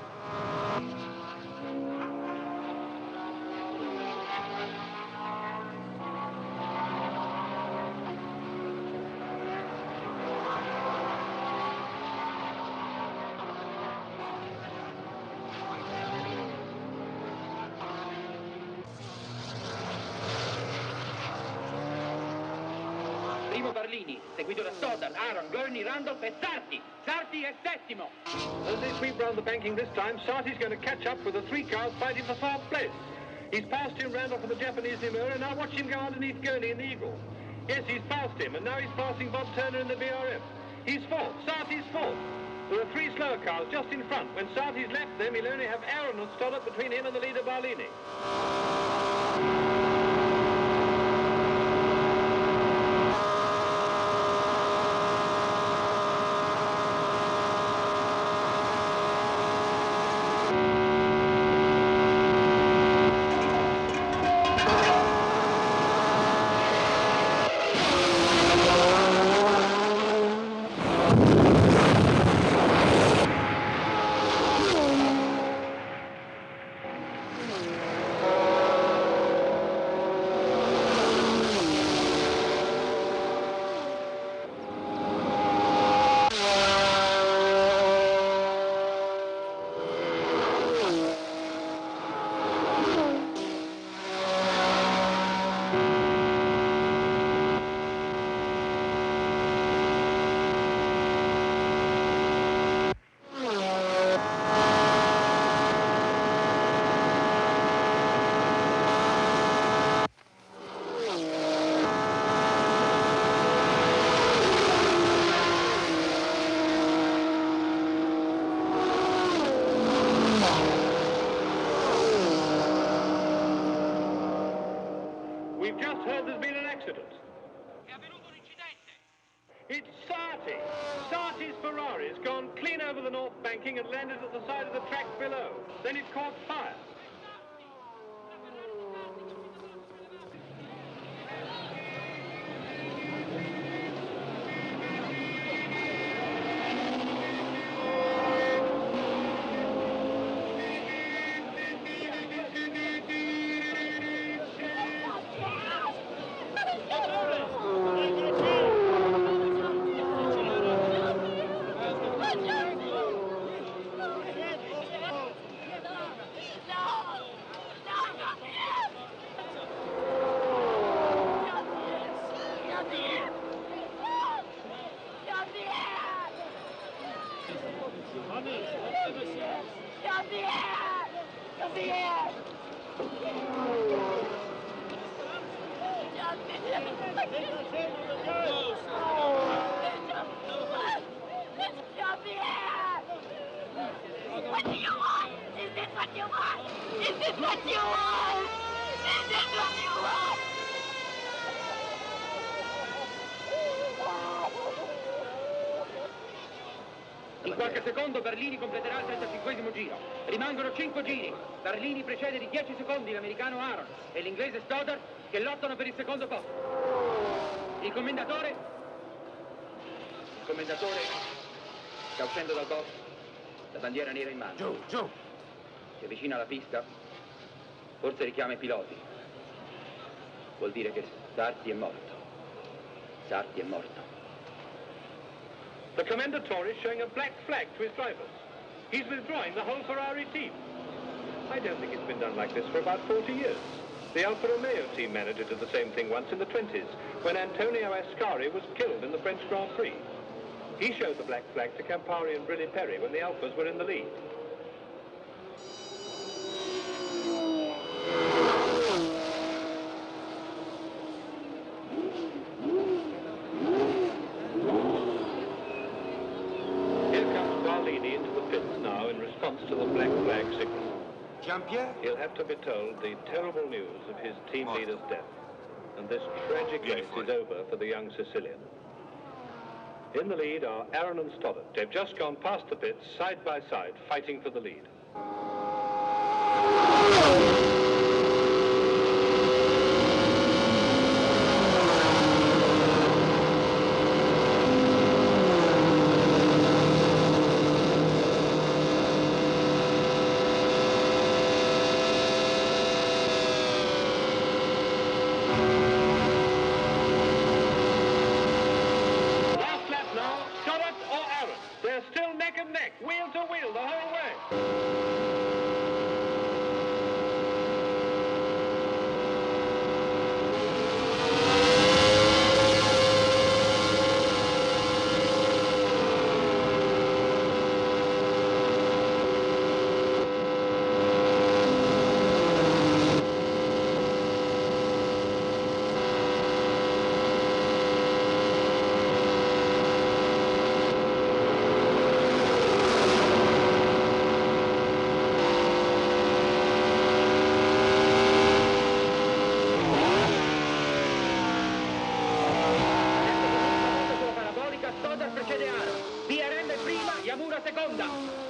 Primo Barlini, seguito da Stoddart, Aaron, Gurney, Randolph e Sarti. Sarti è 7º. As they sweep round the banking this time, Sarti's going to catch up with the 3 cars fighting for 4th place. He's passed Tim Randolph in the Japanese Yamura, now watch him go underneath Gurney in the Eagle. Yes, he's passed him, and now he's passing Bob Turner in the BRM. He's 4th. Sarti's 4th. There are 3 slower cars just in front. When Sarti's left them, he'll only have Aaron and Stoddart between him and the leader, Barlini. We've just heard there's been an accident. It's Sarti. Sarti's Ferrari's gone clean over the north banking and landed at the side of the track below. Then it caught fire. What do you want? Is this what you want! This is what you want! In qualche secondo Berlini completerà il 35esimo giro. Rimangono 5 giri. Berlini precede di 10 secondi l'americano Aaron e l'inglese Stoddard che lottano per il secondo posto. Il commendatore sta uscendo dal box, la bandiera nera in mano. Giù. Si avvicina alla pista, forse richiama i piloti. Vuol dire che Sarti è morto. Sarti è morto. The commendatore is showing a black flag to his drivers. He's withdrawing the whole Ferrari team. I don't think it's been done like this for about 40 years. The Alfa Romeo team manager did the same thing once in the 20s, when Antonio Ascari was killed in the French Grand Prix. He showed the black flag to Campari and Brilli Perry when the Alfas were in the lead. Into the pits now in response to the black flag signal. Jean-Pierre? He'll have to be told the terrible news of his team leader's death. And this tragic race is over for the young Sicilian. In the lead are Aaron and Stoddard. They've just gone past the pits, side by side, fighting for the lead. Wheel to wheel the whole way.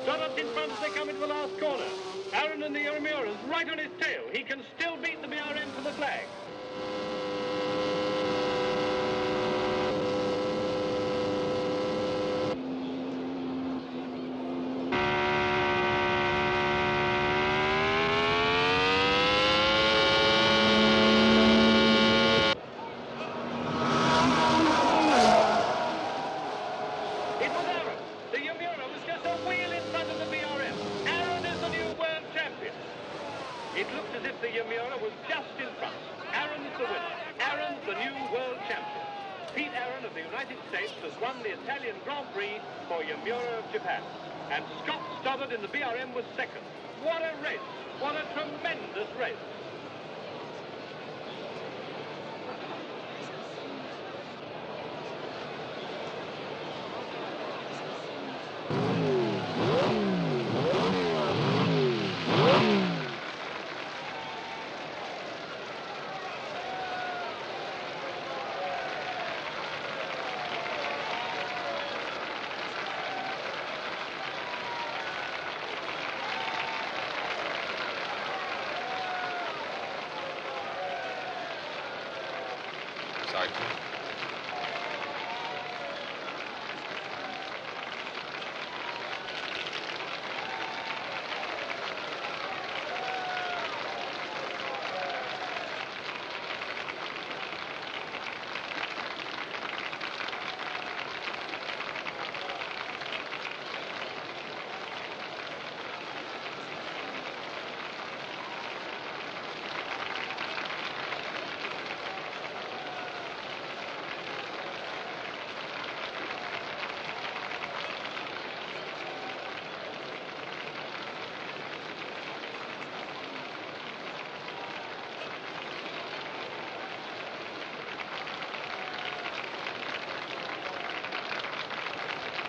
Stoddard in front as they come into the last corner. Aaron in the Euromura is right on his tail. He can still beat the BRM for the flag. It looked as if the Yamura was just in front. Aaron's the winner. Aaron's the new world champion. Pete Aaron of the United States has won the Italian Grand Prix for Yamura of Japan. And Scott Stoddard in the BRM was second. What a race! What a tremendous race!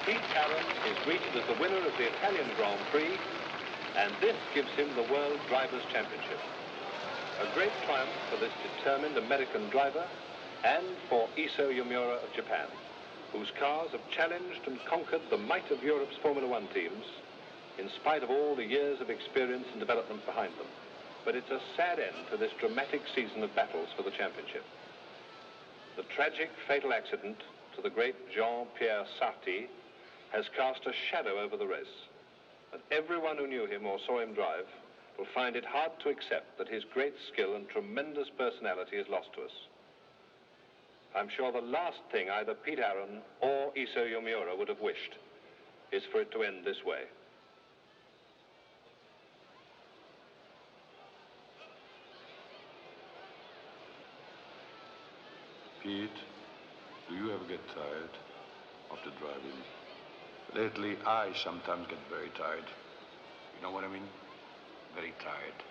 Pete Aaron is greeted as the winner of the Italian Grand Prix, And this gives him the World Drivers' Championship. A great triumph for this determined American driver and for Iso Yomura of Japan, whose cars have challenged and conquered the might of Europe's Formula One teams in spite of all the years of experience and development behind them. But it's a sad end to this dramatic season of battles for the championship. The tragic, fatal accident to the great Jean-Pierre Sarti has cast a shadow over the race. And everyone who knew him or saw him drive will find it hard to accept that his great skill and tremendous personality is lost to us. I'm sure the last thing either Pete Aaron or Iso Yomura would have wished is for it to end this way. Pete, do you ever get tired after driving? Lately, I sometimes get very tired. You know what I mean? Very tired.